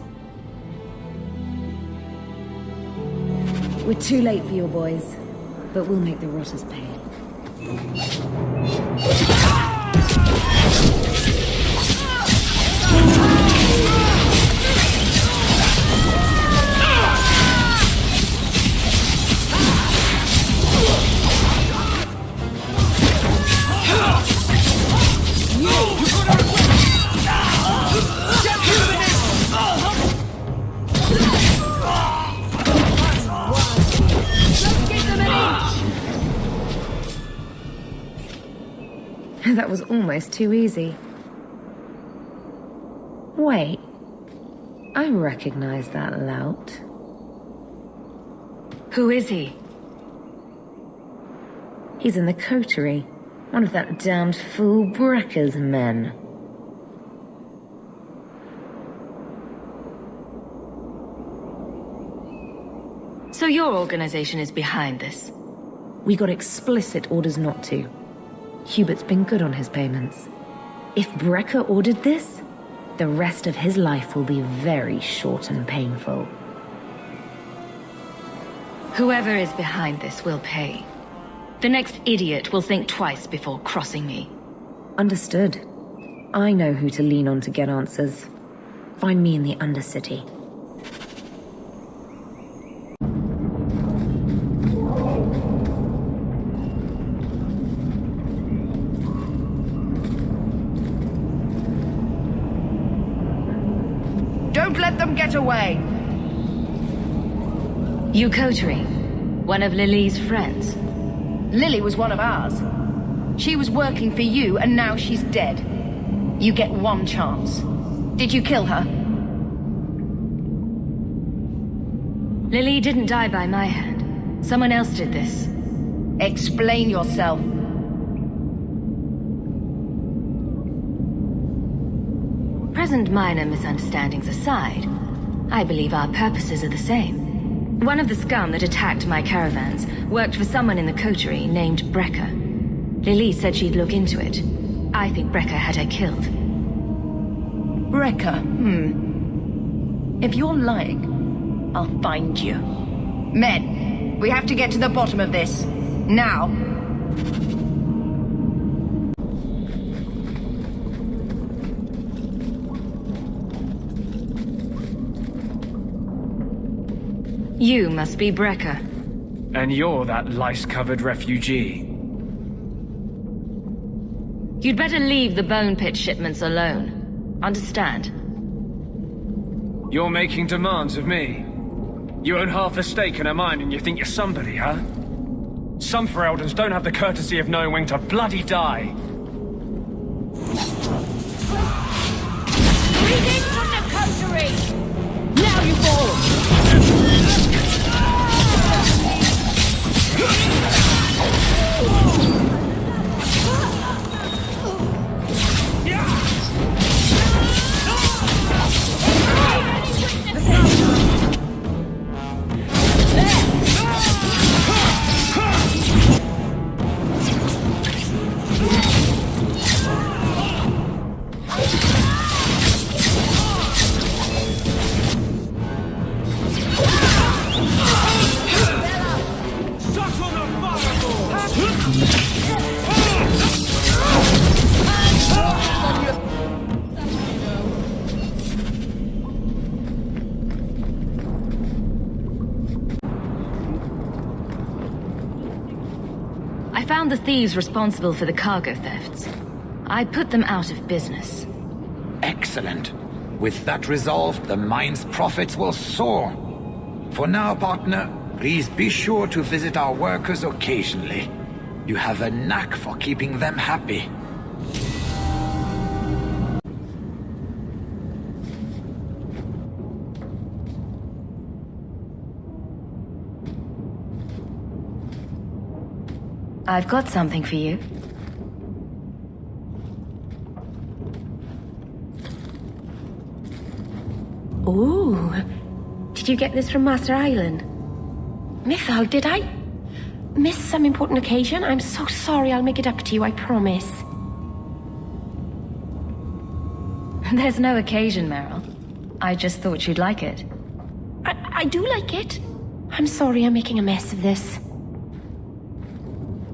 We're too late for your boys, but we'll make the rotters pay. That was almost too easy. Wait. I recognize that lout. Who is he? He's in the coterie. One of that damned fool Brekka's men. So your organization is behind this? We got explicit orders not to. Hubert's been good on his payments. If Brekka ordered this, the rest of his life will be very short and painful. Whoever is behind this will pay. The next idiot will think twice before crossing me. Understood. I know who to lean on to get answers. Find me in the Undercity. Don't let them get away! You coterie, one of Lily's friends. Lily was one of ours. She was working for you, and now she's dead. You get one chance. Did you kill her? Lily didn't die by my hand. Someone else did this. Explain yourself. Present minor misunderstandings aside, I believe our purposes are the same. One of the scum that attacked my caravans worked for someone in the coterie named Brekka. Lily said she'd look into it. I think Brekka had her killed. Brekka, If you're lying, I'll find you. Men, we have to get to the bottom of this. Now. You must be Brekka. And you're that lice-covered refugee. You'd better leave the bone pit shipments alone. Understand? You're making demands of me. You own half a stake in a mine and you think you're somebody, huh? Some Fereldans don't have the courtesy of knowing when to bloody die. Greetings from the coterie! Now you fall! I found the thieves responsible for the cargo thefts. I put them out of business. Excellent. With that resolved, the mine's profits will soar. For now, partner, please be sure to visit our workers occasionally. You have a knack for keeping them happy. I've got something for you. Ooh. Did you get this from Master Island? Mythal, did I? missed some important occasion. I'm so sorry. I'll make it up to you, I promise. There's no occasion, Meryl. I just thought you'd like it. I do like it. I'm sorry I'm making a mess of this.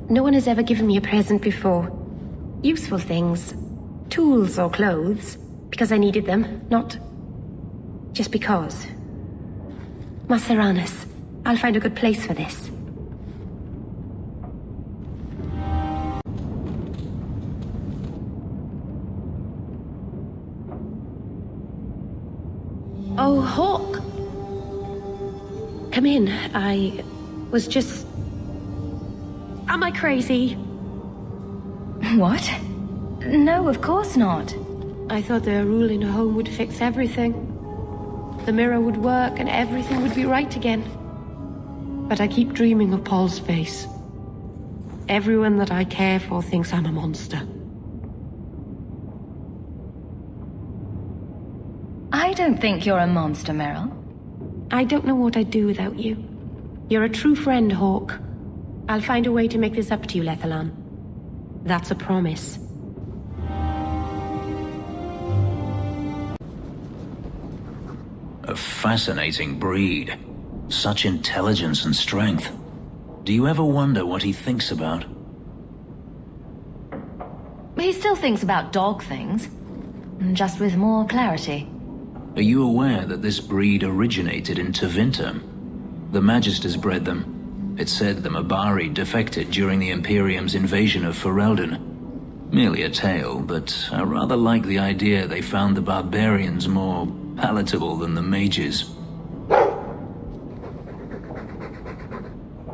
No one has ever given me a present before. Useful things. Tools or clothes. Because I needed them, not just because. Maseranas, I'll find a good place for this. Oh, Hawk! Come in. I was just... Am I crazy? What? No, of course not. I thought their rule in a home would fix everything. The mirror would work and everything would be right again. But I keep dreaming of Paul's face. Everyone that I care for thinks I'm a monster. I don't think you're a monster, Meryl. I don't know what I'd do without you. You're a true friend, Hawk. I'll find a way to make this up to you, Lethalan. That's a promise. A fascinating breed. Such intelligence and strength. Do you ever wonder what he thinks about? He still thinks about dog things. Just with more clarity. Are you aware that this breed originated in Tevinter? The Magisters bred them. It said the Mabari defected during the Imperium's invasion of Ferelden. Merely a tale, but I rather like the idea they found the barbarians more palatable than the mages.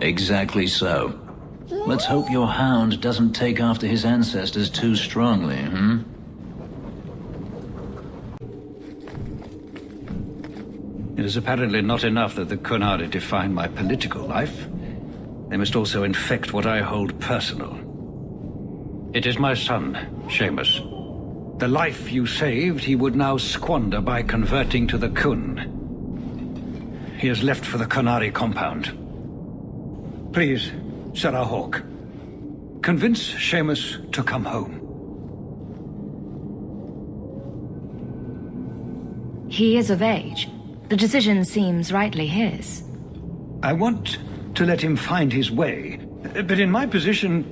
Exactly so. Let's hope your hound doesn't take after his ancestors too strongly, hmm? It is apparently not enough that the Qunari define my political life. They must also infect what I hold personal. It is my son, Seamus. The life you saved, he would now squander by converting to the Khun. He has left for the Qunari compound. Please, Serah Hawk, convince Seamus to come home. He is of age. The decision seems rightly his. I want to let him find his way, but in my position,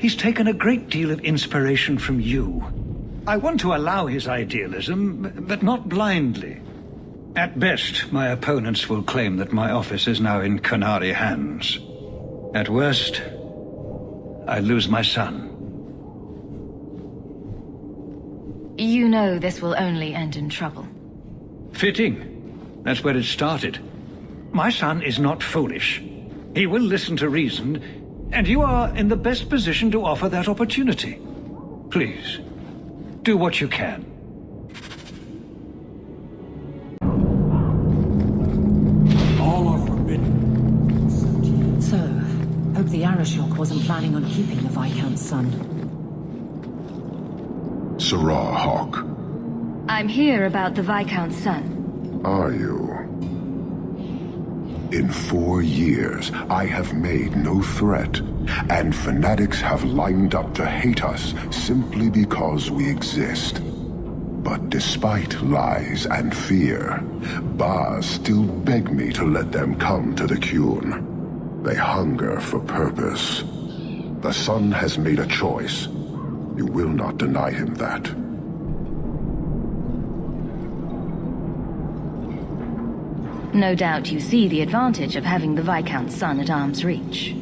he's taken a great deal of inspiration from you. I want to allow his idealism, but not blindly. At best, my opponents will claim that my office is now in Qunari hands. At worst, I lose my son. You know this will only end in trouble. Fitting. That's where it started. My son is not foolish. He will listen to reason, and you are in the best position to offer that opportunity. Please, do what you can. All are forbidden. So, hope the Arishok wasn't planning on keeping the Viscount's son. Serah Hawk. I'm here about the Viscount's son. Are you? In 4 years, I have made no threat, and fanatics have lined up to hate us simply because we exist. But despite lies and fear, Baz still beg me to let them come to the Qun. They hunger for purpose. The son has made a choice. You will not deny him that. No doubt you see the advantage of having the Viscount's son at arm's reach.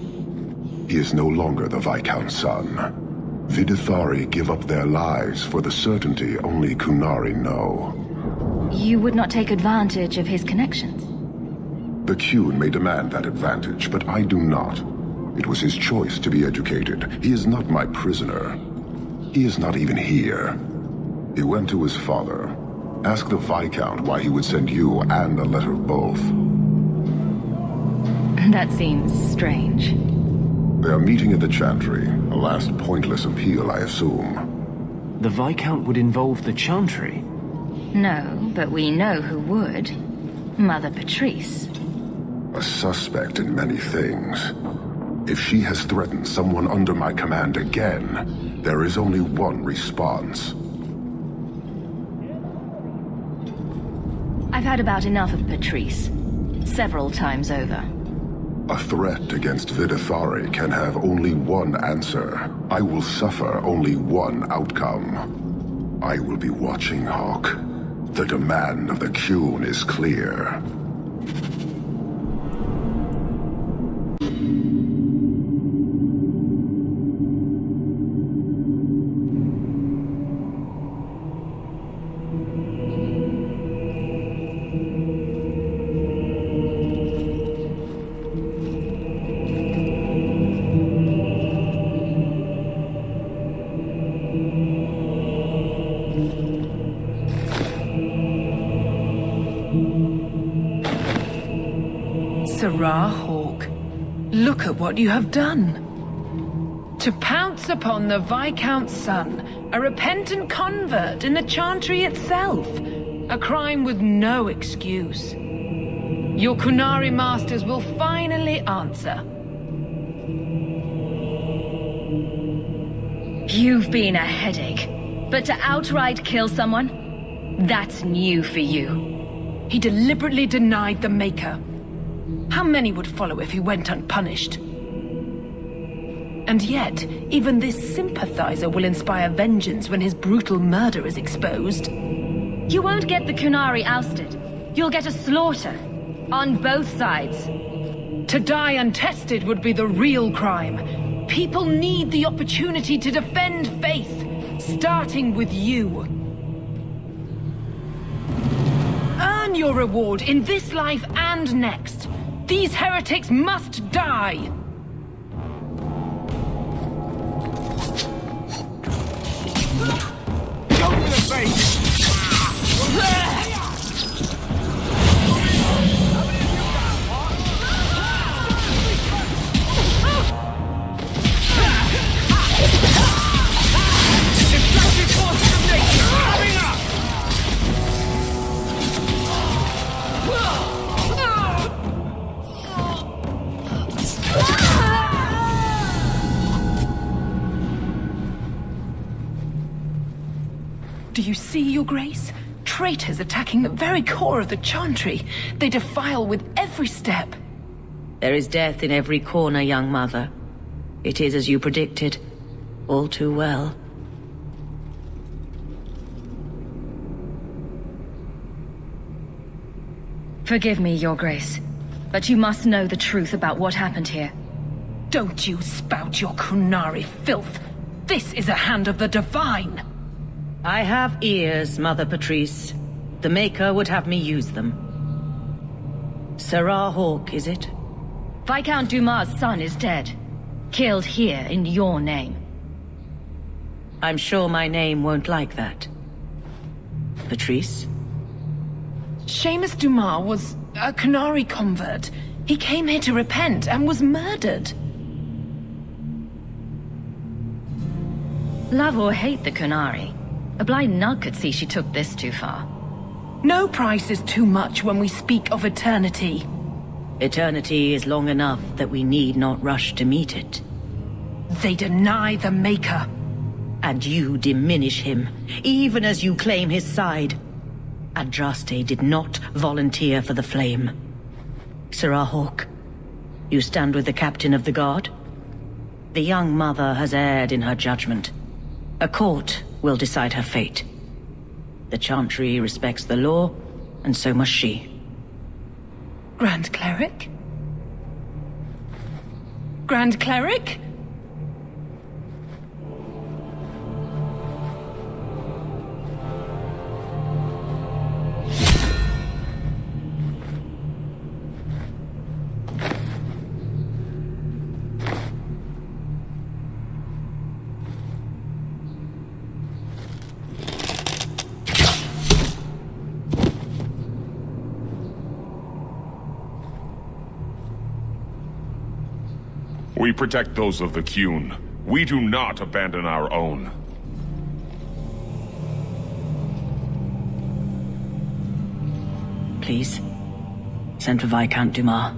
He is no longer the Viscount's son. Vidithari give up their lives for the certainty only Qunari know. You would not take advantage of his connections? The Qun may demand that advantage, but I do not. It was his choice to be educated. He is not my prisoner. He is not even here. He went to his father. Ask the Viscount why he would send you and a letter both. That seems strange. They are meeting at the Chantry. A last pointless appeal, I assume. The Viscount would involve the Chantry? No, but we know who would. Mother Patrice. A suspect in many things. If she has threatened someone under my command again, there is only one response. I've had about enough of Patrice. Several times over. A threat against Videthari can have only one answer. I will suffer only one outcome. I will be watching, Hawk. The demand of the Qun is clear. Serah Hawk, look at what you have done. To pounce upon the Viscount's son, a repentant convert in the Chantry itself, a crime with no excuse. Your Qunari masters will finally answer. You've been a headache, but to outright kill someone, that's new for you. He deliberately denied the Maker. How many would follow if he went unpunished? And yet, even this sympathizer will inspire vengeance when his brutal murder is exposed. You won't get the Qunari ousted. You'll get a slaughter. On both sides. To die untested would be the real crime. People need the opportunity to defend faith, starting with you. Earn your reward in this life and next. These heretics must die! Go for the face! Do you see, Your Grace? Traitors attacking the very core of the Chantry. They defile with every step. There is death in every corner, young mother. It is as you predicted. All too well. Forgive me, Your Grace, but you must know the truth about what happened here. Don't you spout your Qunari filth. This is a hand of the Divine. I have ears, Mother Patrice. The Maker would have me use them. Serah Hawk, is it? Viscount Dumas' son is dead. Killed here in your name. I'm sure my name won't like that. Patrice? Seamus Dumas was a Qunari convert. He came here to repent and was murdered. Love or hate the Qunari, a blind nug could see she took this too far. No price is too much when we speak of eternity. Eternity is long enough that we need not rush to meet it. They deny the Maker. And you diminish him, even as you claim his side. Andraste did not volunteer for the flame. Serah Hawk, you stand with the captain of the guard? The young mother has erred in her judgment. A court will decide her fate. The Chantry respects the law, and so must she. Grand Cleric? Grand Cleric? We protect those of the Qun. We do not abandon our own. Please, send for Viscount Dumas.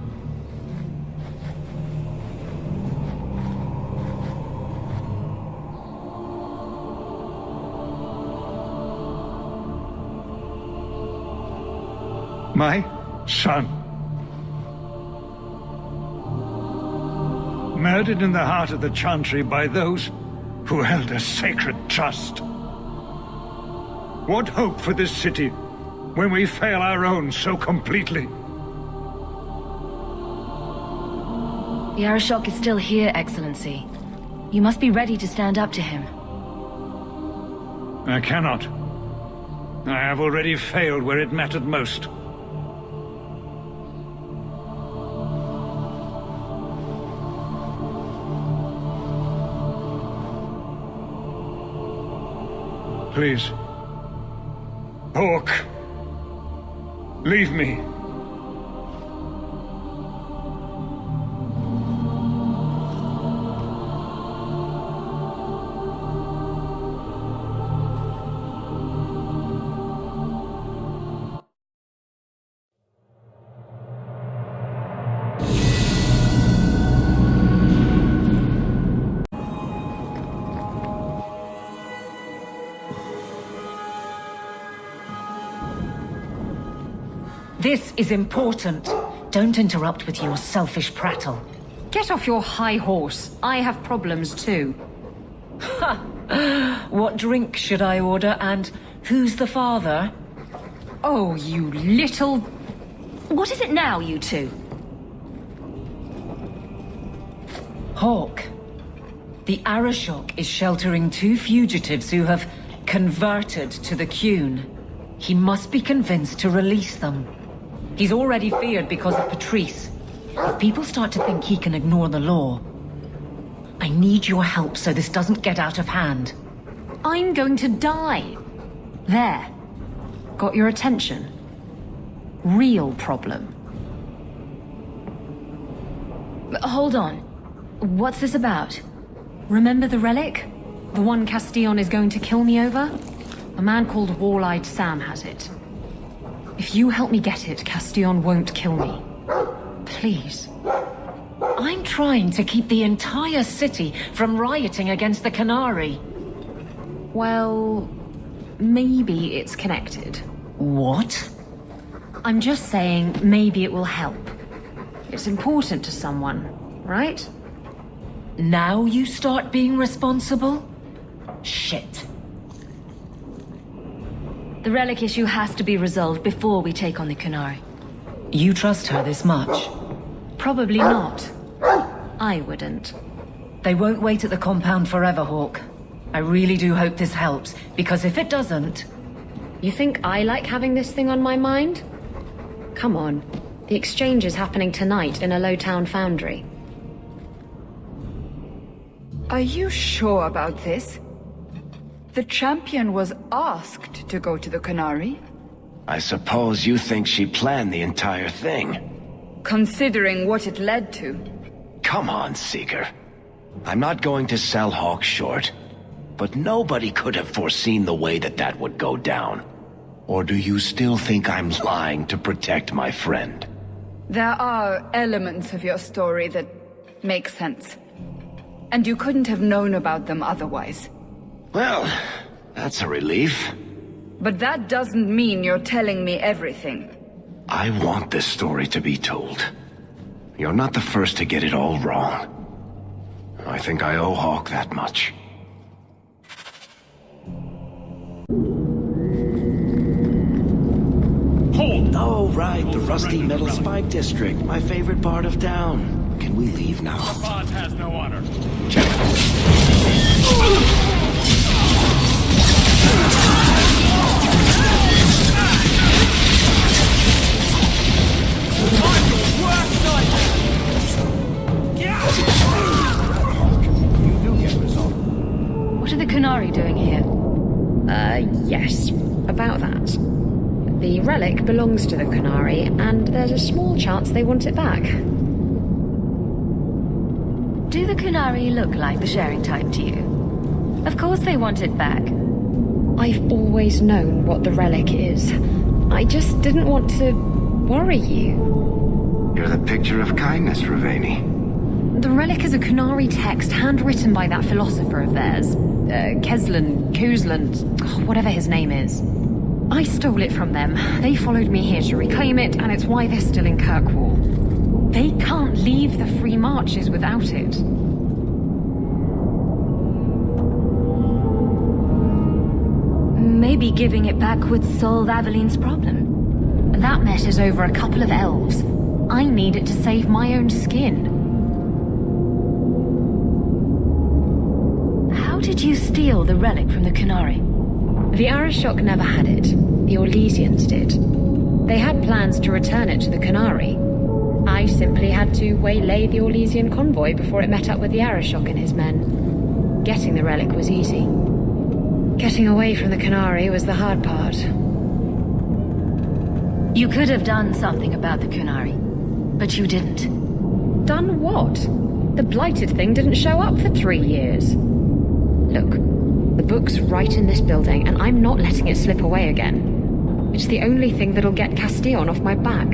My son. Murdered in the heart of the Chantry by those who held a sacred trust. What hope for this city when we fail our own so completely? The Arishok is still here, Excellency. You must be ready to stand up to him. I cannot. I have already failed where it mattered most. Please. Hawk. Leave me. This is important. Don't interrupt with your selfish prattle. Get off your high horse. I have problems too. Ha! What drink should I order, and who's the father? Oh, you little... What is it now, you two? Hawk. The Arishok is sheltering two fugitives who have converted to the Qun. He must be convinced to release them. He's already feared because of Patrice. If people start to think he can ignore the law, I need your help so this doesn't get out of hand. I'm going to die. There. Got your attention? Real problem. Hold on. What's this about? Remember the relic? The one Castillon is going to kill me over? A man called Wall-Eyed Sam has it. If you help me get it, Castillon won't kill me. Please. I'm trying to keep the entire city from rioting against the Qunari. Well, maybe it's connected. What? I'm just saying maybe it will help. It's important to someone, right? Now you start being responsible? Shit. The relic issue has to be resolved before we take on the Qunari. You trust her this much? Probably not. I wouldn't. They won't wait at the compound forever, Hawk. I really do hope this helps, because if it doesn't... You think I like having this thing on my mind? Come on. The exchange is happening tonight in a low-town foundry. Are you sure about this? The champion was asked to go to the Qunari. I suppose you think she planned the entire thing. Considering what it led to. Come on, Seeker. I'm not going to sell Hawk short, but nobody could have foreseen the way that would go down. Or do you still think I'm lying to protect my friend? There are elements of your story that make sense. And you couldn't have known about them otherwise. Well, that's a relief. But that doesn't mean you're telling me everything. I want this story to be told. You're not the first to get it all wrong. I think I owe Hawk that much. Hold! Oh, right, the Rusty Metal Spike District, my favorite part of town. Can we leave now? Our boss has no honor. Check. What are the Qunari doing here? Yes. About that. The relic belongs to the Qunari, and there's a small chance they want it back. Do the Qunari look like the sharing type to you? Of course they want it back. I've always known what the relic is. I just didn't want to worry you. You're the picture of kindness, Ravani. The relic is a Qunari text handwritten by that philosopher of theirs. Kuzlan, whatever his name is. I stole it from them. They followed me here to reclaim it, and it's why they're still in Kirkwall. They can't leave the Free Marches without it. Maybe giving it back would solve Aveline's problem. That mess is over a couple of elves. I need it to save my own skin. How did you steal the relic from the Qunari? The Arishok never had it. The Orlesians did. They had plans to return it to the Qunari. I simply had to waylay the Orlesian convoy before it met up with the Arishok and his men. Getting the relic was easy. Getting away from the Qunari was the hard part. You could have done something about the Qunari, but you didn't. Done what? The blighted thing didn't show up for 3 years. Look, the book's right in this building, and I'm not letting it slip away again. It's the only thing that'll get Castillon off my back.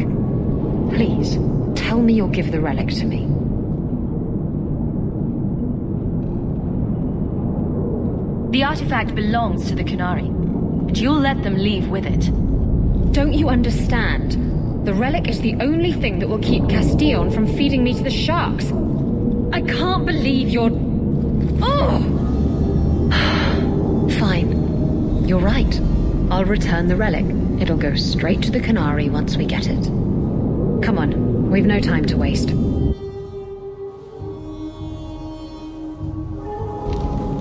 Please, tell me you'll give the relic to me. The artifact belongs to the Qunari, but you'll let them leave with it. Don't you understand? The relic is the only thing that will keep Castillon from feeding me to the sharks. I can't believe you're... Oh! Fine. You're right. I'll return the relic. It'll go straight to the Qunari once we get it. Come on, we've no time to waste.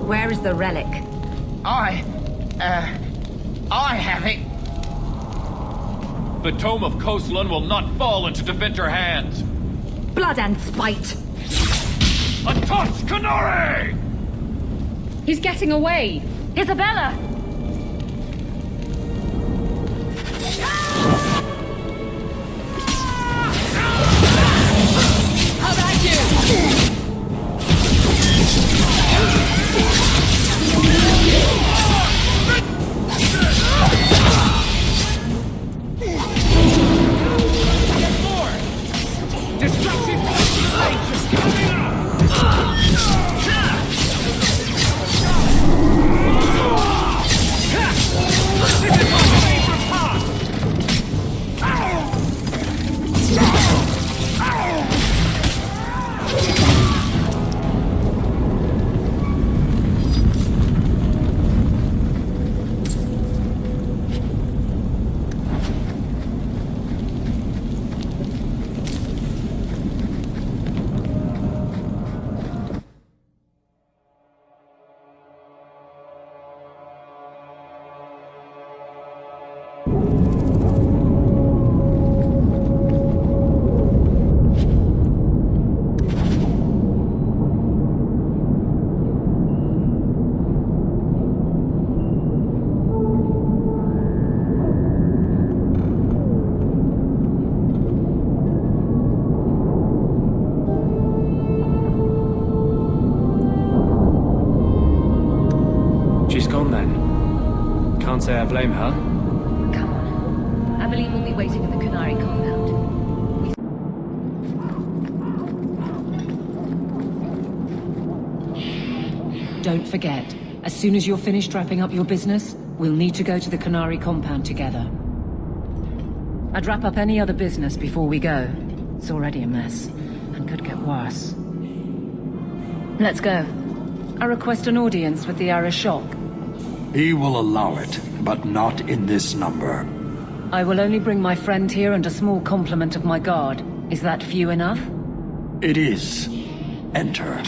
Where is the relic? I have it. The Tome of Khoslan will not fall into Tevinter hands. Blood and spite. A toss, Qunari! He's getting away! Isabella! How about you? She's gone then. Can't say I blame her. Come on. Aveline will be waiting at the Qunari compound. Don't forget, as soon as you're finished wrapping up your business, we'll need to go to the Qunari compound together. I'd wrap up any other business before we go. It's already a mess, and could get worse. Let's go. I request an audience with the Arishok. He will allow it, but not in this number. I will only bring my friend here and a small complement of my guard. Is that few enough? It is. Enter.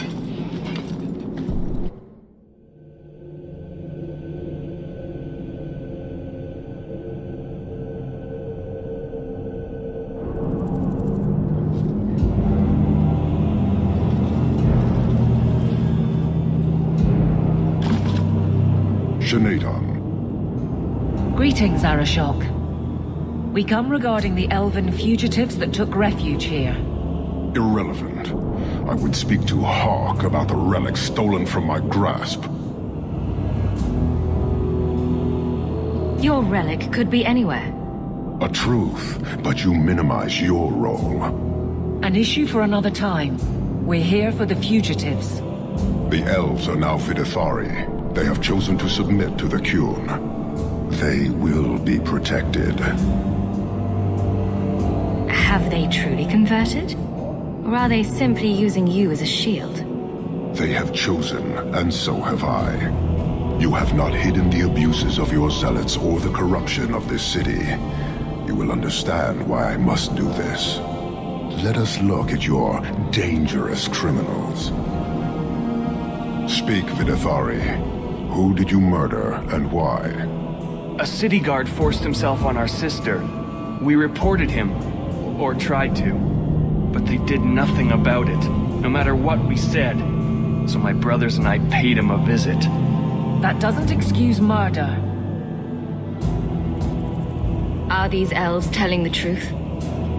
Greetings, Arishok. We come regarding the elven fugitives that took refuge here. Irrelevant. I would speak to Hawk about the relic stolen from my grasp. Your relic could be anywhere. A truth, but you minimize your role. An issue for another time. We're here for the fugitives. The elves are now Vidithari. They have chosen to submit to the Qun. They will be protected. Have they truly converted? Or are they simply using you as a shield? They have chosen, and so have I. You have not hidden the abuses of your zealots or the corruption of this city. You will understand why I must do this. Let us look at your dangerous criminals. Speak, Videthari. Who did you murder, and why? A city guard forced himself on our sister. We reported him, or tried to, but they did nothing about it, no matter what we said. So my brothers and I paid him a visit. That doesn't excuse murder. Are these elves telling the truth?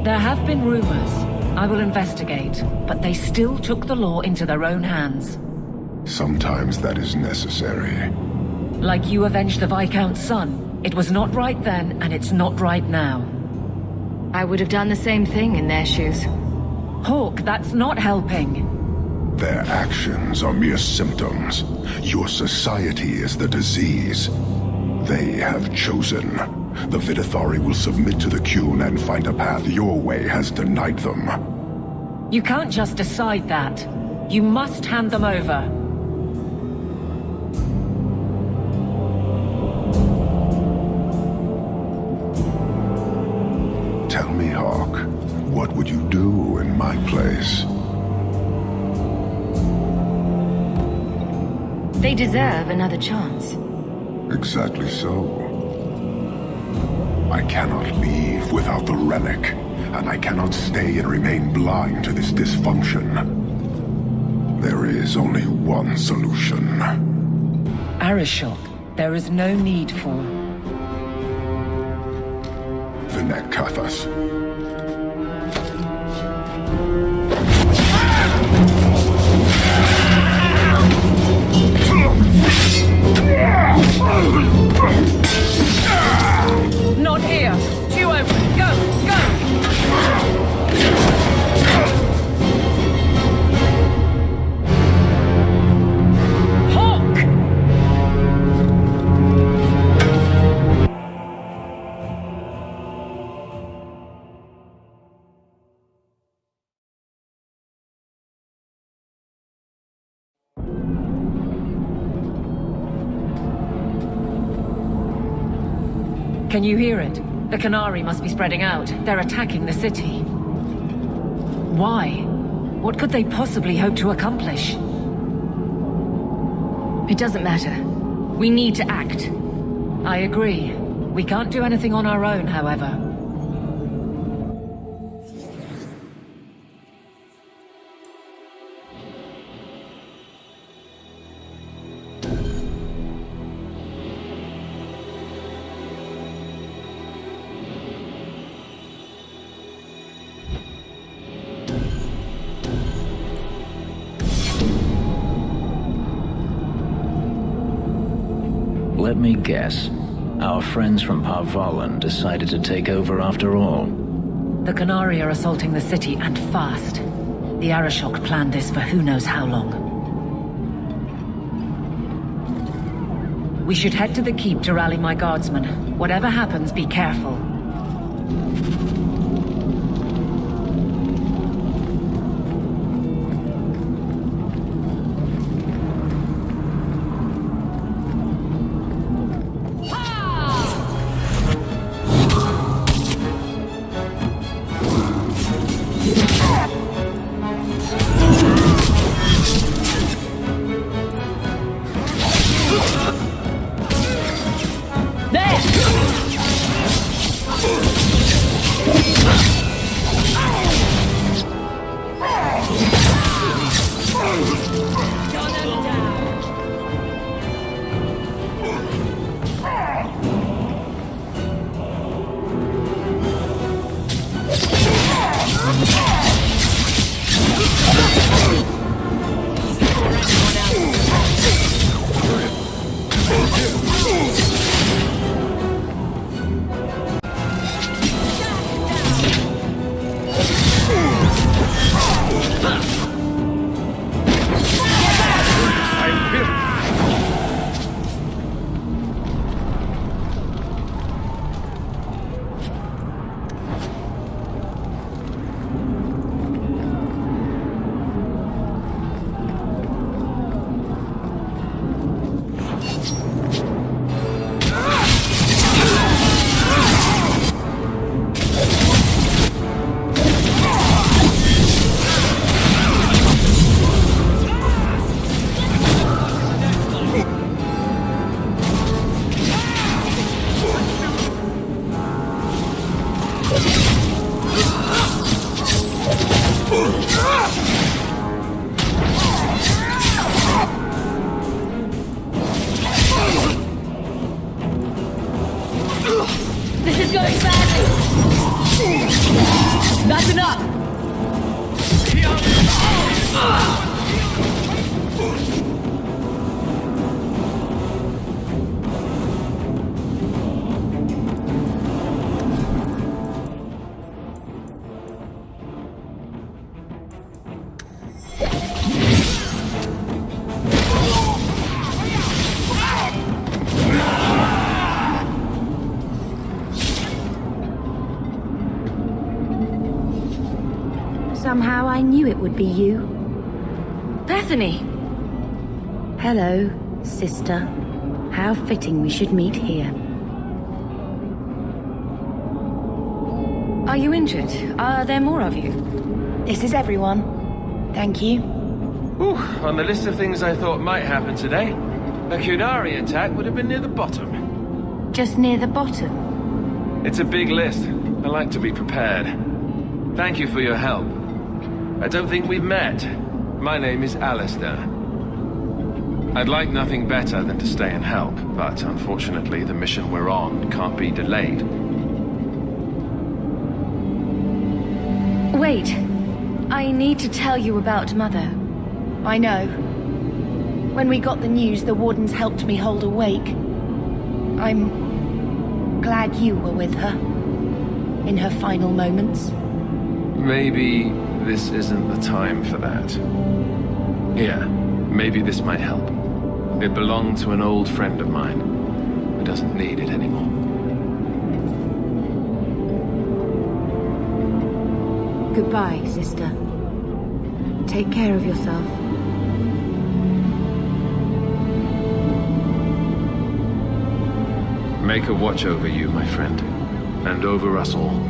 There have been rumors. I will investigate, but they still took the law into their own hands. Sometimes that is necessary. Like you avenged the Viscount's son. It was not right then, and it's not right now. I would have done the same thing in their shoes. Hawke, that's not helping. Their actions are mere symptoms. Your society is the disease. They have chosen. The Videthari will submit to the Qun and find a path your way has denied them. You can't just decide that. You must hand them over. Tell me, Hawke, what would you do in my place? They deserve another chance. Exactly so. I cannot leave without the relic, and I cannot stay and remain blind to this dysfunction. There is only one solution. Arishok, there is no need for... Vinek Kathas. Not here! Two open! Go! Go! Hawke! Can you hear it? The Qunari must be spreading out. They're attacking the city. Why? What could they possibly hope to accomplish? It doesn't matter. We need to act. I agree. We can't do anything on our own, however. Let me guess. Our friends from Parvalan decided to take over after all. The Qunari are assaulting the city, and fast. The Arishok planned this for who knows how long. We should head to the keep to rally my guardsmen. Whatever happens, be careful. This is going badly. That's enough. Somehow I knew it would be you. Bethany! Hello, sister. How fitting we should meet here. Are you injured? Are there more of you? This is everyone. Thank you. Ooh, on the list of things I thought might happen today, a Qunari attack would have been near the bottom. Just near the bottom? It's a big list. I like to be prepared. Thank you for your help. I don't think we've met. My name is Alistair. I'd like nothing better than to stay and help, but unfortunately the mission we're on can't be delayed. Wait. I need to tell you about Mother. I know. When we got the news, the wardens helped me hold awake. I'm glad you were with her. In her final moments. Maybe this isn't the time for that. Here, maybe this might help. It belonged to an old friend of mine who doesn't need it anymore. Goodbye, sister. Take care of yourself. Make a watch over you, my friend, and over us all.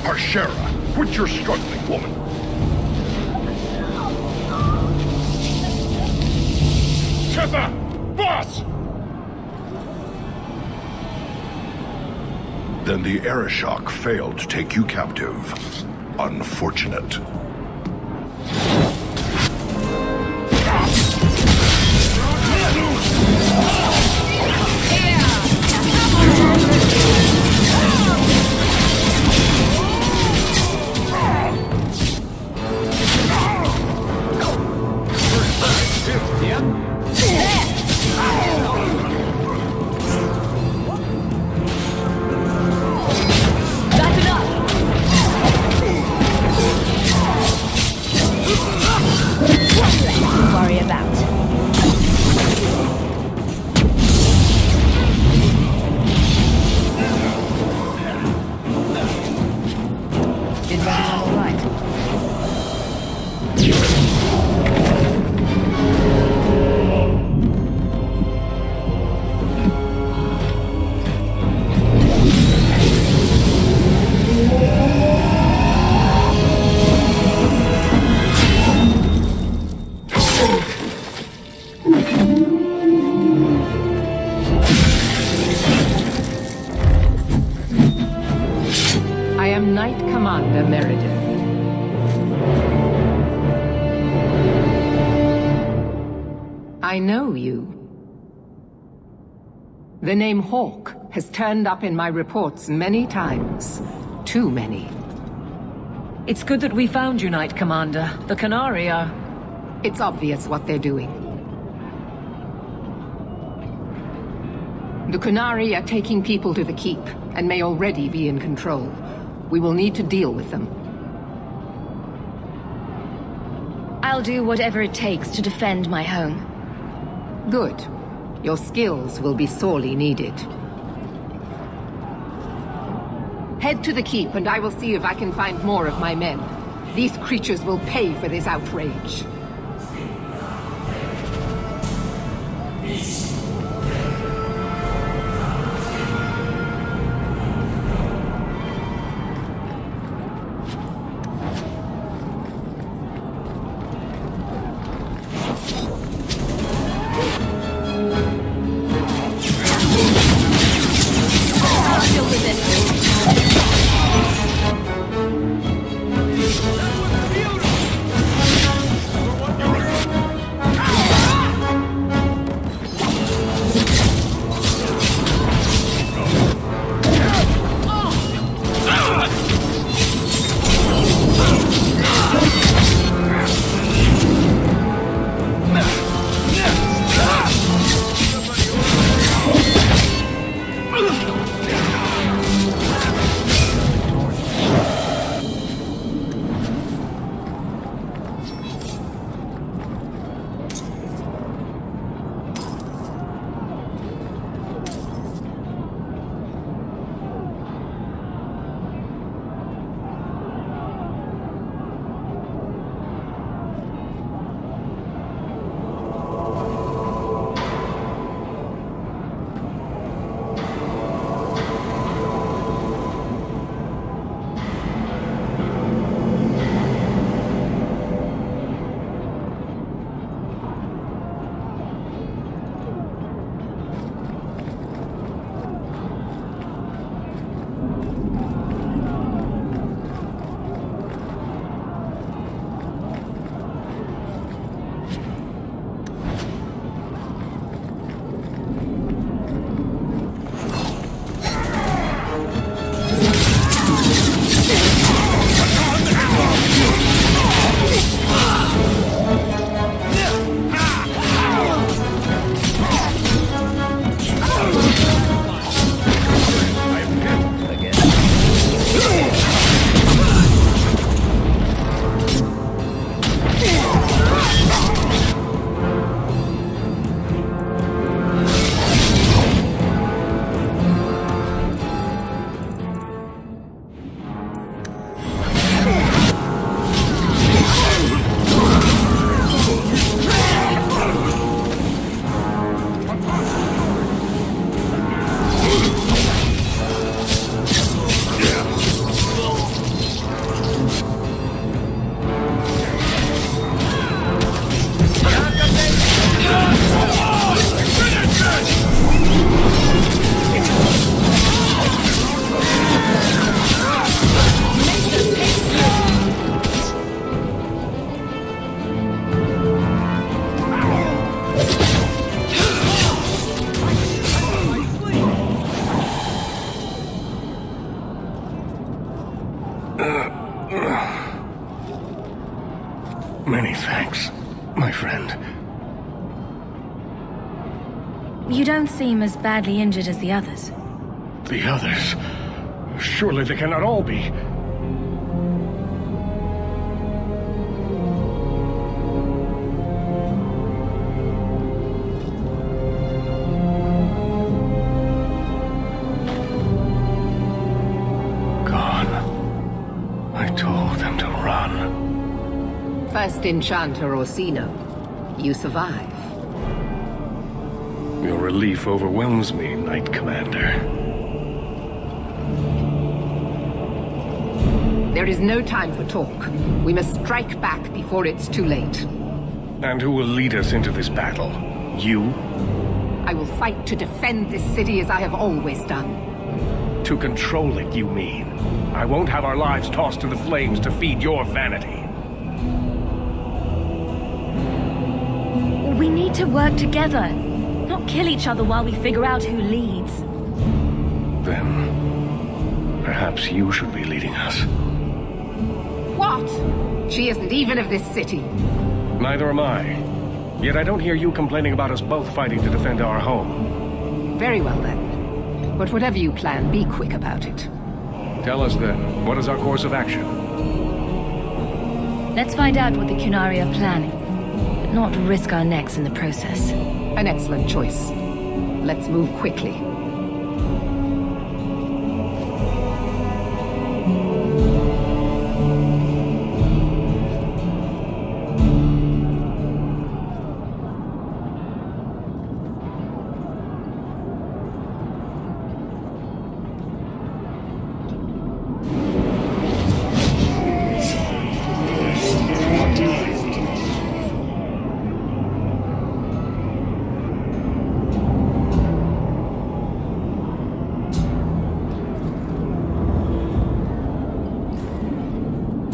Ashera, quit your struggling, woman. Agatha! Boss! Then the Arishok failed to take you captive. Unfortunate. Worry about. Is everyone all right? I am Knight Commander Meredith. I know you. The name Hawk has turned up in my reports many times. Too many. It's good that we found you, Knight Commander. The Qunari are... It's obvious what they're doing. The Qunari are taking people to the Keep, and may already be in control. We will need to deal with them. I'll do whatever it takes to defend my home. Good. Your skills will be sorely needed. Head to the Keep, and I will see if I can find more of my men. These creatures will pay for this outrage. Many thanks, my friend. You don't seem as badly injured as the others. The others? Surely they cannot all be. First Enchanter Orsino, you survive. Your relief overwhelms me, Knight Commander. There is no time for talk. We must strike back before it's too late. And who will lead us into this battle? You? I will fight to defend this city as I have always done. To control it, you mean? I won't have our lives tossed to the flames to feed your vanity. We need to work together, not kill each other while we figure out who leads. Then, perhaps you should be leading us. What? She isn't even of this city. Neither am I. Yet I don't hear you complaining about us both fighting to defend our home. Very well then. But whatever you plan, be quick about it. Tell us then, what is our course of action? Let's find out what the Qunari are planning, but not risk our necks in the process. An excellent choice. Let's move quickly.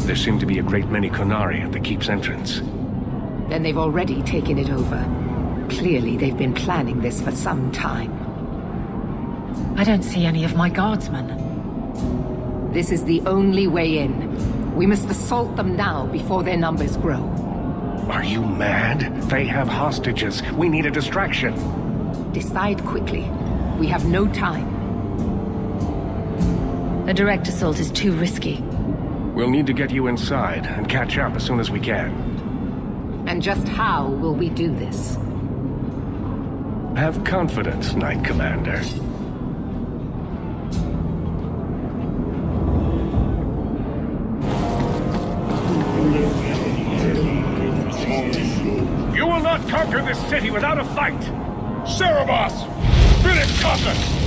There seem to be a great many Qunari at the keep's entrance. Then they've already taken it over. Clearly, they've been planning this for some time. I don't see any of my guardsmen. This is the only way in. We must assault them now before their numbers grow. Are you mad? They have hostages. We need a distraction. Decide quickly. We have no time. A direct assault is too risky. We'll need to get you inside and catch up as soon as we can. And just how will we do this? Have confidence, Knight Commander. You will not conquer this city without a fight! Cerebos! Finish Cossus!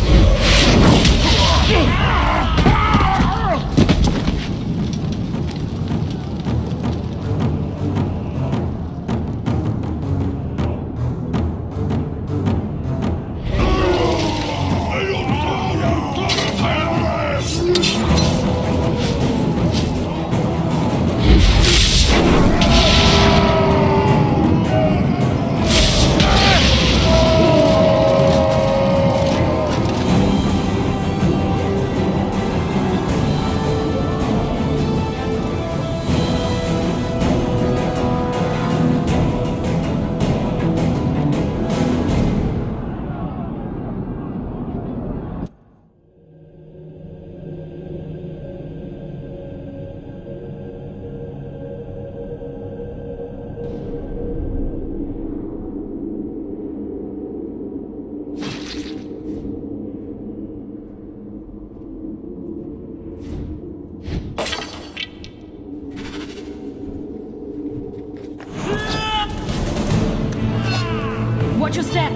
Watch your step!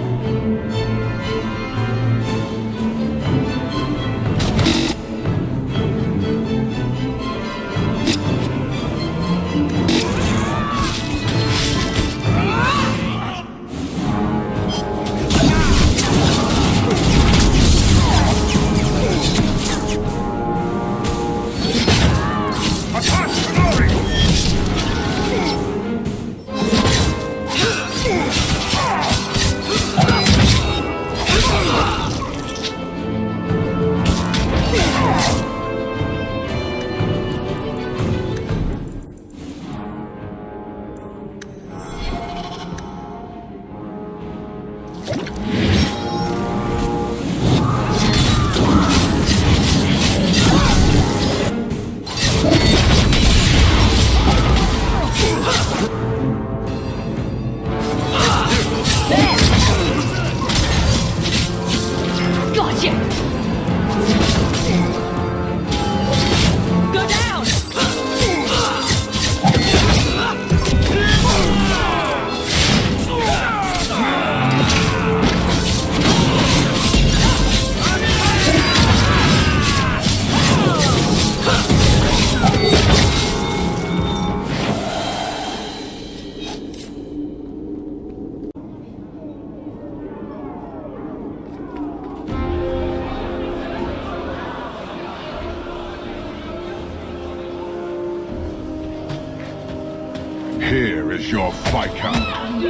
Here is your Viscount.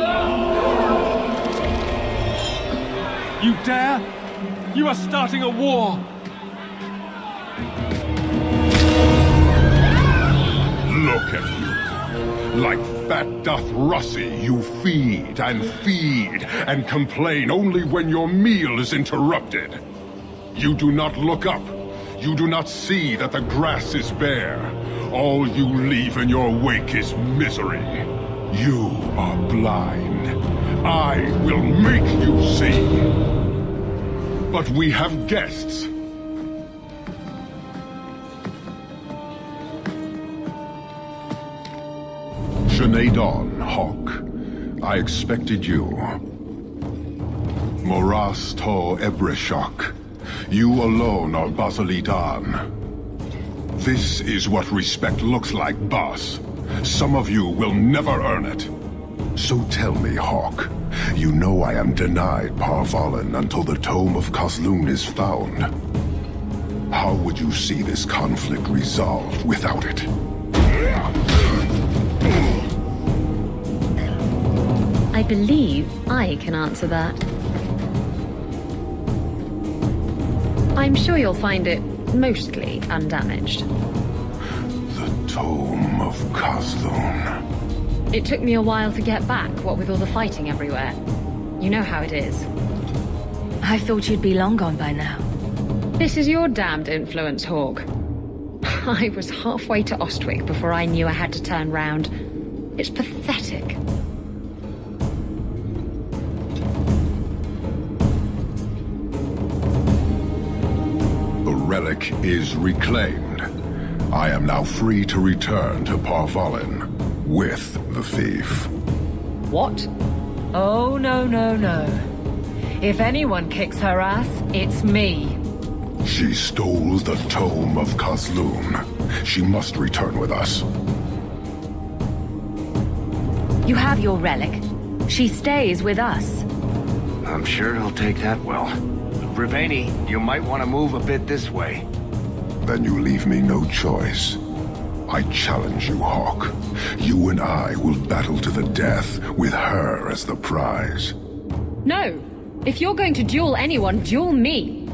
You dare? You are starting a war! Look at you. Like fat doth Russie, you feed and complain only when your meal is interrupted. You do not look up. You do not see that the grass is bare. All you leave in your wake is misery. You are blind. I will make you see. But we have guests. Sinead Dawn, Hawk. I expected you. Moras To Ebreshok. You alone are Basilidan. This is what respect looks like, boss. Some of you will never earn it. So tell me, Hawk, you know I am denied Parvalen until the Tome of Kozloon is found. How would you see this conflict resolved without it? I believe I can answer that. I'm sure you'll find it mostly undamaged. The Tome of Kozloon. It took me a while to get back, what with all the fighting everywhere. You know how it is. I thought you'd be long gone by now. This is your damned influence, Hawk. I was halfway to Ostwick before I knew I had to turn round. It's pathetic. The relic is reclaimed. I am now free to return to Parvalen with the thief. What? Oh, no, no, no. If anyone kicks her ass, it's me. She stole the Tome of Kozloon. She must return with us. You have your relic. She stays with us. I'm sure he'll take that well. Breveni, you might want to move a bit this way. Then you leave me no choice. I challenge you, Hawk. You and I will battle to the death with her as the prize. No! If you're going to duel anyone, duel me!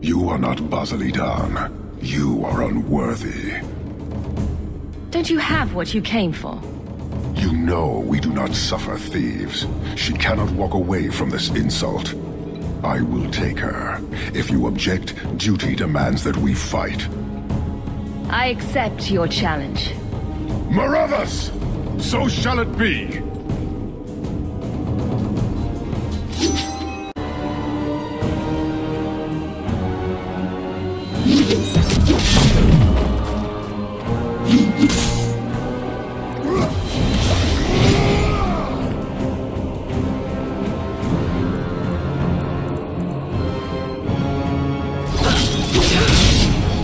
You are not Basilidan. You are unworthy. Don't you have what you came for? You know we do not suffer thieves. She cannot walk away from this insult. I will take her. If you object, duty demands that we fight. I accept your challenge. Marathas! So shall it be!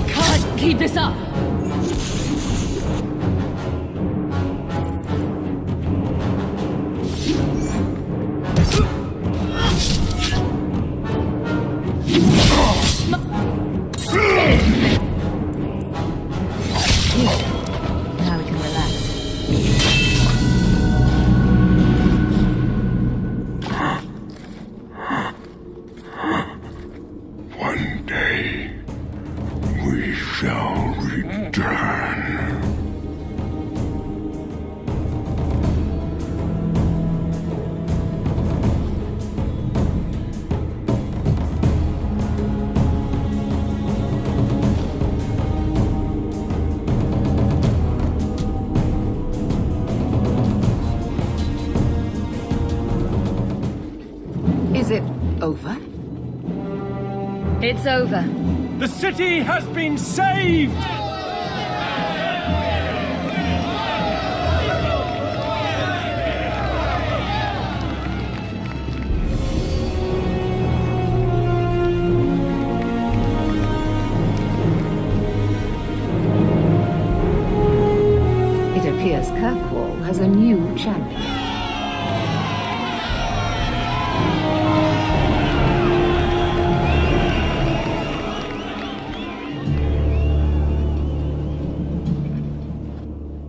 Can't keep this up! Now we can relax. One day, we shall return. Is it over? It's over. The city has been saved! It appears Kirkwall has a new champion.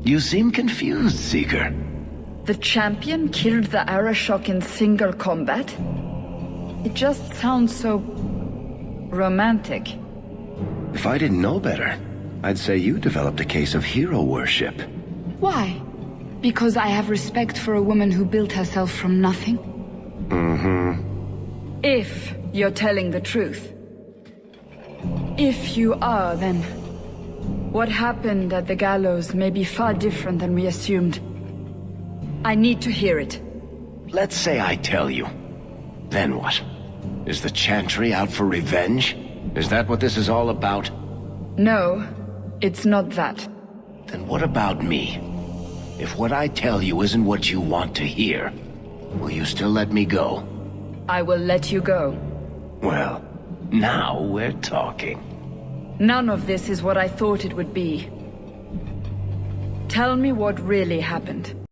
You seem confused, Seeker. The champion killed the Arashok in single combat? It just sounds so... romantic. If I didn't know better, I'd say you developed a case of hero worship. Why? Because I have respect for a woman who built herself from nothing? Mm-hmm. If you're telling the truth. If you are, then... what happened at the gallows may be far different than we assumed. I need to hear it. Let's say I tell you. Then what? Is the Chantry out for revenge? Is that what this is all about? No, it's not that. Then what about me? If what I tell you isn't what you want to hear, will you still let me go? I will let you go. Well, now we're talking. None of this is what I thought it would be. Tell me what really happened.